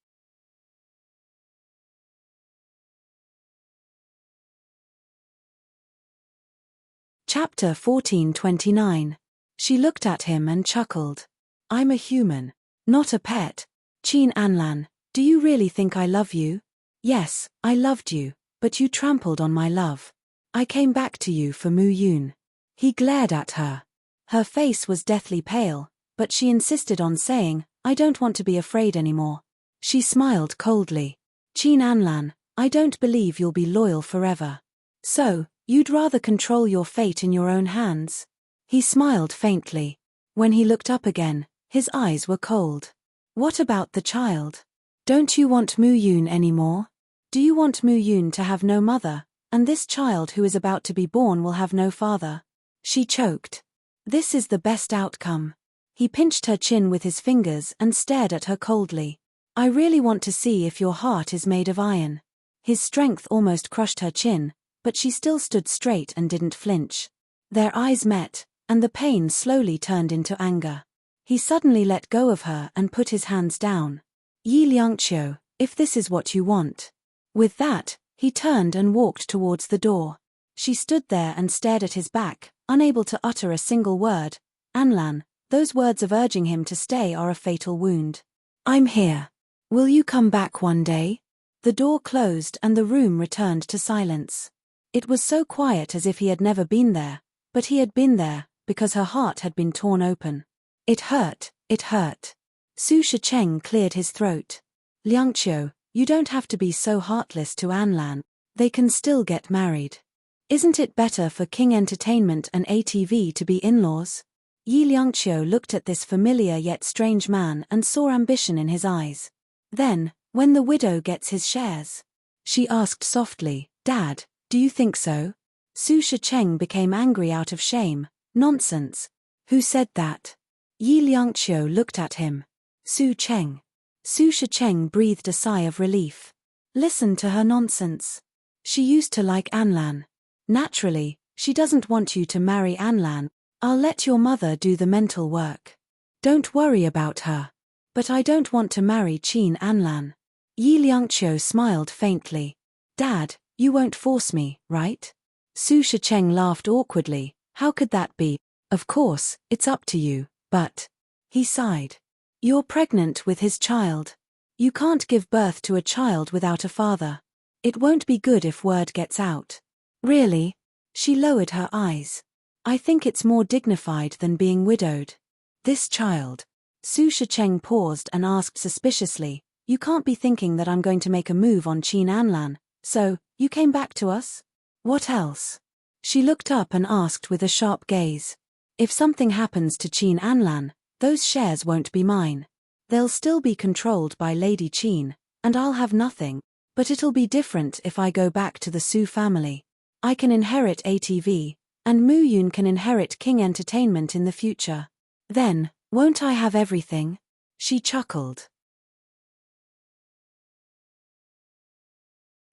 Speaker 1: Chapter 14:29. She looked at him and chuckled. I'm a human, not a pet. Qin Anlan, do you really think I love you? Yes, I loved you, but you trampled on my love. I came back to you for Mu Yun. He glared at her. Her face was deathly pale, but she insisted on saying, I don't want to be afraid anymore. She smiled coldly. Qin Anlan, I don't believe you'll be loyal forever. So, you'd rather control your fate in your own hands? He smiled faintly. When he looked up again, his eyes were cold. What about the child? Don't you want Mu Yun anymore? Do you want Mu Yun to have no mother, and this child who is about to be born will have no father? She choked. This is the best outcome. He pinched her chin with his fingers and stared at her coldly. I really want to see if your heart is made of iron. His strength almost crushed her chin, but she still stood straight and didn't flinch. Their eyes met, and the pain slowly turned into anger. He suddenly let go of her and put his hands down. Yi Liangqiu, if this is what you want. With that, he turned and walked towards the door. She stood there and stared at his back, unable to utter a single word. Anlan, those words of urging him to stay are a fatal wound. I'm here. Will you come back one day? The door closed and the room returned to silence. It was so quiet as if he had never been there, but he had been there, because her heart had been torn open. It hurt, it hurt. Su Shicheng cleared his throat. Liangqiu, you don't have to be so heartless to Anlan. They can still get married. Isn't it better for King Entertainment and ATV to be in-laws? Yi Liangqiu looked at this familiar yet strange man and saw ambition in his eyes. Then, when the widow gets his shares? She asked softly, Dad, do you think so? Su Shicheng became angry out of shame. Nonsense. Who said that? Yi Liangqiu looked at him. Su Cheng. Su Shicheng breathed a sigh of relief. Listen to her nonsense. She used to like Anlan. Naturally, she doesn't want you to marry Anlan. I'll let your mother do the mental work. Don't worry about her. But I don't want to marry Qin Anlan. Yi Liangqiu smiled faintly. Dad, you won't force me, right? Su Shicheng laughed awkwardly. How could that be? Of course, it's up to you, but... He sighed. You're pregnant with his child. You can't give birth to a child without a father. It won't be good if word gets out. Really? She lowered her eyes. I think it's more dignified than being widowed. This child. Su Shicheng paused and asked suspiciously, you can't be thinking that I'm going to make a move on Qin Anlan, so, you came back to us? What else? She looked up and asked with a sharp gaze. If something happens to Qin Anlan, those shares won't be mine. They'll still be controlled by Lady Qin, and I'll have nothing, but it'll be different if I go back to the Su family. I can inherit ATV, and Mu Yun can inherit King Entertainment in the future. Then, won't I have everything? She chuckled.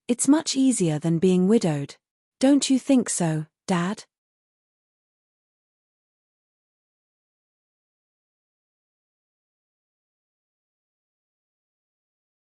Speaker 1: It's much easier than being widowed. Don't you think so, Dad?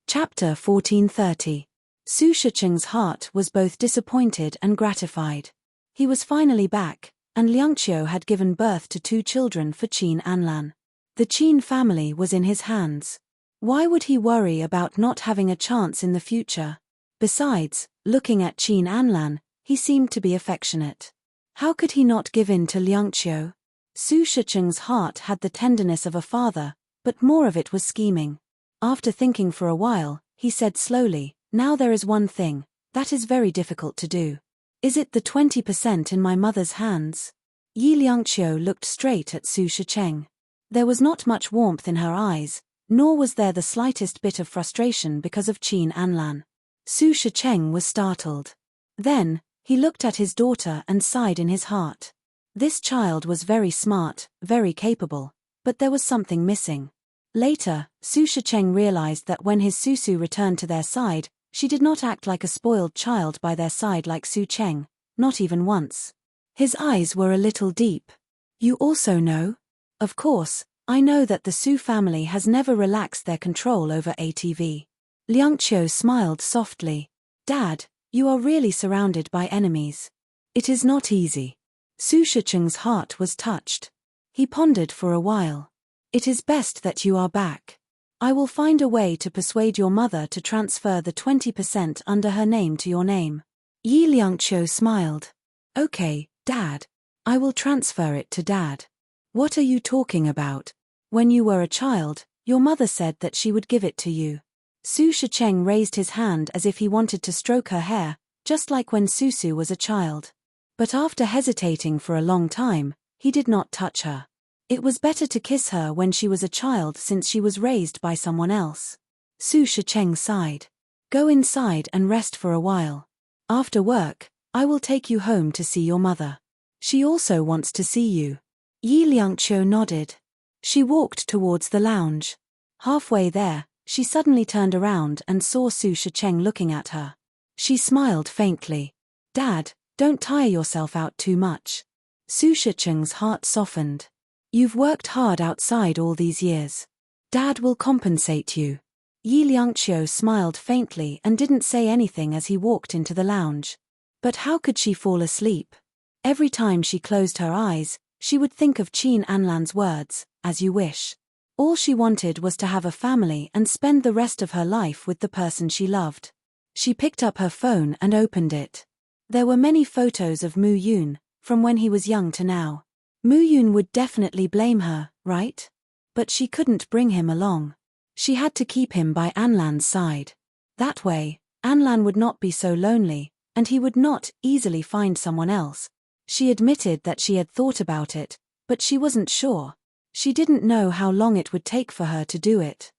Speaker 1: Chapter 1430. Su Shicheng's heart was both disappointed and gratified. He was finally back, and Liangqiu had given birth to 2 children for Qin Anlan. The Qin family was in his hands. Why would he worry about not having a chance in the future? Besides, looking at Qin Anlan, he seemed to be affectionate. How could he not give in to Liangqiu? Su Shicheng's heart had the tenderness of a father, but more of it was scheming. After thinking for a while, he said slowly, now there is one thing, that is very difficult to do. Is it the 20% in my mother's hands? Yi Liangqiu looked straight at Su Shicheng. There was not much warmth in her eyes, nor was there the slightest bit of frustration because of Qin Anlan. Su Shicheng was startled. Then, he looked at his daughter and sighed in his heart. This child was very smart, very capable, but there was something missing. Later, Su Shicheng realized that when his Susu returned to their side, she did not act like a spoiled child by their side like Su Cheng, not even once. His eyes were a little deep. You also know? Of course, I know that the Su family has never relaxed their control over ATV. Liangqiu smiled softly. Dad, you are really surrounded by enemies. It is not easy. Su Shicheng's heart was touched. He pondered for a while. It is best that you are back. I will find a way to persuade your mother to transfer the 20% under her name to your name. Yi Liangqiu smiled. Okay, Dad. I will transfer it to Dad. What are you talking about? When you were a child, your mother said that she would give it to you. Su Shicheng raised his hand as if he wanted to stroke her hair, just like when Susu was a child. But after hesitating for a long time, he did not touch her. It was better to kiss her when she was a child since she was raised by someone else. Su Shicheng sighed. Go inside and rest for a while. After work, I will take you home to see your mother. She also wants to see you. Yi Liangqiu nodded. She walked towards the lounge. Halfway there, she suddenly turned around and saw Su Shicheng looking at her. She smiled faintly. Dad, don't tire yourself out too much. Su Shicheng's heart softened. You've worked hard outside all these years. Dad will compensate you. Yi Liangqiu smiled faintly and didn't say anything as he walked into the lounge. But how could she fall asleep? Every time she closed her eyes, she would think of Qin Anlan's words, as you wish. All she wanted was to have a family and spend the rest of her life with the person she loved. She picked up her phone and opened it. There were many photos of Mu Yun, from when he was young to now. Mu Yun would definitely blame her, right? But she couldn't bring him along. She had to keep him by Anlan's side. That way, Anlan would not be so lonely, and he would not easily find someone else. She admitted that she had thought about it, but she wasn't sure. She didn't know how long it would take for her to do it.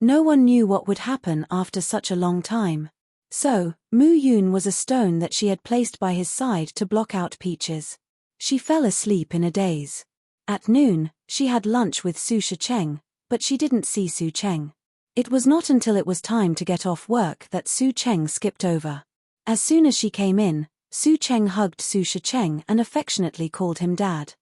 Speaker 1: No one knew what would happen after such a long time. So, Mu Yun was a stone that she had placed by his side to block out Peaches. She fell asleep in a daze. At noon, she had lunch with Su Shicheng, but she didn't see Su Cheng. It was not until it was time to get off work that Su Cheng skipped over. As soon as she came in, Su Cheng hugged Su Shicheng and affectionately called him Dad.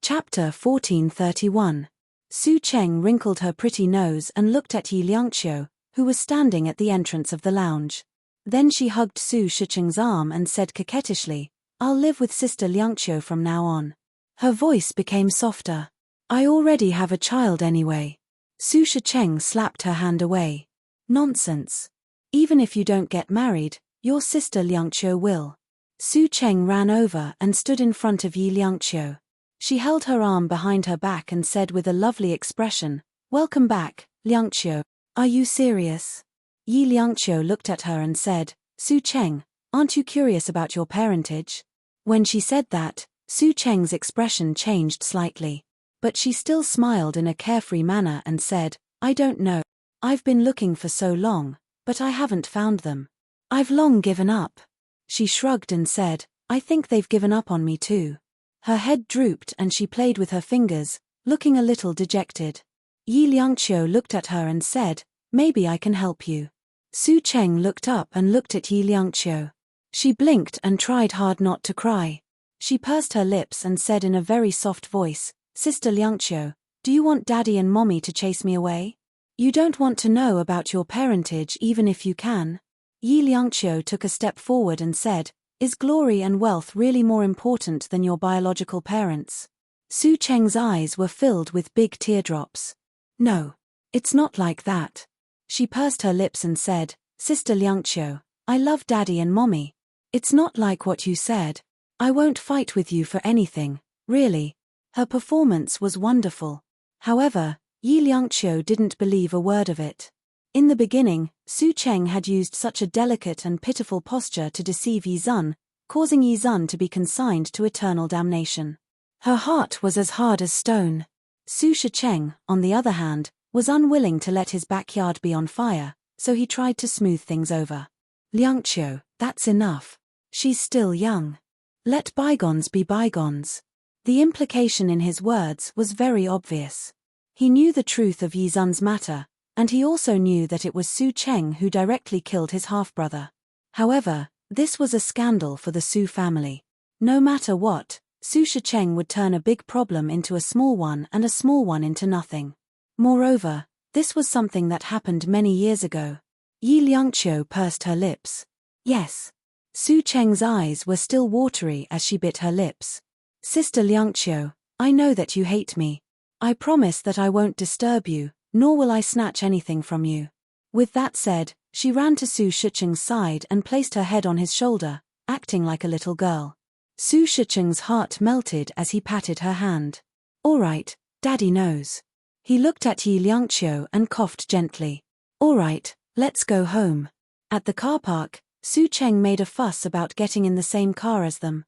Speaker 1: Chapter 1431. Su Cheng wrinkled her pretty nose and looked at Yi Liangqiu, who was standing at the entrance of the lounge. Then she hugged Su Shicheng's arm and said coquettishly, I'll live with Sister Liangqiu from now on. Her voice became softer. I already have a child anyway. Su Shicheng slapped her hand away. Nonsense. Even if you don't get married, your sister Liangqiu will. Su Cheng ran over and stood in front of Yi Liangqiu. She held her arm behind her back and said with a lovely expression, Welcome back, Liangqiu. Are you serious? Yi Liangqiu looked at her and said, Su Cheng, aren't you curious about your parentage? When she said that, Su Cheng's expression changed slightly. But she still smiled in a carefree manner and said, I don't know. I've been looking for so long, but I haven't found them. I've long given up. She shrugged and said, I think they've given up on me too. Her head drooped and she played with her fingers, looking a little dejected. Yi Liangqiu looked at her and said, Maybe I can help you. Su Cheng looked up and looked at Yi Liangqiu. She blinked and tried hard not to cry. She pursed her lips and said in a very soft voice, Sister Liangqiu, do you want Daddy and Mommy to chase me away? You don't want to know about your parentage even if you can? Yi Liangqiu took a step forward and said, Is glory and wealth really more important than your biological parents? Su Cheng's eyes were filled with big teardrops. No. It's not like that. She pursed her lips and said, Sister Liangqiu, I love Daddy and Mommy. It's not like what you said. I won't fight with you for anything, really. Her performance was wonderful. However, Yi Liangqiu didn't believe a word of it. In the beginning, Su Cheng had used such a delicate and pitiful posture to deceive Yi Zun, causing Yi Zun to be consigned to eternal damnation. Her heart was as hard as stone. Su Shicheng, on the other hand, was unwilling to let his backyard be on fire, so he tried to smooth things over. Liangqiu, that's enough. She's still young. Let bygones be bygones. The implication in his words was very obvious. He knew the truth of Yi Zun's matter, and he also knew that it was Su Cheng who directly killed his half-brother. However, this was a scandal for the Su family. No matter what, Su Shicheng would turn a big problem into a small one and a small one into nothing. Moreover, this was something that happened many years ago. Yi Liangqiu pursed her lips. Yes. Su Cheng's eyes were still watery as she bit her lips. Sister Liangqiu, I know that you hate me. I promise that I won't disturb you, nor will I snatch anything from you. With that said, she ran to Su Shicheng's side and placed her head on his shoulder, acting like a little girl. Su Shicheng's heart melted as he patted her hand. All right, Daddy knows. He looked at Yi Liangqiu and coughed gently. All right, let's go home. At the car park, Su Cheng made a fuss about getting in the same car as them.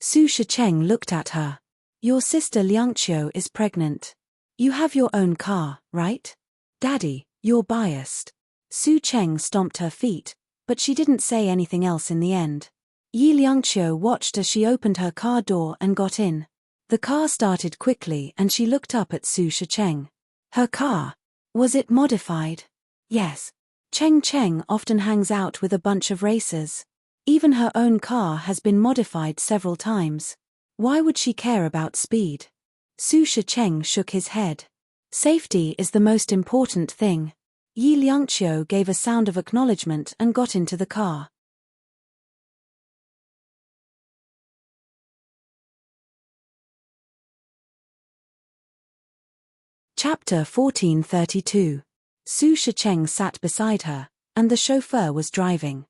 Speaker 1: Su Shicheng looked at her. Your sister Liangqiu is pregnant. You have your own car, right? Daddy, you're biased. Su Cheng stomped her feet, but she didn't say anything else in the end. Yi Liangqiu watched as she opened her car door and got in. The car started quickly and she looked up at Su Shicheng. Her car. Was it modified? Yes. Cheng Cheng often hangs out with a bunch of racers. Even her own car has been modified several times. Why would she care about speed? Su Shicheng shook his head. Safety is the most important thing. Yi Liangqiu gave a sound of acknowledgement and got into the car. Chapter 1432. Su Shicheng sat beside her, and the chauffeur was driving.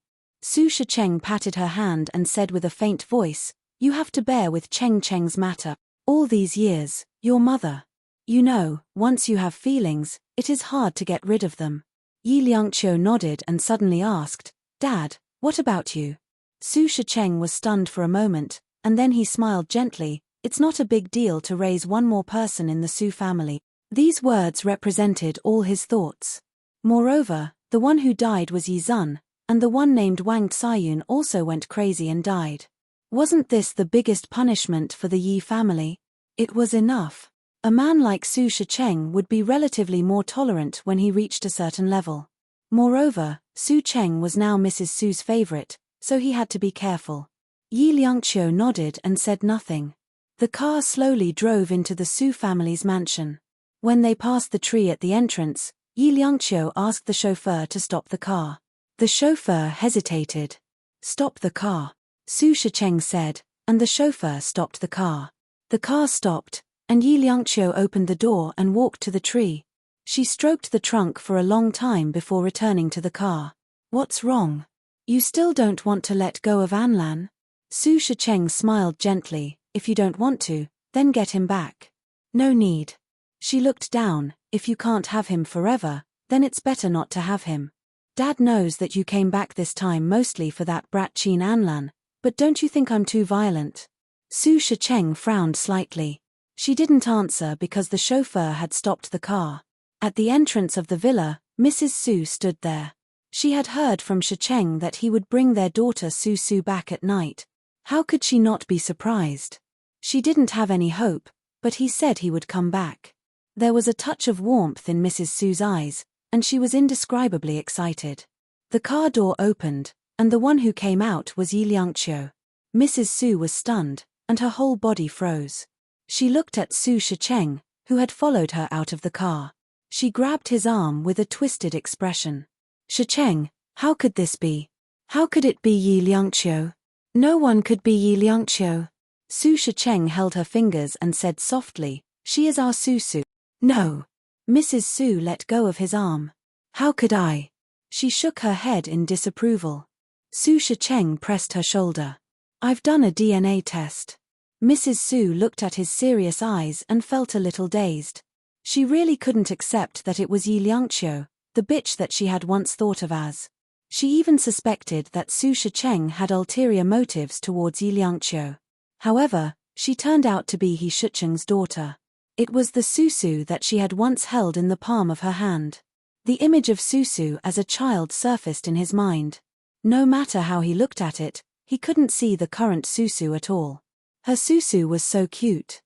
Speaker 1: Su Shicheng patted her hand and said with a faint voice, "You have to bear with Cheng Cheng's matter. All these years, your mother. You know, once you have feelings, it is hard to get rid of them." Yi Liangqiu nodded and suddenly asked, "Dad, what about you?" Su Shicheng was stunned for a moment, and then he smiled gently. "It's not a big deal to raise one more person in the Su family." These words represented all his thoughts. Moreover, the one who died was Yi Zun, and the one named Wang Tsayun also went crazy and died. Wasn't this the biggest punishment for the Yi family? It was enough. A man like Su Shicheng would be relatively more tolerant when he reached a certain level. Moreover, Su Cheng was now Mrs. Su's favorite, so he had to be careful. Yi Liangqiu nodded and said nothing. The car slowly drove into the Su family's mansion. When they passed the tree at the entrance, Yi Liangqiu asked the chauffeur to stop the car. The chauffeur hesitated. "Stop the car," Su Shicheng said, and the chauffeur stopped the car. The car stopped, and Yi Liangqiu opened the door and walked to the tree. She stroked the trunk for a long time before returning to the car. "What's wrong? You still don't want to let go of Anlan?" Su Shicheng smiled gently. "If you don't want to, then get him back. No need." She looked down. "If you can't have him forever, then it's better not to have him. Dad knows that you came back this time mostly for that brat Qin Anlan, but don't you think I'm too violent?" Su Shicheng frowned slightly. She didn't answer because the chauffeur had stopped the car. At the entrance of the villa, Mrs. Su stood there. She had heard from Shicheng that he would bring their daughter Su Su back at night. How could she not be surprised? She didn't have any hope, but he said he would come back. There was a touch of warmth in Mrs. Su's eyes, and she was indescribably excited. The car door opened, and the one who came out was Yi Liangqiu. Mrs. Su was stunned, and her whole body froze. She looked at Su Shicheng, who had followed her out of the car. She grabbed his arm with a twisted expression. "Shicheng, how could this be? How could it be Yi Liangqiu? No one could be Yi Liangqiu." Su Shicheng held her fingers and said softly, "She is our Su Su." "No." Mrs. Su let go of his arm. "How could I?" She shook her head in disapproval. Su Shicheng pressed her shoulder. "I've done a DNA test." Mrs. Su looked at his serious eyes and felt a little dazed. She really couldn't accept that it was Yi Liangqiu, the bitch that she had once thought of as. She even suspected that Su Shicheng had ulterior motives towards Yi Liangqiu. However, she turned out to be He Shicheng's daughter. It was the Susu that she had once held in the palm of her hand. The image of Susu as a child surfaced in his mind. No matter how he looked at it, he couldn't see the current Susu at all. Her Susu was so cute.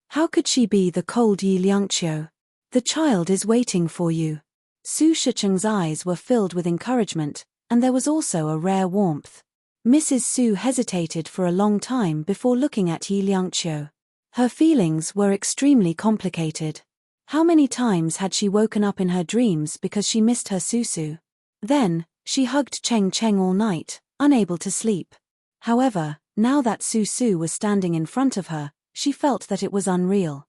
Speaker 1: How could she be the cold Yi Liangqiu? "The child is waiting for you." Su Shicheng's eyes were filled with encouragement, and there was also a rare warmth. Mrs. Su hesitated for a long time before looking at Yi Liangqiu. Her feelings were extremely complicated. How many times had she woken up in her dreams because she missed her Susu? Then, she hugged Cheng Cheng all night, unable to sleep. However, now that Susu was standing in front of her, she felt that it was unreal.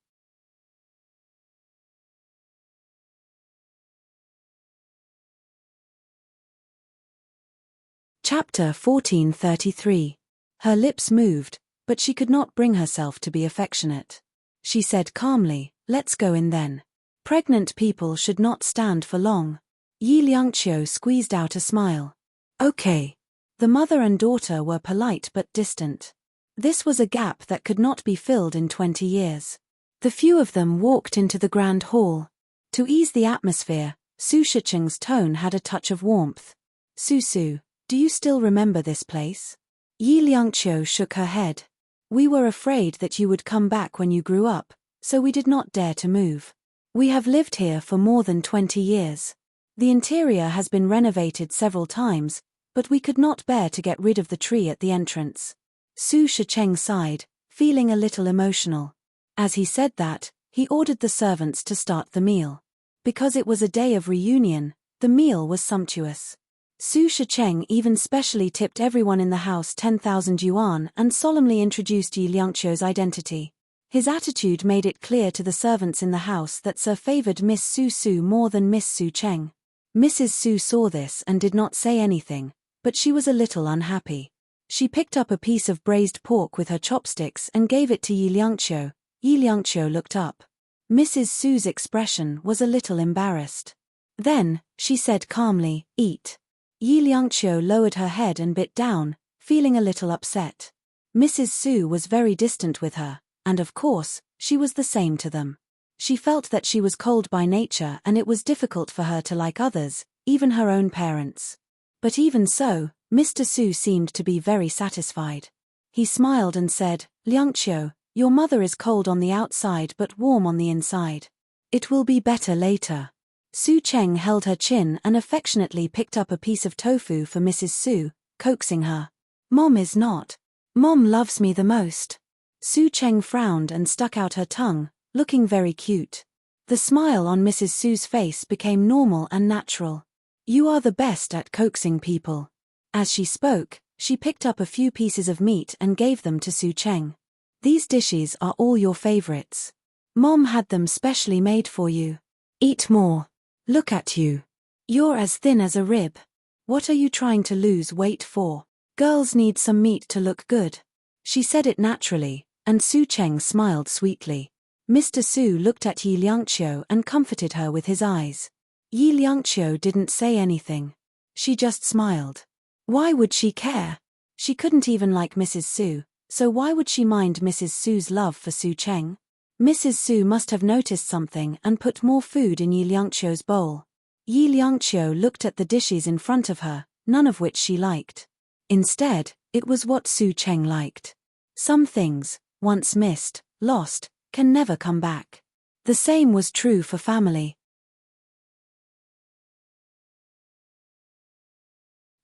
Speaker 1: Chapter 1433. Her lips moved, but she could not bring herself to be affectionate. She said calmly, "Let's go in then. Pregnant people should not stand for long." Yi Liangqiu squeezed out a smile. "Okay." The mother and daughter were polite but distant. This was a gap that could not be filled in 20 years. The few of them walked into the grand hall. To ease the atmosphere, Su Shicheng's tone had a touch of warmth. Su, do you still remember this place? Yi Liangqiu shook her head. We were afraid that you would come back when you grew up, so we did not dare to move. We have lived here for more than 20 years. The interior has been renovated several times, but we could not bear to get rid of the tree at the entrance. Su Shicheng sighed, feeling a little emotional. As he said that, he ordered the servants to start the meal. Because it was a day of reunion, the meal was sumptuous. Su Shicheng even specially tipped everyone in the house 10,000 yuan and solemnly introduced Yi Liangqiu's identity. His attitude made it clear to the servants in the house that Sir favored Miss Su more than Miss Su Cheng. Mrs. Su saw this and did not say anything, but she was a little unhappy. She picked up a piece of braised pork with her chopsticks and gave it to Yi Liangqiu. Yi Liangqiu looked up. Mrs. Su's expression was a little embarrassed. Then, she said calmly, "Eat." Yi Liangqiu lowered her head and bit down, feeling a little upset. Mrs. Su was very distant with her, and of course, she was the same to them. She felt that she was cold by nature and it was difficult for her to like others, even her own parents. But even so, Mr. Su seemed to be very satisfied. He smiled and said, "Liangqiu, your mother is cold on the outside but warm on the inside. It will be better later." Su Cheng held her chin and affectionately picked up a piece of tofu for Mrs. Su, coaxing her. "Mom is not. Mom loves me the most." Su Cheng frowned and stuck out her tongue, looking very cute. The smile on Mrs. Su's face became normal and natural. "You are the best at coaxing people." As she spoke, she picked up a few pieces of meat and gave them to Su Cheng. "These dishes are all your favorites. Mom had them specially made for you. Eat more. Look at you. You're as thin as a rib. What are you trying to lose weight for? Girls need some meat to look good." She said it naturally, and Su Cheng smiled sweetly. Mr. Su looked at Yi Liangqiu and comforted her with his eyes. Yi Liangqiu didn't say anything. She just smiled. Why would she care? She couldn't even like Mrs. Su, so why would she mind Mrs. Su's love for Su Cheng? Mrs. Su must have noticed something and put more food in Yi Liangqiu's bowl. Yi Liangqiu looked at the dishes in front of her, none of which she liked. Instead, it was what Su Cheng liked. Some things, once missed, lost, can never come back. The same was true for family.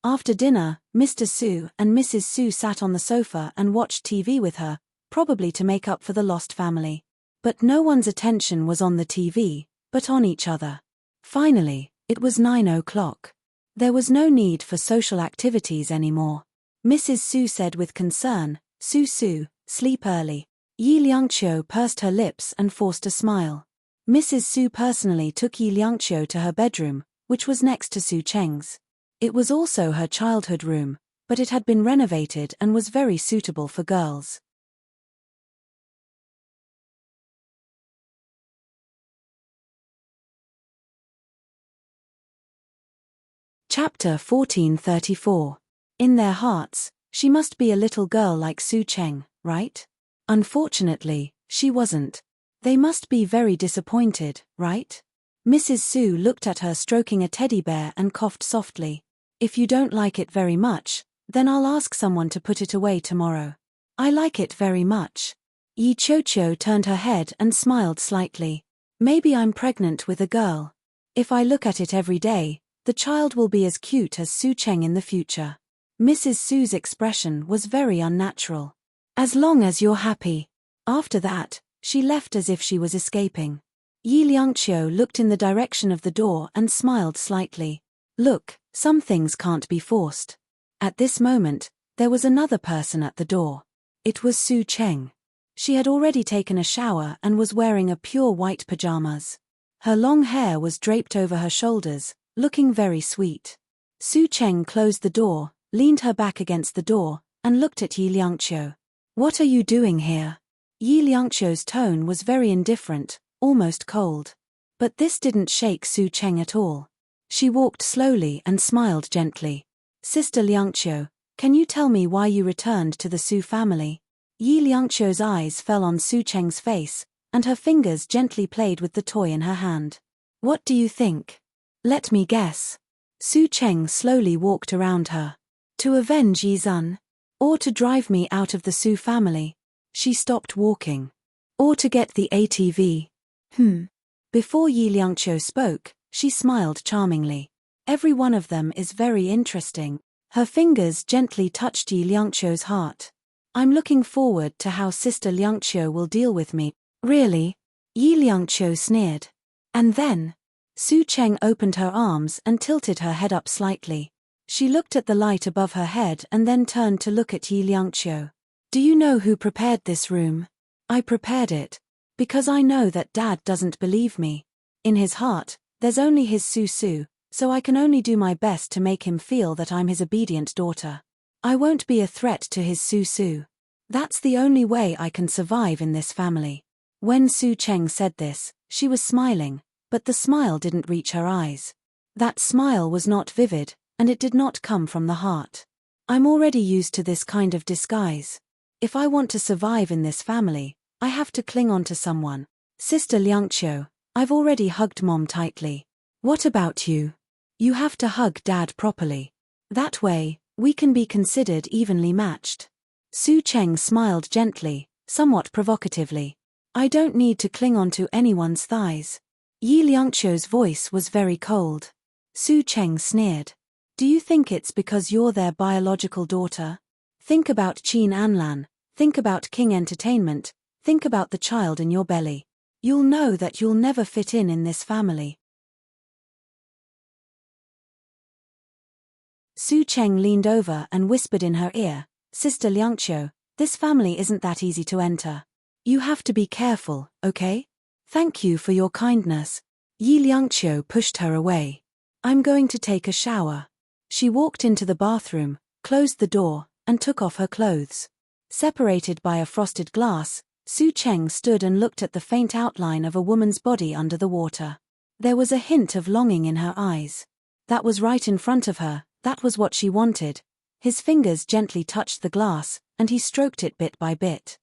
Speaker 1: After dinner, Mr. Su and Mrs. Su sat on the sofa and watched TV with her, probably to make up for the lost family. But no one's attention was on the TV, but on each other. Finally, it was 9 o'clock. There was no need for social activities anymore. Mrs. Su said with concern, Su, sleep early." Yi Liangqiu pursed her lips and forced a smile. Mrs. Su personally took Yi Liangqiu to her bedroom, which was next to Su Cheng's. It was also her childhood room, but it had been renovated and was very suitable for girls. Chapter 1434. In their hearts, she must be a little girl like Su Cheng, right? Unfortunately, she wasn't. They must be very disappointed, right? Mrs. Su looked at her stroking a teddy bear and coughed softly. "If you don't like it very much, then I'll ask someone to put it away tomorrow." "I like it very much." Yi Qiuqiu turned her head and smiled slightly. "Maybe I'm pregnant with a girl. If I look at it every day, the child will be as cute as Su Cheng in the future." Mrs. Su's expression was very unnatural. "As long as you're happy." After that, she left as if she was escaping. Yi Liangqiu looked in the direction of the door and smiled slightly. "Look, some things can't be forced." At this moment, there was another person at the door. It was Su Cheng. She had already taken a shower and was wearing a pure white pajamas. Her long hair was draped over her shoulders, looking very sweet. Su Cheng closed the door, leaned her back against the door, and looked at Yi Liangqiu. "What are you doing here?" Yi Liangqiu's tone was very indifferent, almost cold. But this didn't shake Su Cheng at all. She walked slowly and smiled gently. "Sister Liangqiu, Can you tell me why you returned to the Su family? Yi Liangqiu's eyes fell on Su Cheng's face, and her fingers gently played with the toy in her hand. What do you think? Let me guess. Su Cheng slowly walked around her. To avenge Yi Zun? Or to drive me out of the Su family? She stopped walking. Or to get the ATV? Before Yi Liangqiu spoke, she smiled charmingly. Every one of them is very interesting. Her fingers gently touched Yi Liangqiu's heart. I'm looking forward to how Sister Liangqiu will deal with me. Really? Yi Liangqiu sneered. And then, Su Cheng opened her arms and tilted her head up slightly. She looked at the light above her head and then turned to look at Yi Liangqiu. Do you know who prepared this room? I prepared it. Because I know that Dad doesn't believe me. In his heart, there's only his Su, so I can only do my best to make him feel that I'm his obedient daughter. I won't be a threat to his Su. That's the only way I can survive in this family. When Su Cheng said this, she was smiling, but the smile didn't reach her eyes. That smile was not vivid, and it did not come from the heart. I'm already used to this kind of disguise. If I want to survive in this family, I have to cling on to someone. Sister Liangqiu, I've already hugged Mom tightly. What about you? You have to hug Dad properly. That way, we can be considered evenly matched. Su Cheng smiled gently, somewhat provocatively. I don't need to cling on to anyone's thighs. Yi Liangqiu's voice was very cold. Su Cheng sneered. Do you think it's because you're their biological daughter? Think about Qin Anlan, think about King Entertainment, think about the child in your belly. You'll know that you'll never fit in this family. Su Cheng leaned over and whispered in her ear, Sister Liangqiu, this family isn't that easy to enter. You have to be careful, okay? Thank you for your kindness. Yi Liangqiu pushed her away. I'm going to take a shower. She walked into the bathroom, closed the door, and took off her clothes. Separated by a frosted glass, Su Cheng stood and looked at the faint outline of a woman's body under the water. There was a hint of longing in her eyes. That was right in front of her, that was what she wanted. His fingers gently touched the glass, and he stroked it bit by bit.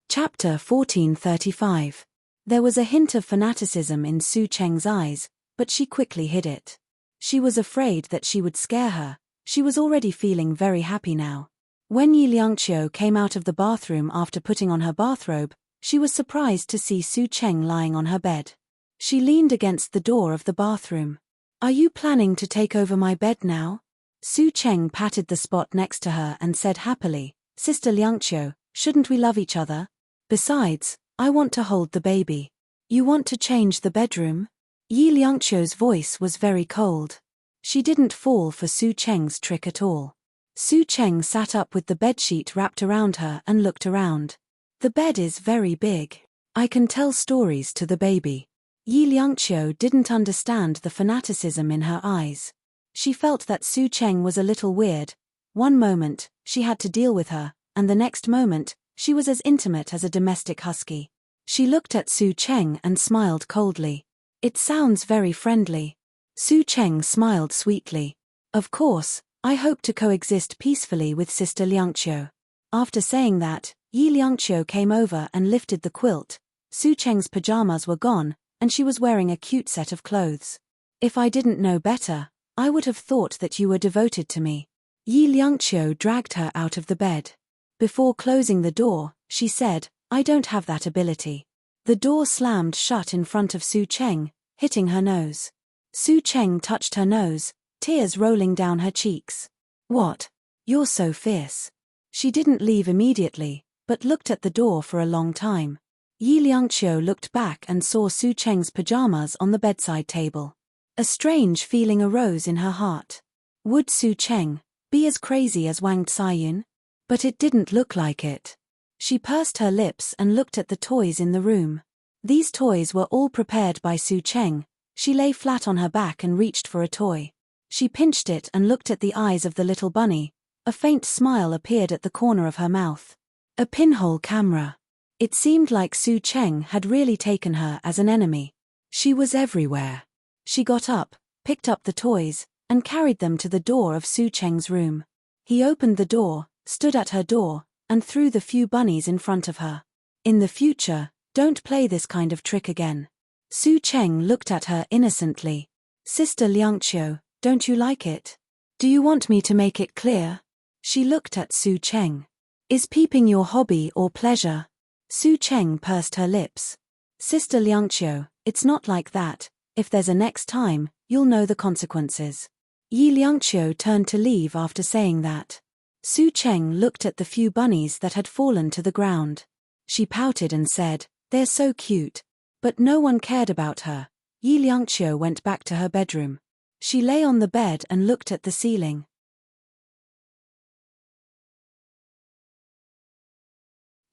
Speaker 1: Chapter 1435. There was a hint of fanaticism in Su Cheng's eyes, but she quickly hid it. She was afraid that she would scare her. She was already feeling very happy now. When Yi Liangqiu came out of the bathroom after putting on her bathrobe, she was surprised to see Su Cheng lying on her bed. She leaned against the door of the bathroom. Are you planning to take over my bed now? Su Cheng patted the spot next to her and said happily, Sister Liangqiu, shouldn't we love each other? Besides, I want to hold the baby. You want to change the bedroom? Yi Liangqiu's voice was very cold. She didn't fall for Su Cheng's trick at all. Su Cheng sat up with the bedsheet wrapped around her and looked around. The bed is very big. I can tell stories to the baby. Yi Liangqiu didn't understand the fanaticism in her eyes. She felt that Su Cheng was a little weird. One moment, she had to deal with her, and the next moment, she was as intimate as a domestic husky. She looked at Su Cheng and smiled coldly. It sounds very friendly. Su Cheng smiled sweetly. Of course, I hope to coexist peacefully with Sister Liangqiu. After saying that, Yi Liangqiu came over and lifted the quilt. Su Cheng's pajamas were gone, and she was wearing a cute set of clothes. If I didn't know better, I would have thought that you were devoted to me. Yi Liangqiu dragged her out of the bed. Before closing the door, she said, I don't have that ability. The door slammed shut in front of Su Cheng, hitting her nose. Su Cheng touched her nose, tears rolling down her cheeks. What? You're so fierce. She didn't leave immediately, but looked at the door for a long time. Yi Liangqiu looked back and saw Su Cheng's pajamas on the bedside table. A strange feeling arose in her heart. Would Su Cheng be as crazy as Wang Tsayun? But it didn't look like it. She pursed her lips and looked at the toys in the room. These toys were all prepared by Su Cheng. She lay flat on her back and reached for a toy. She pinched it and looked at the eyes of the little bunny. A faint smile appeared at the corner of her mouth. A pinhole camera. It seemed like Su Cheng had really taken her as an enemy. She was everywhere. She got up, picked up the toys, and carried them to the door of Su Cheng's room. He opened the door, stood at her door, and threw the few bunnies in front of her. In the future, don't play this kind of trick again. Su Cheng looked at her innocently. Sister Liangqiu, don't you like it? Do you want me to make it clear? She looked at Su Cheng. Is peeping your hobby or pleasure? Su Cheng pursed her lips. Sister Liangqiu, it's not like that. If there's a next time, you'll know the consequences. Yi Liangqiu turned to leave after saying that. Su Cheng looked at the few bunnies that had fallen to the ground. She pouted and said, "They're so cute." But no one cared about her. Yi Liangqiu went back to her bedroom. She lay on the bed and looked at the ceiling.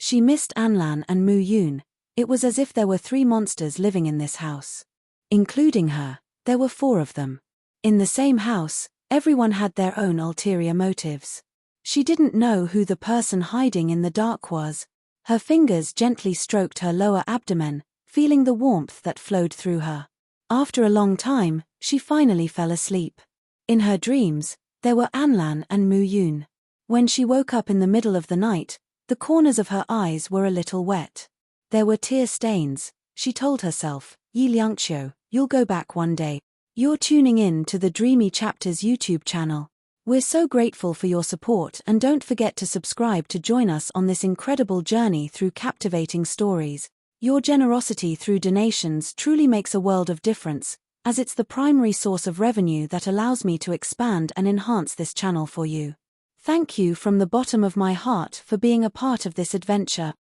Speaker 1: She missed Anlan and Mu Yun. It was as if there were 3 monsters living in this house. Including her, there were 4 of them. In the same house, everyone had their own ulterior motives. She didn't know who the person hiding in the dark was. Her fingers gently stroked her lower abdomen, feeling the warmth that flowed through her. After a long time, she finally fell asleep. In her dreams, there were Anlan and Mu Yun. When she woke up in the middle of the night, the corners of her eyes were a little wet. There were tear stains. She told herself, "Yi Liangqiu, you'll go back one day." You're tuning in to the Dreamy Chapters YouTube channel. We're so grateful for your support, and don't forget to subscribe to join us on this incredible journey through captivating stories. Your generosity through donations truly makes a world of difference, as it's the primary source of revenue that allows me to expand and enhance this channel for you. Thank you from the bottom of my heart for being a part of this adventure.